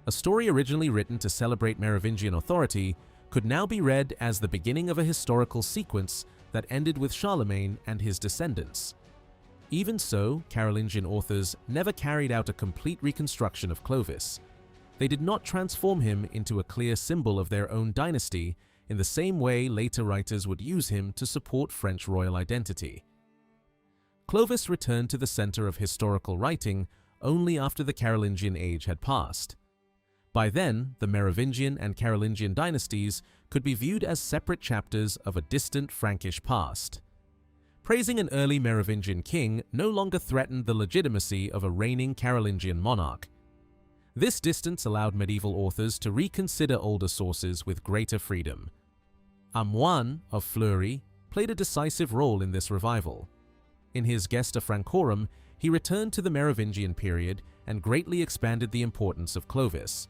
A story originally written to celebrate Merovingian authority could now be read as the beginning of a historical sequence that ended with Charlemagne and his descendants. Even so, Carolingian authors never carried out a complete reconstruction of Clovis. They did not transform him into a clear symbol of their own dynasty in the same way later writers would use him to support French royal identity. Clovis returned to the center of historical writing only after the Carolingian age had passed. By then, the Merovingian and Carolingian dynasties could be viewed as separate chapters of a distant Frankish past. Praising an early Merovingian king no longer threatened the legitimacy of a reigning Carolingian monarch. This distance allowed medieval authors to reconsider older sources with greater freedom. Amoine of Fleury played a decisive role in this revival. In his Gesta Francorum, he returned to the Merovingian period and greatly expanded the importance of Clovis.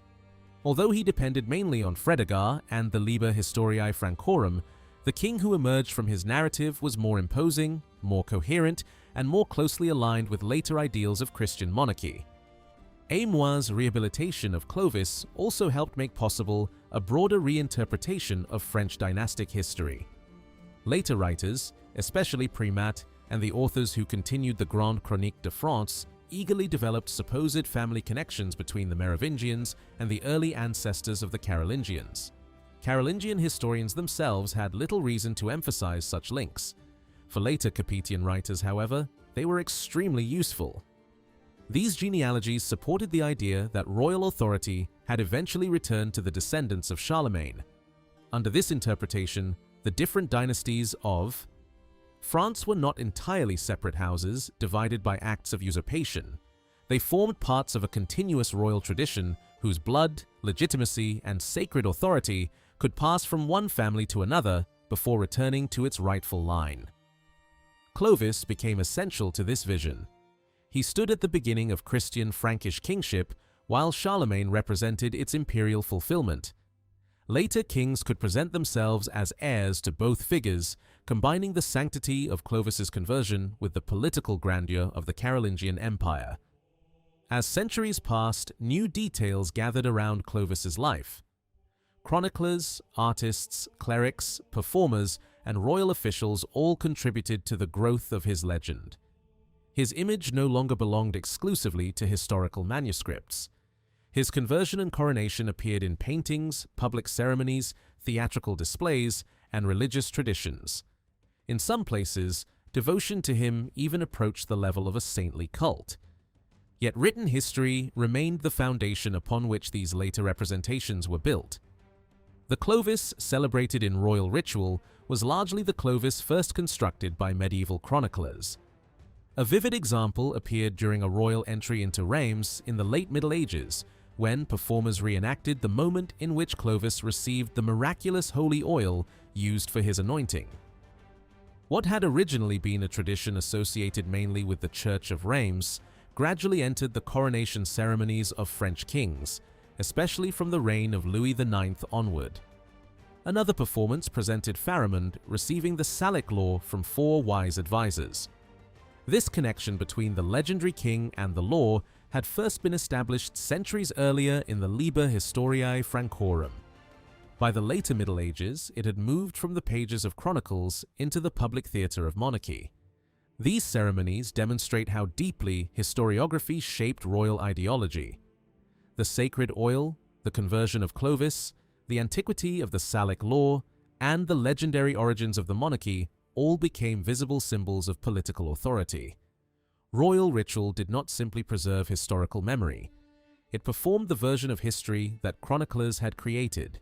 Although he depended mainly on Fredegar and the Liber Historiae Francorum, the king who emerged from his narrative was more imposing, more coherent, and more closely aligned with later ideals of Christian monarchy. Amoin's rehabilitation of Clovis also helped make possible a broader reinterpretation of French dynastic history. Later writers, especially Primat and the authors who continued the Grande Chronique de France, eagerly developed supposed family connections between the Merovingians and the early ancestors of the Carolingians. Carolingian historians themselves had little reason to emphasize such links. For later Capetian writers, however, they were extremely useful. These genealogies supported the idea that royal authority had eventually returned to the descendants of Charlemagne. Under this interpretation, the different dynasties of France were not entirely separate houses divided by acts of usurpation. They formed parts of a continuous royal tradition whose blood, legitimacy, and sacred authority could pass from one family to another before returning to its rightful line. Clovis became essential to this vision. He stood at the beginning of Christian Frankish kingship, while Charlemagne represented its imperial fulfillment. Later kings could present themselves as heirs to both figures, combining the sanctity of Clovis's conversion with the political grandeur of the Carolingian Empire. As centuries passed, new details gathered around Clovis's life. Chroniclers, artists, clerics, performers, and royal officials all contributed to the growth of his legend. His image no longer belonged exclusively to historical manuscripts. His conversion and coronation appeared in paintings, public ceremonies, theatrical displays, and religious traditions. In some places, devotion to him even approached the level of a saintly cult. Yet written history remained the foundation upon which these later representations were built. The Clovis celebrated in royal ritual was largely the Clovis first constructed by medieval chroniclers. A vivid example appeared during a royal entry into Reims in the late Middle Ages, when performers reenacted the moment in which Clovis received the miraculous holy oil used for his anointing. What had originally been a tradition associated mainly with the Church of Reims gradually entered the coronation ceremonies of French kings, especially from the reign of Louis IX onward. Another performance presented Pharamond receiving the Salic law from 4 wise advisors. This connection between the legendary king and the law had first been established centuries earlier in the Liber Historiae Francorum. By the later Middle Ages, it had moved from the pages of chronicles into the public theatre of monarchy. These ceremonies demonstrate how deeply historiography shaped royal ideology. The sacred oil, the conversion of Clovis, the antiquity of the Salic law, and the legendary origins of the monarchy all became visible symbols of political authority. Royal ritual did not simply preserve historical memory. It performed the version of history that chroniclers had created.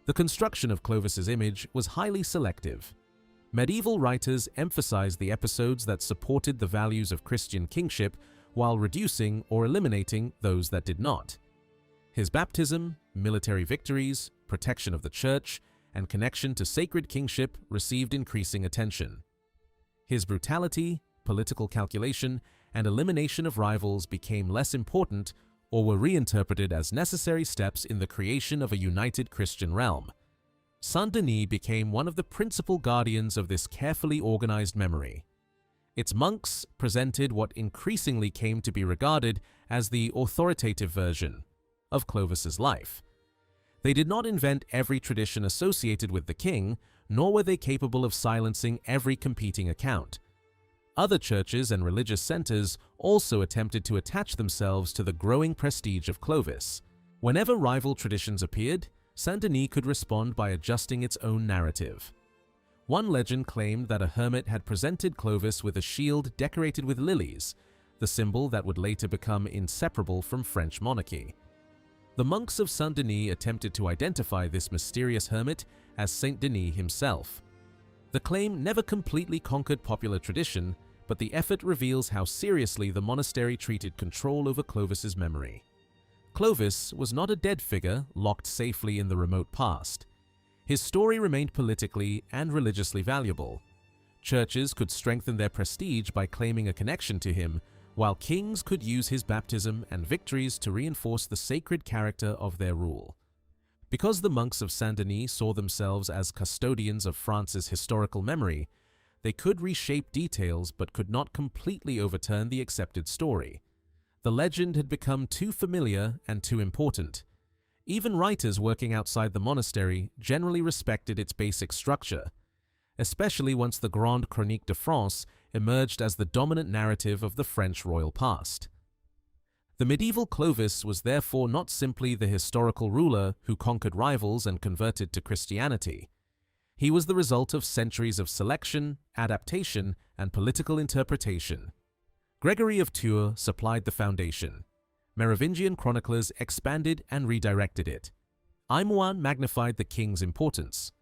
The construction of Clovis's image was highly selective. Medieval writers emphasized the episodes that supported the values of Christian kingship while reducing or eliminating those that did not. His baptism, military victories, protection of the church, and connection to sacred kingship received increasing attention. His brutality, political calculation, and elimination of rivals became less important or were reinterpreted as necessary steps in the creation of a united Christian realm. Saint-Denis became one of the principal guardians of this carefully organized memory. Its monks presented what increasingly came to be regarded as the authoritative version of Clovis's life. They did not invent every tradition associated with the king, nor were they capable of silencing every competing account. Other churches and religious centers also attempted to attach themselves to the growing prestige of Clovis. Whenever rival traditions appeared, Saint-Denis could respond by adjusting its own narrative. One legend claimed that a hermit had presented Clovis with a shield decorated with lilies, the symbol that would later become inseparable from French monarchy. The monks of Saint-Denis attempted to identify this mysterious hermit as Saint Denis himself. The claim never completely conquered popular tradition, but the effort reveals how seriously the monastery treated control over Clovis's memory. Clovis was not a dead figure locked safely in the remote past. His story remained politically and religiously valuable. Churches could strengthen their prestige by claiming a connection to him, while kings could use his baptism and victories to reinforce the sacred character of their rule. Because the monks of Saint-Denis saw themselves as custodians of France's historical memory, they could reshape details but could not completely overturn the accepted story. The legend had become too familiar and too important. Even writers working outside the monastery generally respected its basic structure, especially once the Grande Chronique de France emerged as the dominant narrative of the French royal past. The medieval Clovis was therefore not simply the historical ruler who conquered rivals and converted to Christianity. He was the result of centuries of selection, adaptation, and political interpretation. Gregory of Tours supplied the foundation. Merovingian chroniclers expanded and redirected it. Aymouin magnified the king's importance.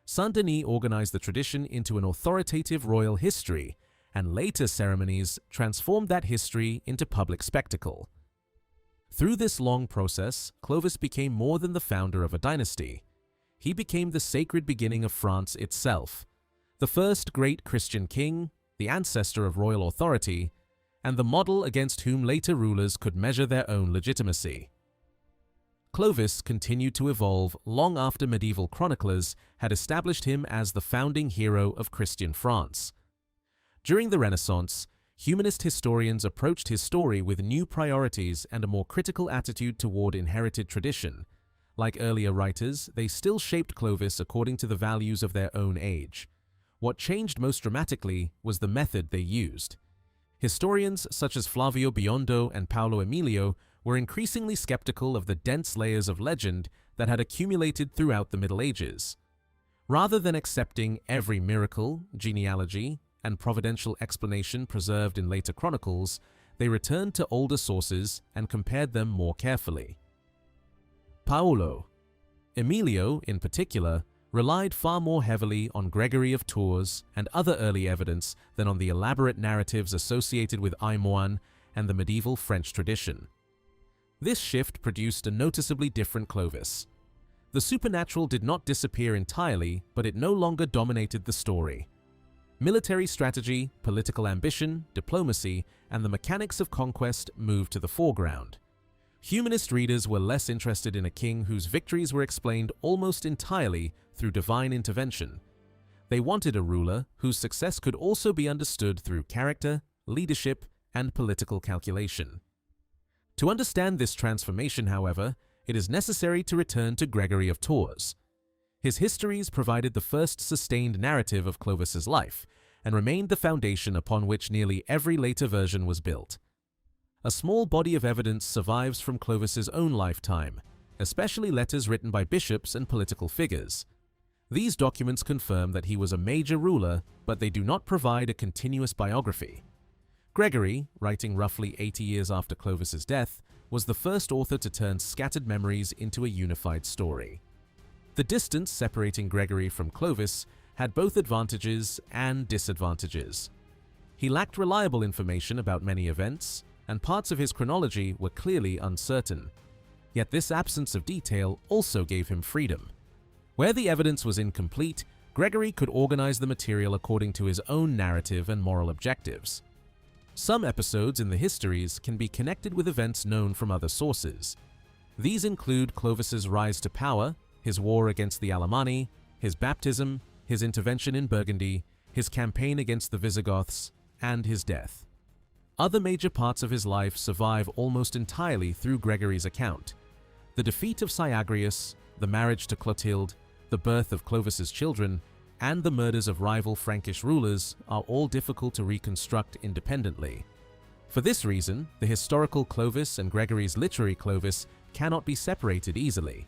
Saint-Denis organized the tradition into an authoritative royal history, and later ceremonies transformed that history into public spectacle. Through this long process, Clovis became more than the founder of a dynasty. He became the sacred beginning of France itself, the first great Christian king, the ancestor of royal authority, and the model against whom later rulers could measure their own legitimacy. Clovis continued to evolve long after medieval chroniclers had established him as the founding hero of Christian France. During the Renaissance, humanist historians approached his story with new priorities and a more critical attitude toward inherited tradition. Like earlier writers, they still shaped Clovis according to the values of their own age. What changed most dramatically was the method they used. Historians such as Flavio Biondo and Paolo Emilio were increasingly skeptical of the dense layers of legend that had accumulated throughout the Middle Ages. Rather than accepting every miracle, genealogy, and providential explanation preserved in later chronicles, they returned to older sources and compared them more carefully. Paolo, Emilio in particular, relied far more heavily on Gregory of Tours and other early evidence than on the elaborate narratives associated with Aymouin and the medieval French tradition. This shift produced a noticeably different Clovis. The supernatural did not disappear entirely, but it no longer dominated the story. Military strategy, political ambition, diplomacy, and the mechanics of conquest moved to the foreground. Humanist readers were less interested in a king whose victories were explained almost entirely through divine intervention. They wanted a ruler whose success could also be understood through character, leadership, and political calculation. To understand this transformation, however, it is necessary to return to Gregory of Tours. His histories provided the first sustained narrative of Clovis's life and remained the foundation upon which nearly every later version was built. A small body of evidence survives from Clovis's own lifetime, especially letters written by bishops and political figures. These documents confirm that he was a major ruler, but they do not provide a continuous biography. Gregory, writing roughly 80 years after Clovis's death, was the first author to turn scattered memories into a unified story. The distance separating Gregory from Clovis had both advantages and disadvantages. He lacked reliable information about many events, and parts of his chronology were clearly uncertain. Yet this absence of detail also gave him freedom. Where the evidence was incomplete, Gregory could organize the material according to his own narrative and moral objectives. Some episodes in the histories can be connected with events known from other sources. These include Clovis's rise to power, his war against the Alemanni, his baptism, his intervention in Burgundy, his campaign against the Visigoths, and his death. Other major parts of his life survive almost entirely through Gregory's account. The defeat of Syagrius, the marriage to Clotilde, the birth of Clovis's children, and the murders of rival Frankish rulers are all difficult to reconstruct independently. For this reason, the historical Clovis and Gregory's literary Clovis cannot be separated easily.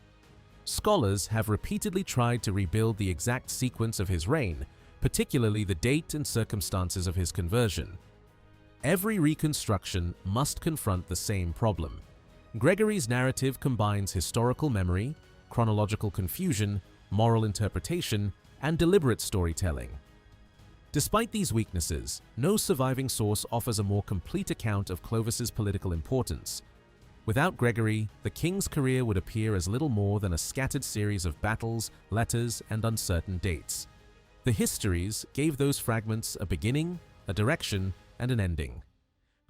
Scholars have repeatedly tried to rebuild the exact sequence of his reign, particularly the date and circumstances of his conversion. Every reconstruction must confront the same problem. Gregory's narrative combines historical memory, chronological confusion, moral interpretation, and deliberate storytelling. Despite these weaknesses, no surviving source offers a more complete account of Clovis's political importance. Without Gregory, the king's career would appear as little more than a scattered series of battles, letters, and uncertain dates. The histories gave those fragments a beginning, a direction, and an ending.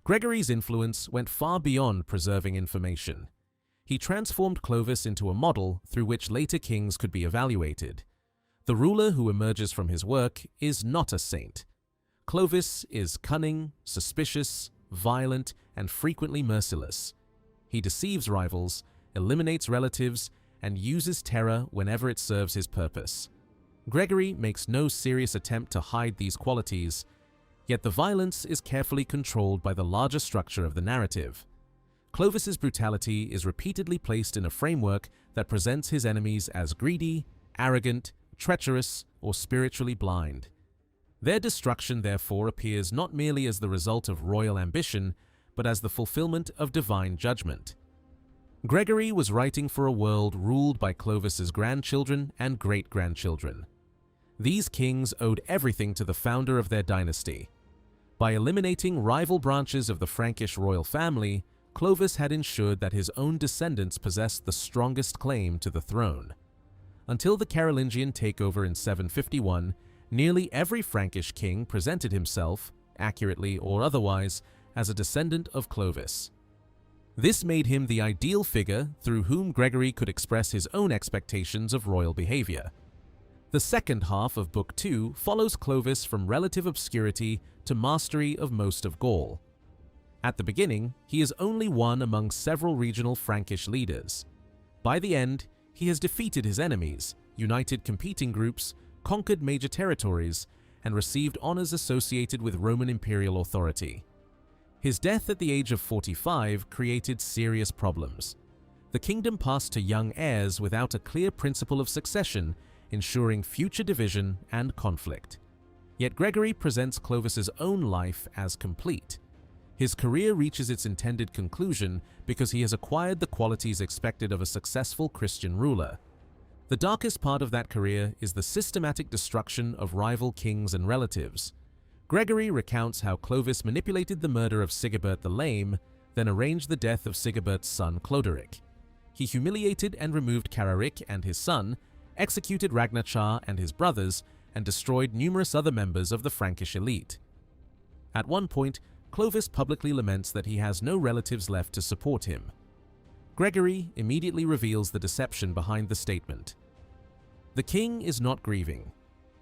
Gregory's influence went far beyond preserving information. He transformed Clovis into a model through which later kings could be evaluated. The ruler who emerges from his work is not a saint. Clovis is cunning, suspicious, violent, and frequently merciless. He deceives rivals, eliminates relatives, and uses terror whenever it serves his purpose. Gregory makes no serious attempt to hide these qualities, yet the violence is carefully controlled by the larger structure of the narrative. Clovis's brutality is repeatedly placed in a framework that presents his enemies as greedy, arrogant, treacherous, or spiritually blind. Their destruction, therefore, appears not merely as the result of royal ambition, but as the fulfillment of divine judgment. Gregory was writing for a world ruled by Clovis's grandchildren and great-grandchildren. These kings owed everything to the founder of their dynasty. By eliminating rival branches of the Frankish royal family, Clovis had ensured that his own descendants possessed the strongest claim to the throne. Until the Carolingian takeover in 751, nearly every Frankish king presented himself, accurately or otherwise, as a descendant of Clovis. This made him the ideal figure through whom Gregory could express his own expectations of royal behavior. The second half of Book 2 follows Clovis from relative obscurity to mastery of most of Gaul. At the beginning, he is only one among several regional Frankish leaders. By the end, he has defeated his enemies, united competing groups, conquered major territories, and received honors associated with Roman imperial authority. His death at the age of 45 created serious problems. The kingdom passed to young heirs without a clear principle of succession, ensuring future division and conflict. Yet Gregory presents Clovis's own life as complete. His career reaches its intended conclusion because he has acquired the qualities expected of a successful Christian ruler. The darkest part of that career is the systematic destruction of rival kings and relatives. Gregory recounts how Clovis manipulated the murder of Sigebert the Lame, then arranged the death of Sigebert's son Cloderic. He humiliated and removed Cararic and his son, executed Ragnachar and his brothers, and destroyed numerous other members of the Frankish elite. At one point, Clovis publicly laments that he has no relatives left to support him. Gregory immediately reveals the deception behind the statement. The king is not grieving.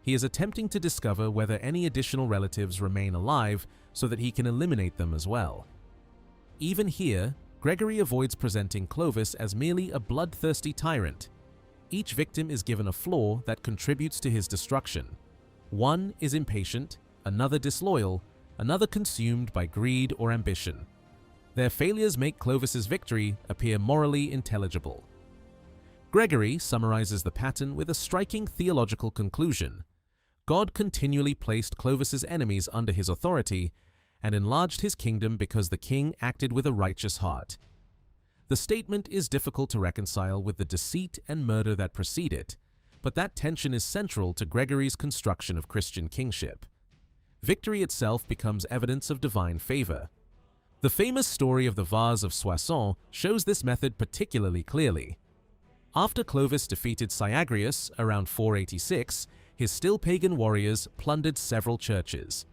He is attempting to discover whether any additional relatives remain alive so that he can eliminate them as well. Even here, Gregory avoids presenting Clovis as merely a bloodthirsty tyrant. Each victim is given a flaw that contributes to his destruction. One is impatient, another disloyal, another consumed by greed or ambition. Their failures make Clovis's victory appear morally intelligible. Gregory summarizes the pattern with a striking theological conclusion. God continually placed Clovis's enemies under his authority and enlarged his kingdom because the king acted with a righteous heart. The statement is difficult to reconcile with the deceit and murder that precede it, but that tension is central to Gregory's construction of Christian kingship. Victory itself becomes evidence of divine favor. The famous story of the Vase of Soissons shows this method particularly clearly. After Clovis defeated Syagrius around 486, his still pagan warriors plundered several churches.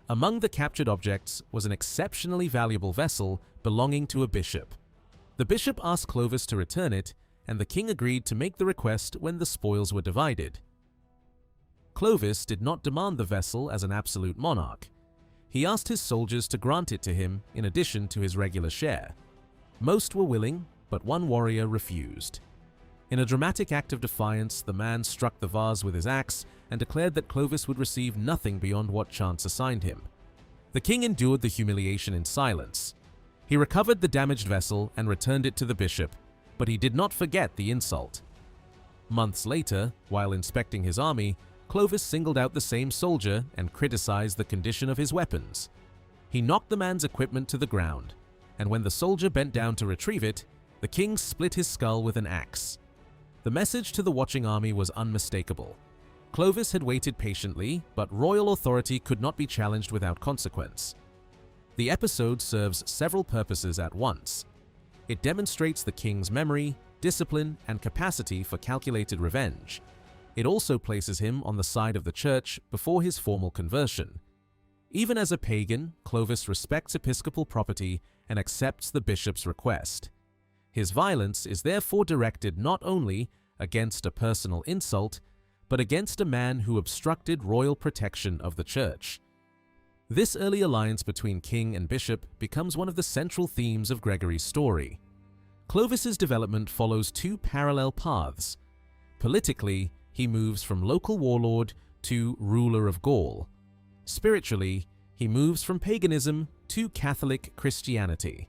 Among the captured objects was an exceptionally valuable vessel belonging to a bishop. The bishop asked Clovis to return it, and the king agreed to make the request when the spoils were divided. Clovis did not demand the vessel as an absolute monarch. He asked his soldiers to grant it to him in addition to his regular share. Most were willing, but one warrior refused. In a dramatic act of defiance, the man struck the vase with his axe and declared that Clovis would receive nothing beyond what chance assigned him. The king endured the humiliation in silence. He recovered the damaged vessel and returned it to the bishop, but he did not forget the insult. Months later, while inspecting his army, Clovis singled out the same soldier and criticized the condition of his weapons. He knocked the man's equipment to the ground, and when the soldier bent down to retrieve it, the king split his skull with an axe. The message to the watching army was unmistakable. Clovis had waited patiently, but royal authority could not be challenged without consequence. The episode serves several purposes at once. It demonstrates the king's memory, discipline, and capacity for calculated revenge. It also places him on the side of the church before his formal conversion. Even as a pagan, Clovis respects episcopal property and accepts the bishop's request. His violence is therefore directed not only against a personal insult, but against a man who obstructed royal protection of the church. This early alliance between king and bishop becomes one of the central themes of Gregory's story. Clovis's development follows two parallel paths. Politically, he moves from local warlord to ruler of Gaul. Spiritually, he moves from paganism to Catholic Christianity.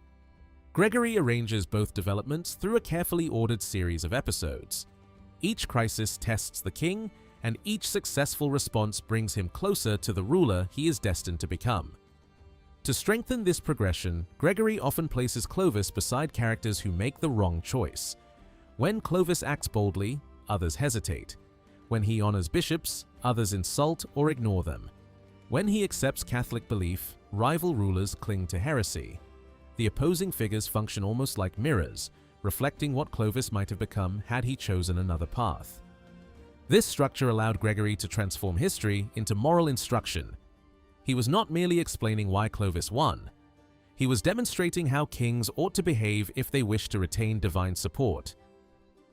Gregory arranges both developments through a carefully ordered series of episodes. Each crisis tests the king, and each successful response brings him closer to the ruler he is destined to become. To strengthen this progression, Gregory often places Clovis beside characters who make the wrong choice. When Clovis acts boldly, others hesitate. When he honors bishops, others insult or ignore them. When he accepts Catholic belief, rival rulers cling to heresy. The opposing figures function almost like mirrors, reflecting what Clovis might have become had he chosen another path. This structure allowed Gregory to transform history into moral instruction. He was not merely explaining why Clovis won. He was demonstrating how kings ought to behave if they wished to retain divine support.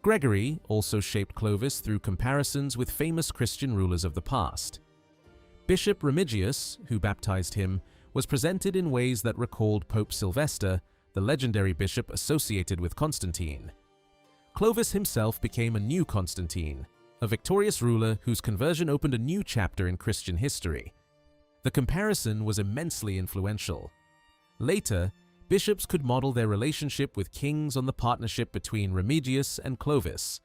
Gregory also shaped Clovis through comparisons with famous Christian rulers of the past. Bishop Remigius, who baptized him, was presented in ways that recalled Pope Sylvester, the legendary bishop associated with Constantine. Clovis himself became a new Constantine, a victorious ruler whose conversion opened a new chapter in Christian history. The comparison was immensely influential. Later, bishops could model their relationship with kings on the partnership between Remigius and Clovis.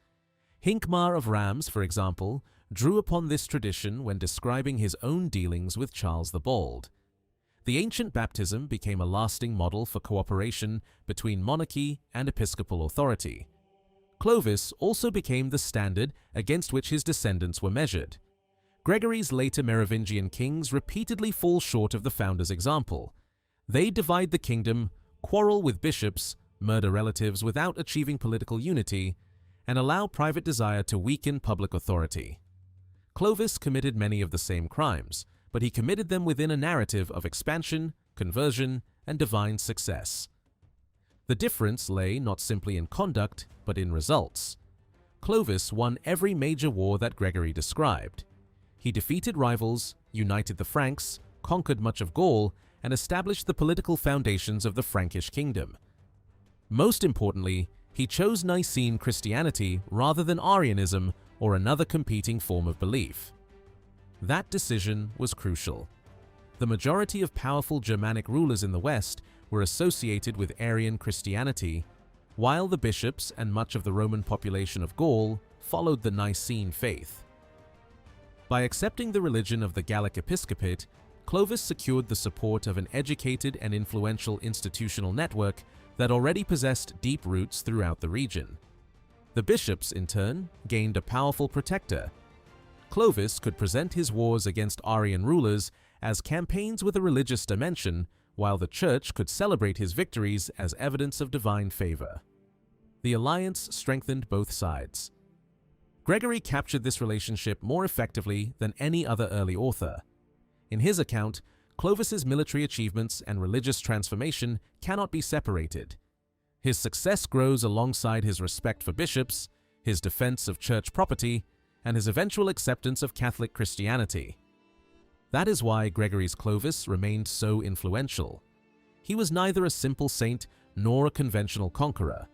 Hincmar of Rheims, for example, drew upon this tradition when describing his own dealings with Charles the Bald. The ancient baptism became a lasting model for cooperation between monarchy and episcopal authority. Clovis also became the standard against which his descendants were measured. Gregory's later Merovingian kings repeatedly fall short of the founder's example. They divide the kingdom, quarrel with bishops, murder relatives without achieving political unity, and allow private desire to weaken public authority. Clovis committed many of the same crimes, but he committed them within a narrative of expansion, conversion, and divine success. The difference lay not simply in conduct, but in results. Clovis won every major war that Gregory described. He defeated rivals, united the Franks, conquered much of Gaul, and established the political foundations of the Frankish kingdom. Most importantly, he chose Nicene Christianity rather than Arianism or another competing form of belief. That decision was crucial. The majority of powerful Germanic rulers in the West were associated with Arian Christianity, while the bishops and much of the Roman population of Gaul followed the Nicene faith. By accepting the religion of the Gallic episcopate, Clovis secured the support of an educated and influential institutional network that already possessed deep roots throughout the region. The bishops, in turn, gained a powerful protector. Clovis could present his wars against Arian rulers as campaigns with a religious dimension, while the church could celebrate his victories as evidence of divine favor. The alliance strengthened both sides. Gregory captured this relationship more effectively than any other early author. In his account, Clovis's military achievements and religious transformation cannot be separated. His success grows alongside his respect for bishops, his defense of church property, and his eventual acceptance of Catholic Christianity. That is why Gregory's Clovis remained so influential. He was neither a simple saint nor a conventional conqueror.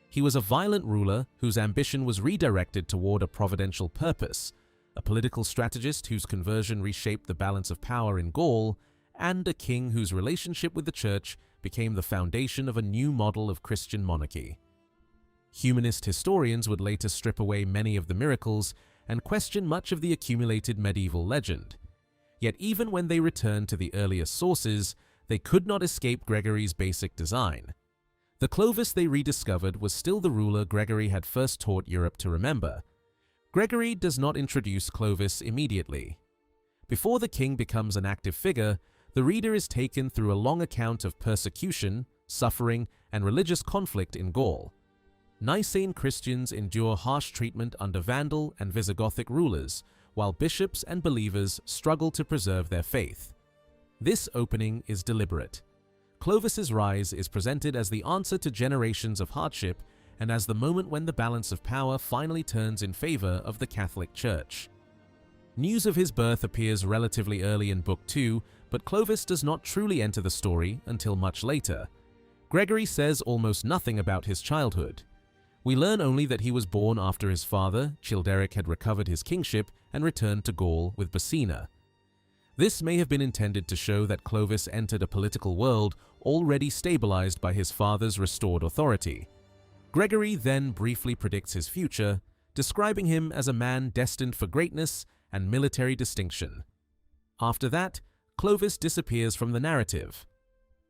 He was a violent ruler whose ambition was redirected toward a providential purpose, a political strategist whose conversion reshaped the balance of power in Gaul, and a king whose relationship with the church became the foundation of a new model of Christian monarchy. Humanist historians would later strip away many of the miracles and question much of the accumulated medieval legend. Yet even when they returned to the earliest sources, they could not escape Gregory's basic design. The Clovis they rediscovered was still the ruler Gregory had first taught Europe to remember. Gregory does not introduce Clovis immediately. Before the king becomes an active figure, the reader is taken through a long account of persecution, suffering, and religious conflict in Gaul. Nicene Christians endure harsh treatment under Vandal and Visigothic rulers, while bishops and believers struggle to preserve their faith. This opening is deliberate. Clovis's rise is presented as the answer to generations of hardship and as the moment when the balance of power finally turns in favor of the Catholic Church. News of his birth appears relatively early in Book 2, but Clovis does not truly enter the story until much later. Gregory says almost nothing about his childhood. We learn only that he was born after his father, Childeric, had recovered his kingship and returned to Gaul with Basina. This may have been intended to show that Clovis entered a political world already stabilized by his father's restored authority. Gregory then briefly predicts his future, describing him as a man destined for greatness and military distinction. After that, Clovis disappears from the narrative.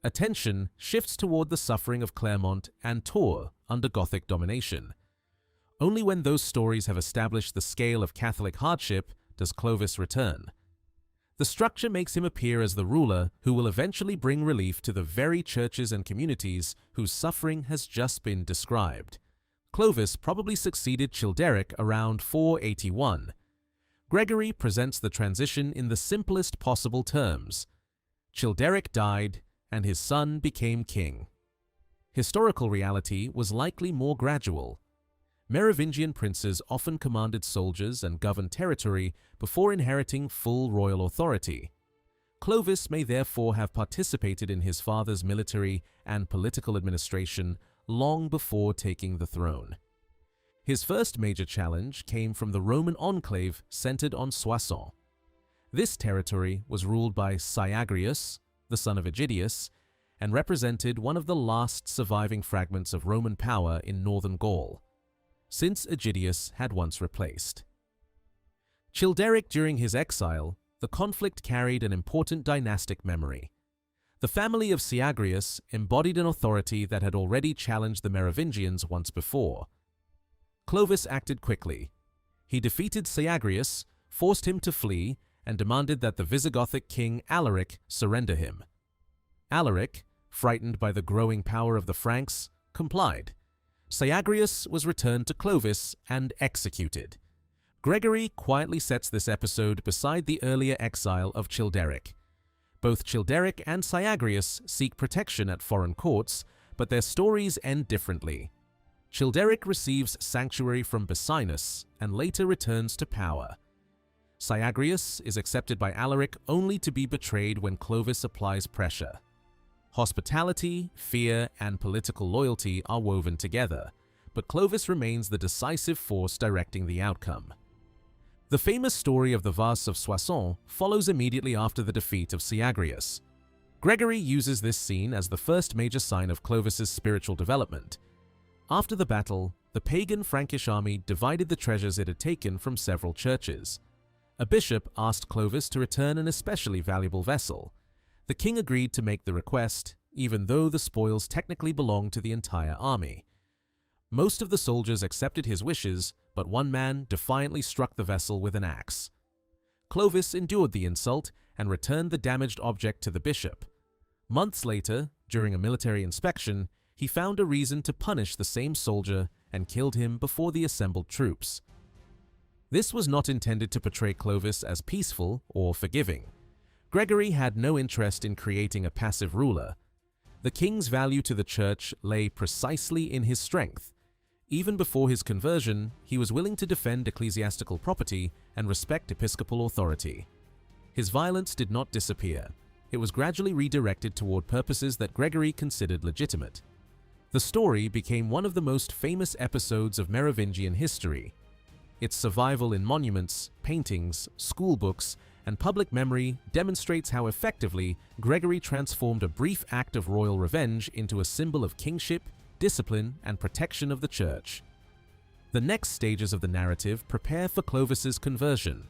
Attention shifts toward the suffering of Clermont and Tours under Gothic domination. Only when those stories have established the scale of Catholic hardship does Clovis return. The structure makes him appear as the ruler who will eventually bring relief to the very churches and communities whose suffering has just been described. Clovis probably succeeded Childeric around 481. Gregory presents the transition in the simplest possible terms. Childeric died, and his son became king. Historical reality was likely more gradual. Merovingian princes often commanded soldiers and governed territory before inheriting full royal authority. Clovis may therefore have participated in his father's military and political administration long before taking the throne. His first major challenge came from the Roman enclave centered on Soissons. This territory was ruled by Syagrius, the son of Aegidius, and represented one of the last surviving fragments of Roman power in northern Gaul, since Aegidius had once replaced Childeric. During his exile, the conflict carried an important dynastic memory. The family of Syagrius embodied an authority that had already challenged the Merovingians once before. Clovis acted quickly. He defeated Syagrius, forced him to flee, and demanded that the Visigothic king Alaric surrender him. Alaric, frightened by the growing power of the Franks, complied. Syagrius was returned to Clovis and executed. Gregory quietly sets this episode beside the earlier exile of Childeric. Both Childeric and Syagrius seek protection at foreign courts, but their stories end differently. Childeric receives sanctuary from Basinus and later returns to power. Syagrius is accepted by Alaric only to be betrayed when Clovis applies pressure. Hospitality, fear, and political loyalty are woven together, but Clovis remains the decisive force directing the outcome. The famous story of the Vase of Soissons follows immediately after the defeat of Syagrius. Gregory uses this scene as the first major sign of Clovis's spiritual development. After the battle, the pagan Frankish army divided the treasures it had taken from several churches. A bishop asked Clovis to return an especially valuable vessel. The king agreed to make the request, even though the spoils technically belonged to the entire army. Most of the soldiers accepted his wishes, but one man defiantly struck the vessel with an axe. Clovis endured the insult and returned the damaged object to the bishop. Months later, during a military inspection, he found a reason to punish the same soldier and killed him before the assembled troops. This was not intended to portray Clovis as peaceful or forgiving. Gregory had no interest in creating a passive ruler. The king's value to the church lay precisely in his strength. Even before his conversion, he was willing to defend ecclesiastical property and respect episcopal authority. His violence did not disappear. It was gradually redirected toward purposes that Gregory considered legitimate. The story became one of the most famous episodes of Merovingian history. Its survival in monuments, paintings, school books, and public memory demonstrates how effectively Gregory transformed a brief act of royal revenge into a symbol of kingship, discipline, and protection of the church. The next stages of the narrative prepare for Clovis's conversion.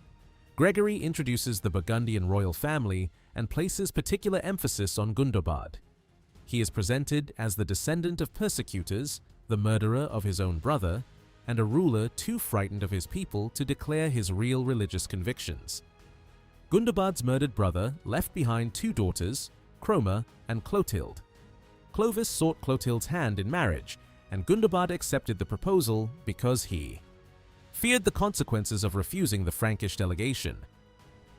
Gregory introduces the Burgundian royal family and places particular emphasis on Gundobad. He is presented as the descendant of persecutors, the murderer of his own brother, and a ruler too frightened of his people to declare his real religious convictions. Gundobad's murdered brother left behind two daughters, Chroma and Clotilde. Clovis sought Clotilde's hand in marriage, and Gundobad accepted the proposal because he feared the consequences of refusing the Frankish delegation.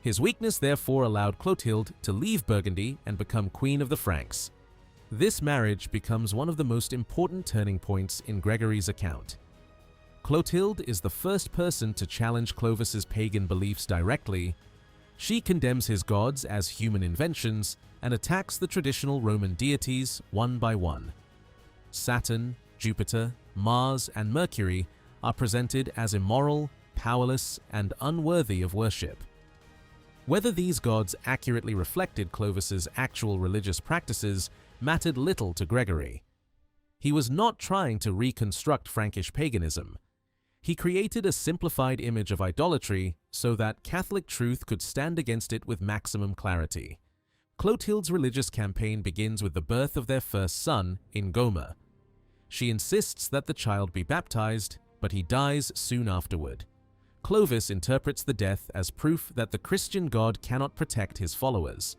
His weakness therefore allowed Clotilde to leave Burgundy and become Queen of the Franks. This marriage becomes one of the most important turning points in Gregory's account. Clotilde is the first person to challenge Clovis's pagan beliefs directly. She condemns his gods as human inventions and attacks the traditional Roman deities one by one. Saturn, Jupiter, Mars, and Mercury are presented as immoral, powerless, and unworthy of worship. Whether these gods accurately reflected Clovis's actual religious practices mattered little to Gregory. He was not trying to reconstruct Frankish paganism. He created a simplified image of idolatry so that Catholic truth could stand against it with maximum clarity. Clotilde's religious campaign begins with the birth of their first son, Ingoma. She insists that the child be baptized, but he dies soon afterward. Clovis interprets the death as proof that the Christian God cannot protect his followers.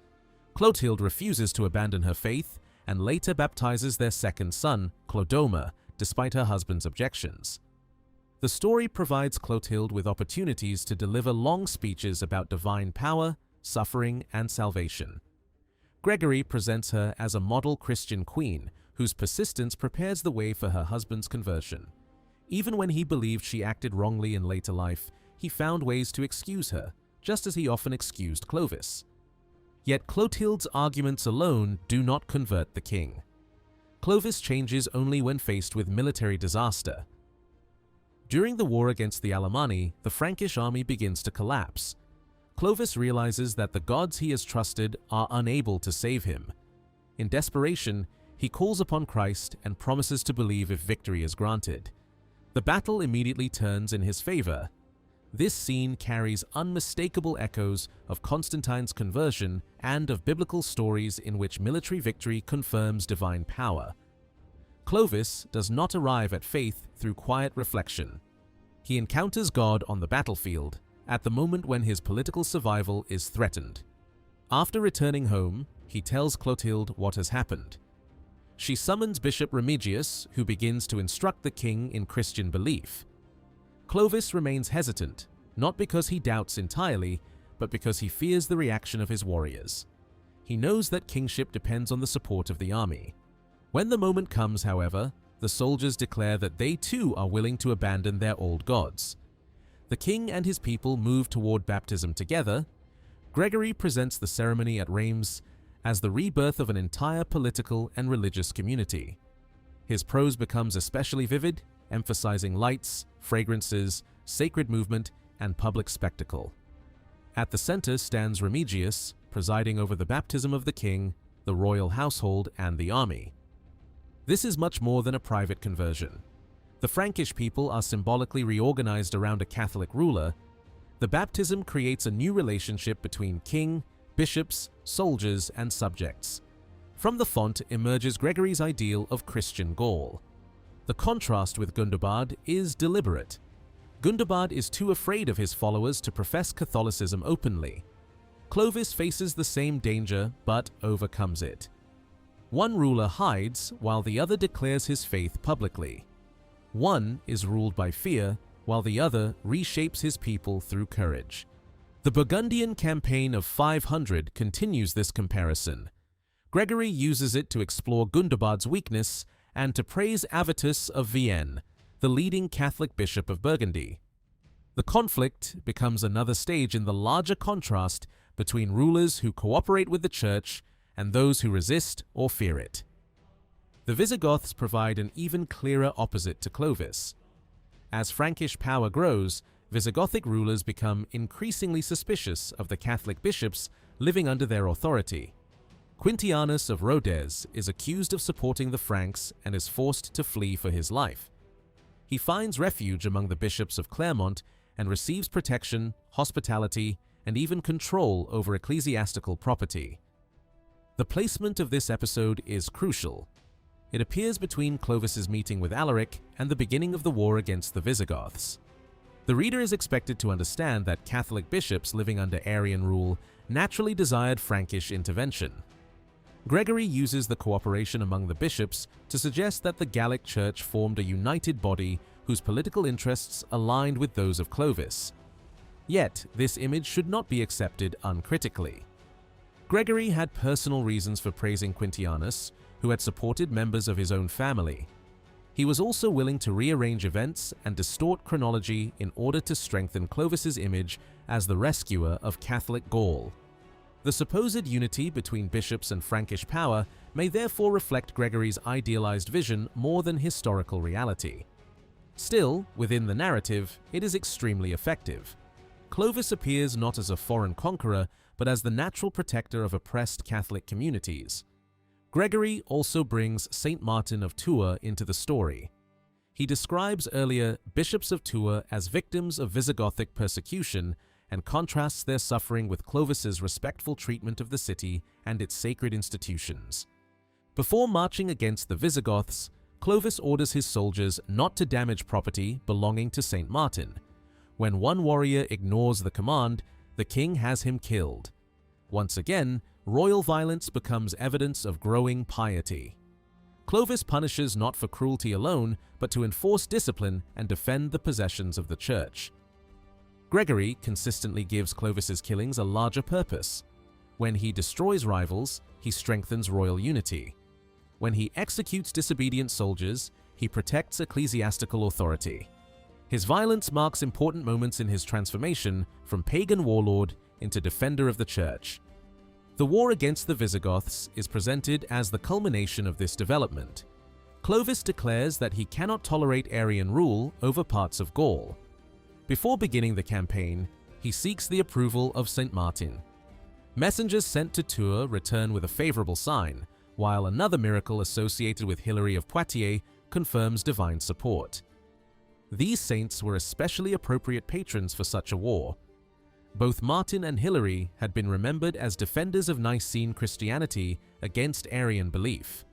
Clotilde refuses to abandon her faith and later baptizes their second son, Clodoma, despite her husband's objections. The story provides Clotilde with opportunities to deliver long speeches about divine power, suffering, and salvation. Gregory presents her as a model Christian queen whose persistence prepares the way for her husband's conversion. Even when he believed she acted wrongly in later life, he found ways to excuse her, just as he often excused Clovis. Yet Clotilde's arguments alone do not convert the king. Clovis changes only when faced with military disaster. During the war against the Alemanni, the Frankish army begins to collapse. Clovis realizes that the gods he has trusted are unable to save him. In desperation, he calls upon Christ and promises to believe if victory is granted. The battle immediately turns in his favor. This scene carries unmistakable echoes of Constantine's conversion and of biblical stories in which military victory confirms divine power. Clovis does not arrive at faith through quiet reflection. He encounters God on the battlefield at the moment when his political survival is threatened. After returning home, he tells Clotilde what has happened. She summons Bishop Remigius, who begins to instruct the king in Christian belief. Clovis remains hesitant, not because he doubts entirely, but because he fears the reaction of his warriors. He knows that kingship depends on the support of the army. When the moment comes, however, the soldiers declare that they too are willing to abandon their old gods. The king and his people move toward baptism together. Gregory presents the ceremony at Reims as the rebirth of an entire political and religious community. His prose becomes especially vivid, emphasizing lights, fragrances, sacred movement, and public spectacle. At the center stands Remigius, presiding over the baptism of the king, the royal household, and the army. This is much more than a private conversion. The Frankish people are symbolically reorganized around a Catholic ruler. The baptism creates a new relationship between king, bishops, soldiers, and subjects. From the font emerges Gregory's ideal of Christian Gaul. The contrast with Gundobad is deliberate. Gundobad is too afraid of his followers to profess Catholicism openly. Clovis faces the same danger but overcomes it. One ruler hides while the other declares his faith publicly. One is ruled by fear while the other reshapes his people through courage. The Burgundian campaign of 500 continues this comparison. Gregory uses it to explore Gundobad's weakness and to praise Avitus of Vienne, the leading Catholic bishop of Burgundy. The conflict becomes another stage in the larger contrast between rulers who cooperate with the Church and those who resist or fear it. The Visigoths provide an even clearer opposite to Clovis. As Frankish power grows, Visigothic rulers become increasingly suspicious of the Catholic bishops living under their authority. Quintianus of Rodez is accused of supporting the Franks and is forced to flee for his life. He finds refuge among the bishops of Clermont and receives protection, hospitality, and even control over ecclesiastical property. The placement of this episode is crucial. It appears between Clovis's meeting with Alaric and the beginning of the war against the Visigoths. The reader is expected to understand that Catholic bishops living under Arian rule naturally desired Frankish intervention. Gregory uses the cooperation among the bishops to suggest that the Gallic Church formed a united body whose political interests aligned with those of Clovis. Yet, this image should not be accepted uncritically. Gregory had personal reasons for praising Quintianus, who had supported members of his own family. He was also willing to rearrange events and distort chronology in order to strengthen Clovis's image as the rescuer of Catholic Gaul. The supposed unity between bishops and Frankish power may therefore reflect Gregory's idealized vision more than historical reality. Still, within the narrative, it is extremely effective. Clovis appears not as a foreign conqueror, but as the natural protector of oppressed Catholic communities. Gregory also brings Saint Martin of Tours into the story. He describes earlier bishops of Tours as victims of Visigothic persecution and contrasts their suffering with Clovis's respectful treatment of the city and its sacred institutions. Before marching against the Visigoths, Clovis orders his soldiers not to damage property belonging to Saint Martin. When one warrior ignores the command, the king has him killed. Once again, royal violence becomes evidence of growing piety. Clovis punishes not for cruelty alone, but to enforce discipline and defend the possessions of the church. Gregory consistently gives Clovis's killings a larger purpose. When he destroys rivals, he strengthens royal unity. When he executes disobedient soldiers, he protects ecclesiastical authority. His violence marks important moments in his transformation from pagan warlord into defender of the church. The war against the Visigoths is presented as the culmination of this development. Clovis declares that he cannot tolerate Arian rule over parts of Gaul. Before beginning the campaign, he seeks the approval of Saint Martin. Messengers sent to Tours return with a favorable sign, while another miracle associated with Hilary of Poitiers confirms divine support. These saints were especially appropriate patrons for such a war. Both Martin and Hilary had been remembered as defenders of Nicene Christianity against Arian belief.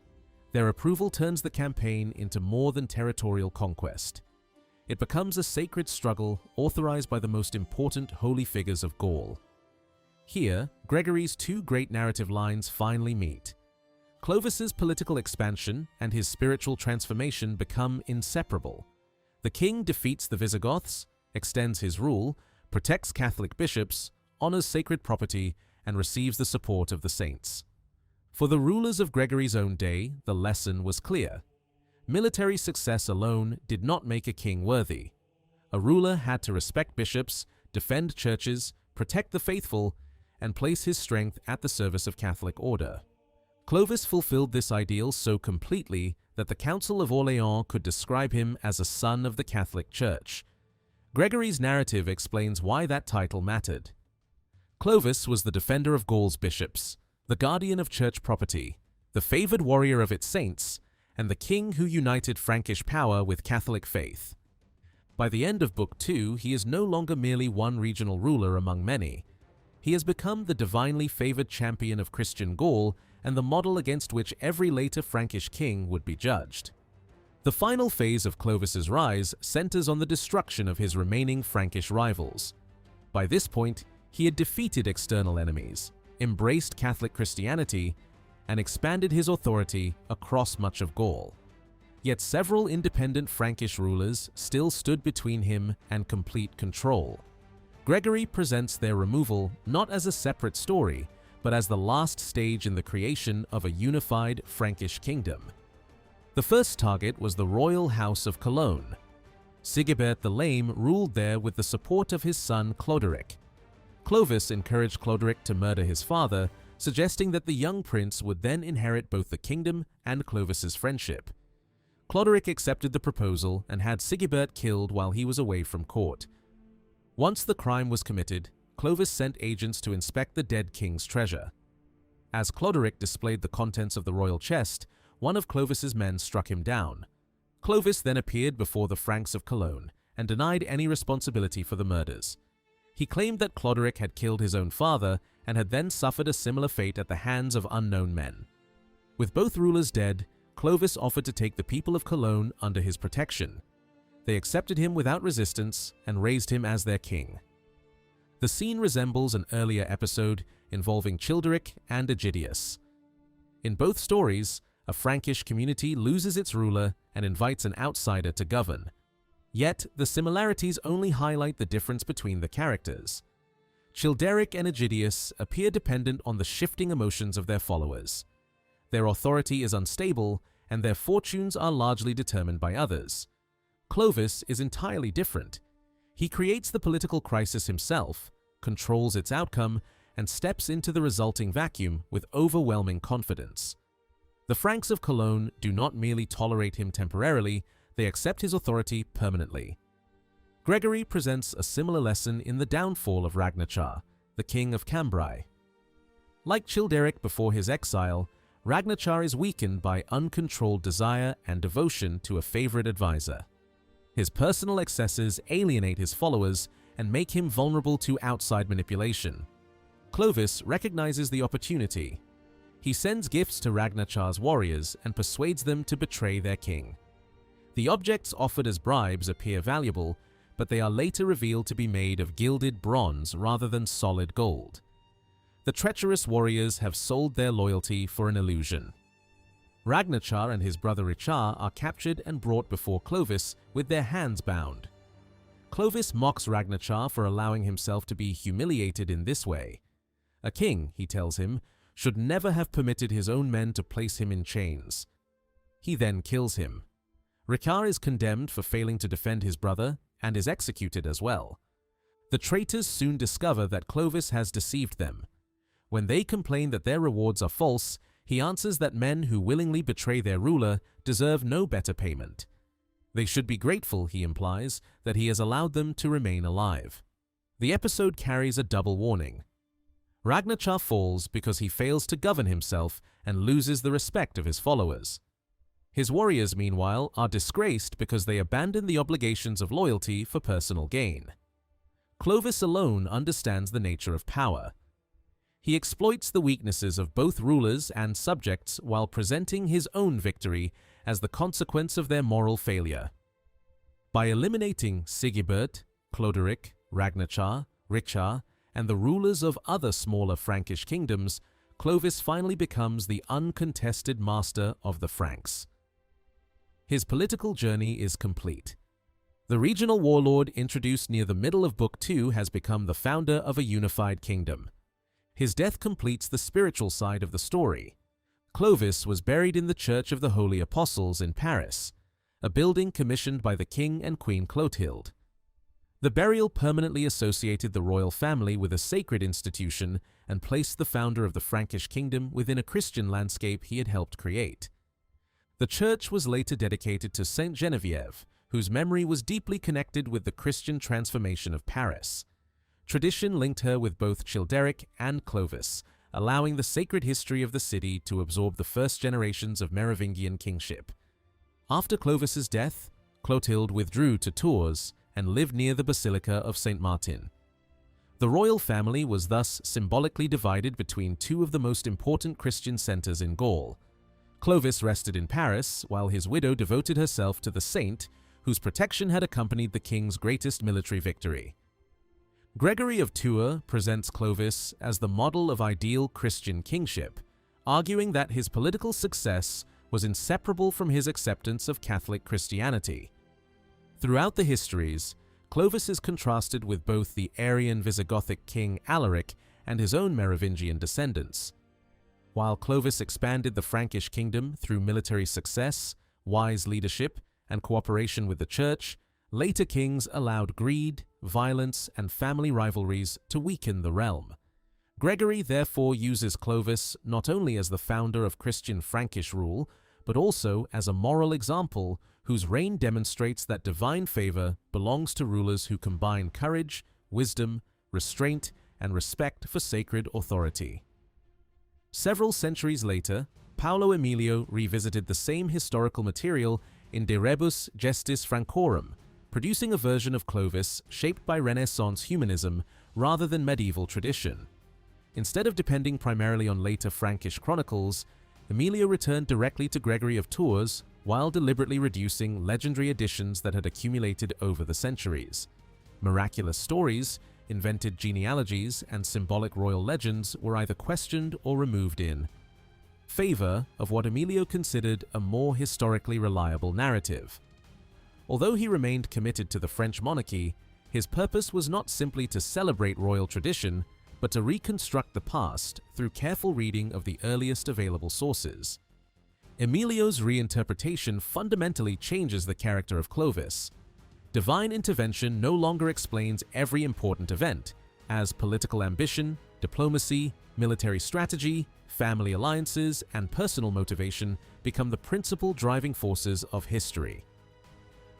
Their approval turns the campaign into more than territorial conquest. It becomes a sacred struggle authorized by the most important holy figures of Gaul. Here, Gregory's two great narrative lines finally meet. Clovis's political expansion and his spiritual transformation become inseparable. The king defeats the Visigoths, extends his rule, protects Catholic bishops, honors sacred property, and receives the support of the saints. For the rulers of Gregory's own day, the lesson was clear. Military success alone did not make a king worthy. A ruler had to respect bishops, defend churches, protect the faithful, and place his strength at the service of Catholic order. Clovis fulfilled this ideal so completely that the Council of Orléans could describe him as a son of the Catholic Church. Gregory's narrative explains why that title mattered. Clovis was the defender of Gaul's bishops, the guardian of church property, the favored warrior of its saints, and the king who united Frankish power with Catholic faith. By the end of Book 2, he is no longer merely one regional ruler among many. He has become the divinely favored champion of Christian Gaul and the model against which every later Frankish king would be judged. The final phase of Clovis's rise centers on the destruction of his remaining Frankish rivals. By this point, he had defeated external enemies, embraced Catholic Christianity, and expanded his authority across much of Gaul. Yet several independent Frankish rulers still stood between him and complete control. Gregory presents their removal not as a separate story, but as the last stage in the creation of a unified Frankish kingdom. The first target was the royal house of Cologne. Sigebert the Lame ruled there with the support of his son Cloderic. Clovis encouraged Cloderic to murder his father, suggesting that the young prince would then inherit both the kingdom and Clovis's friendship. Cloderic accepted the proposal and had Sigebert killed while he was away from court. Once the crime was committed, Clovis sent agents to inspect the dead king's treasure. As Cloderic displayed the contents of the royal chest, one of Clovis's men struck him down. Clovis then appeared before the Franks of Cologne and denied any responsibility for the murders. He claimed that Cloderic had killed his own father and had then suffered a similar fate at the hands of unknown men. With both rulers dead, Clovis offered to take the people of Cologne under his protection. They accepted him without resistance and raised him as their king. The scene resembles an earlier episode involving Childeric and Aegidius. In both stories, a Frankish community loses its ruler and invites an outsider to govern. Yet, the similarities only highlight the difference between the characters. Childeric and Aegidius appear dependent on the shifting emotions of their followers. Their authority is unstable, and their fortunes are largely determined by others. Clovis is entirely different. He creates the political crisis himself, controls its outcome, and steps into the resulting vacuum with overwhelming confidence. The Franks of Cologne do not merely tolerate him temporarily, they accept his authority permanently. Gregory presents a similar lesson in the downfall of Ragnachar, the king of Cambrai. Like Childeric before his exile, Ragnachar is weakened by uncontrolled desire and devotion to a favorite advisor. His personal excesses alienate his followers and make him vulnerable to outside manipulation. Clovis recognizes the opportunity. He sends gifts to Ragnachar's warriors and persuades them to betray their king. The objects offered as bribes appear valuable, but they are later revealed to be made of gilded bronze rather than solid gold. The treacherous warriors have sold their loyalty for an illusion. Ragnachar and his brother Richard are captured and brought before Clovis with their hands bound. Clovis mocks Ragnachar for allowing himself to be humiliated in this way. A king, he tells him, should never have permitted his own men to place him in chains. He then kills him. Richard is condemned for failing to defend his brother and is executed as well. The traitors soon discover that Clovis has deceived them. When they complain that their rewards are false, he answers that men who willingly betray their ruler deserve no better payment. They should be grateful, he implies, that he has allowed them to remain alive. The episode carries a double warning. Ragnachar falls because he fails to govern himself and loses the respect of his followers. His warriors, meanwhile, are disgraced because they abandon the obligations of loyalty for personal gain. Clovis alone understands the nature of power. He exploits the weaknesses of both rulers and subjects while presenting his own victory as the consequence of their moral failure. By eliminating Sigebert, Cloderic, Ragnachar, Richard, and the rulers of other smaller Frankish kingdoms, Clovis finally becomes the uncontested master of the Franks. His political journey is complete. The regional warlord introduced near the middle of Book 2 has become the founder of a unified kingdom. His death completes the spiritual side of the story. Clovis was buried in the Church of the Holy Apostles in Paris, a building commissioned by the king and Queen Clotilde. The burial permanently associated the royal family with a sacred institution and placed the founder of the Frankish kingdom within a Christian landscape he had helped create. The church was later dedicated to Saint Geneviève, whose memory was deeply connected with the Christian transformation of Paris. Tradition linked her with both Childeric and Clovis, allowing the sacred history of the city to absorb the first generations of Merovingian kingship. After Clovis's death, Clotilde withdrew to Tours and lived near the Basilica of Saint Martin. The royal family was thus symbolically divided between two of the most important Christian centers in Gaul. Clovis rested in Paris, while his widow devoted herself to the saint, whose protection had accompanied the king's greatest military victory. Gregory of Tours presents Clovis as the model of ideal Christian kingship, arguing that his political success was inseparable from his acceptance of Catholic Christianity. Throughout the histories, Clovis is contrasted with both the Arian Visigothic king Alaric and his own Merovingian descendants. While Clovis expanded the Frankish kingdom through military success, wise leadership, and cooperation with the church, later kings allowed greed, violence, and family rivalries to weaken the realm. Gregory therefore uses Clovis not only as the founder of Christian Frankish rule, but also as a moral example whose reign demonstrates that divine favor belongs to rulers who combine courage, wisdom, restraint, and respect for sacred authority. Several centuries later, Paolo Emilio revisited the same historical material in De Rebus Gestis Francorum, producing a version of Clovis shaped by Renaissance humanism rather than medieval tradition. Instead of depending primarily on later Frankish chronicles, Emilio returned directly to Gregory of Tours while deliberately reducing legendary additions that had accumulated over the centuries. Miraculous stories, invented genealogies, and symbolic royal legends were either questioned or removed in favor of what Emilio considered a more historically reliable narrative. Although he remained committed to the French monarchy, his purpose was not simply to celebrate royal tradition, but to reconstruct the past through careful reading of the earliest available sources. Emilio's reinterpretation fundamentally changes the character of Clovis. Divine intervention no longer explains every important event, as political ambition, diplomacy, military strategy, family alliances, and personal motivation become the principal driving forces of history.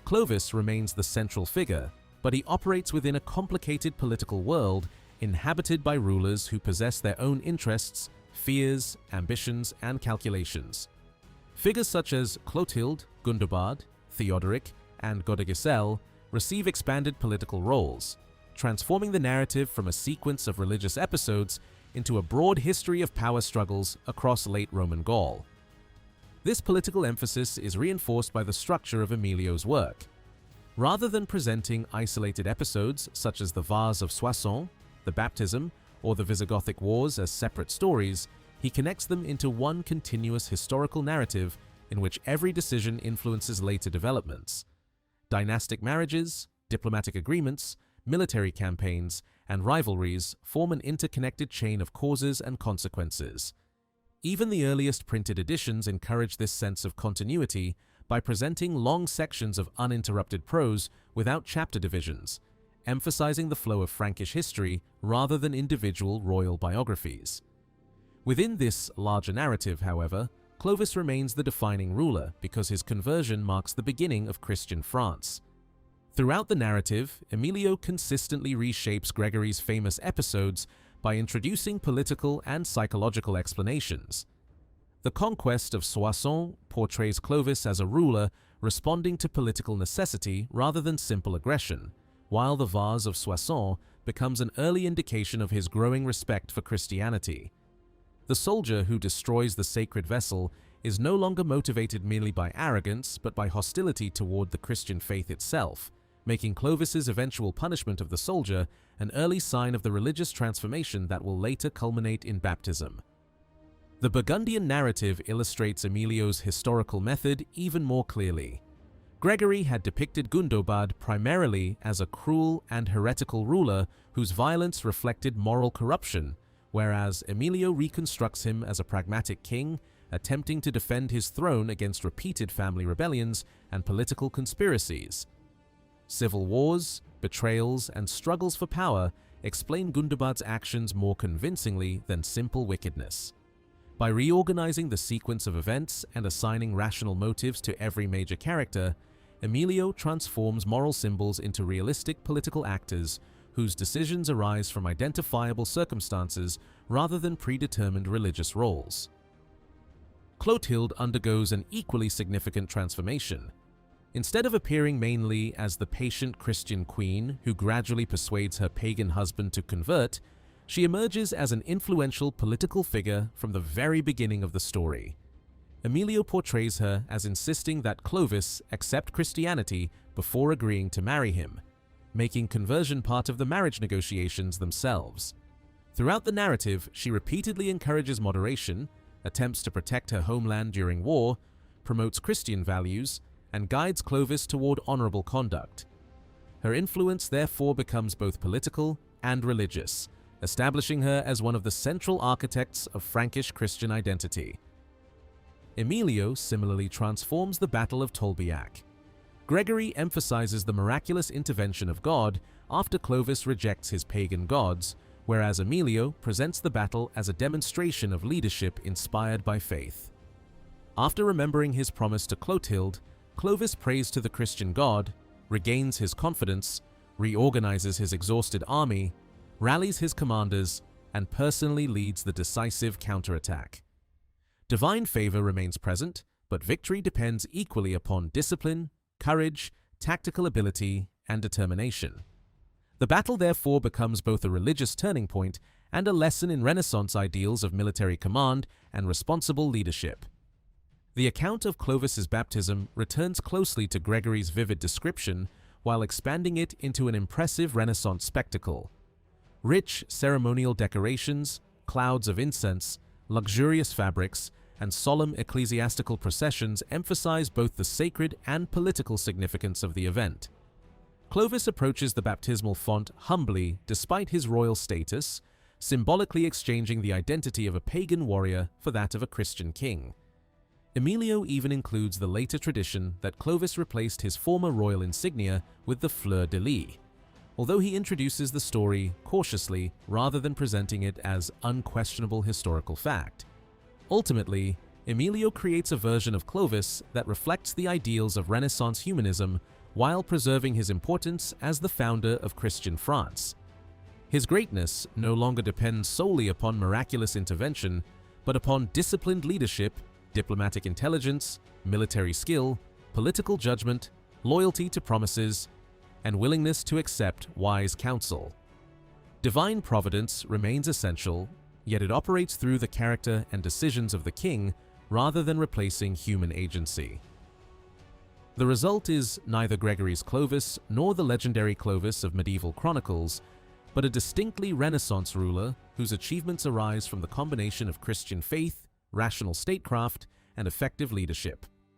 Clovis remains the central figure, but he operates within a complicated political world inhabited by rulers who possess their own interests, fears, ambitions, and calculations. Figures such as Clotilde, Gundobad, Theodoric, and Godegisel receive expanded political roles, transforming the narrative from a sequence of religious episodes into a broad history of power struggles across late Roman Gaul. This political emphasis is reinforced by the structure of Emilio's work. Rather than presenting isolated episodes such as the Vase of Soissons, the Baptism, or the Visigothic Wars as separate stories, he connects them into one continuous historical narrative in which every decision influences later developments. Dynastic marriages, diplomatic agreements, military campaigns, and rivalries form an interconnected chain of causes and consequences. Even the earliest printed editions encourage this sense of continuity by presenting long sections of uninterrupted prose without chapter divisions, emphasizing the flow of Frankish history rather than individual royal biographies. Within this larger narrative, however, Clovis remains the defining ruler because his conversion marks the beginning of Christian France. Throughout the narrative, Emilio consistently reshapes Gregory's famous episodes by introducing political and psychological explanations. The conquest of Soissons portrays Clovis as a ruler responding to political necessity rather than simple aggression, while the Vase of Soissons becomes an early indication of his growing respect for Christianity. The soldier who destroys the sacred vessel is no longer motivated merely by arrogance but by hostility toward the Christian faith itself, making Clovis's eventual punishment of the soldier an early sign of the religious transformation that will later culminate in baptism. The Burgundian narrative illustrates Emilio's historical method even more clearly. Gregory had depicted Gundobad primarily as a cruel and heretical ruler whose violence reflected moral corruption, whereas Emilio reconstructs him as a pragmatic king, attempting to defend his throne against repeated family rebellions and political conspiracies. Civil wars, betrayals, and struggles for power explain Gundobad's actions more convincingly than simple wickedness. By reorganizing the sequence of events and assigning rational motives to every major character, Emilio transforms moral symbols into realistic political actors whose decisions arise from identifiable circumstances rather than predetermined religious roles. Clotilde undergoes an equally significant transformation. Instead of appearing mainly as the patient Christian queen who gradually persuades her pagan husband to convert, she emerges as an influential political figure from the very beginning of the story. Emilio portrays her as insisting that Clovis accept Christianity before agreeing to marry him, making conversion part of the marriage negotiations themselves. Throughout the narrative, she repeatedly encourages moderation, attempts to protect her homeland during war, promotes Christian values, and guides Clovis toward honorable conduct. Her influence therefore becomes both political and religious, establishing her as one of the central architects of Frankish Christian identity. Emilio similarly transforms the Battle of Tolbiac. Gregory emphasizes the miraculous intervention of God after Clovis rejects his pagan gods, whereas Emilio presents the battle as a demonstration of leadership inspired by faith. After remembering his promise to Clotilde, Clovis prays to the Christian God, regains his confidence, reorganizes his exhausted army, rallies his commanders, and personally leads the decisive counterattack. Divine favor remains present, but victory depends equally upon discipline, courage, tactical ability, and determination. The battle therefore becomes both a religious turning point and a lesson in Renaissance ideals of military command and responsible leadership. The account of Clovis's baptism returns closely to Gregory's vivid description while expanding it into an impressive Renaissance spectacle. Rich ceremonial decorations, clouds of incense, luxurious fabrics, and solemn ecclesiastical processions emphasize both the sacred and political significance of the event. Clovis approaches the baptismal font humbly despite his royal status, symbolically exchanging the identity of a pagan warrior for that of a Christian king. Emilio even includes the later tradition that Clovis replaced his former royal insignia with the fleur-de-lis, although he introduces the story cautiously rather than presenting it as unquestionable historical fact. Ultimately, Emilio creates a version of Clovis that reflects the ideals of Renaissance humanism while preserving his importance as the founder of Christian France. His greatness no longer depends solely upon miraculous intervention, but upon disciplined leadership, diplomatic intelligence, military skill, political judgment, loyalty to promises, and willingness to accept wise counsel. Divine providence remains essential, yet it operates through the character and decisions of the king rather than replacing human agency. The result is neither Gregory's Clovis nor the legendary Clovis of medieval chronicles, but a distinctly Renaissance ruler whose achievements arise from the combination of Christian faith, rational statecraft, and effective leadership.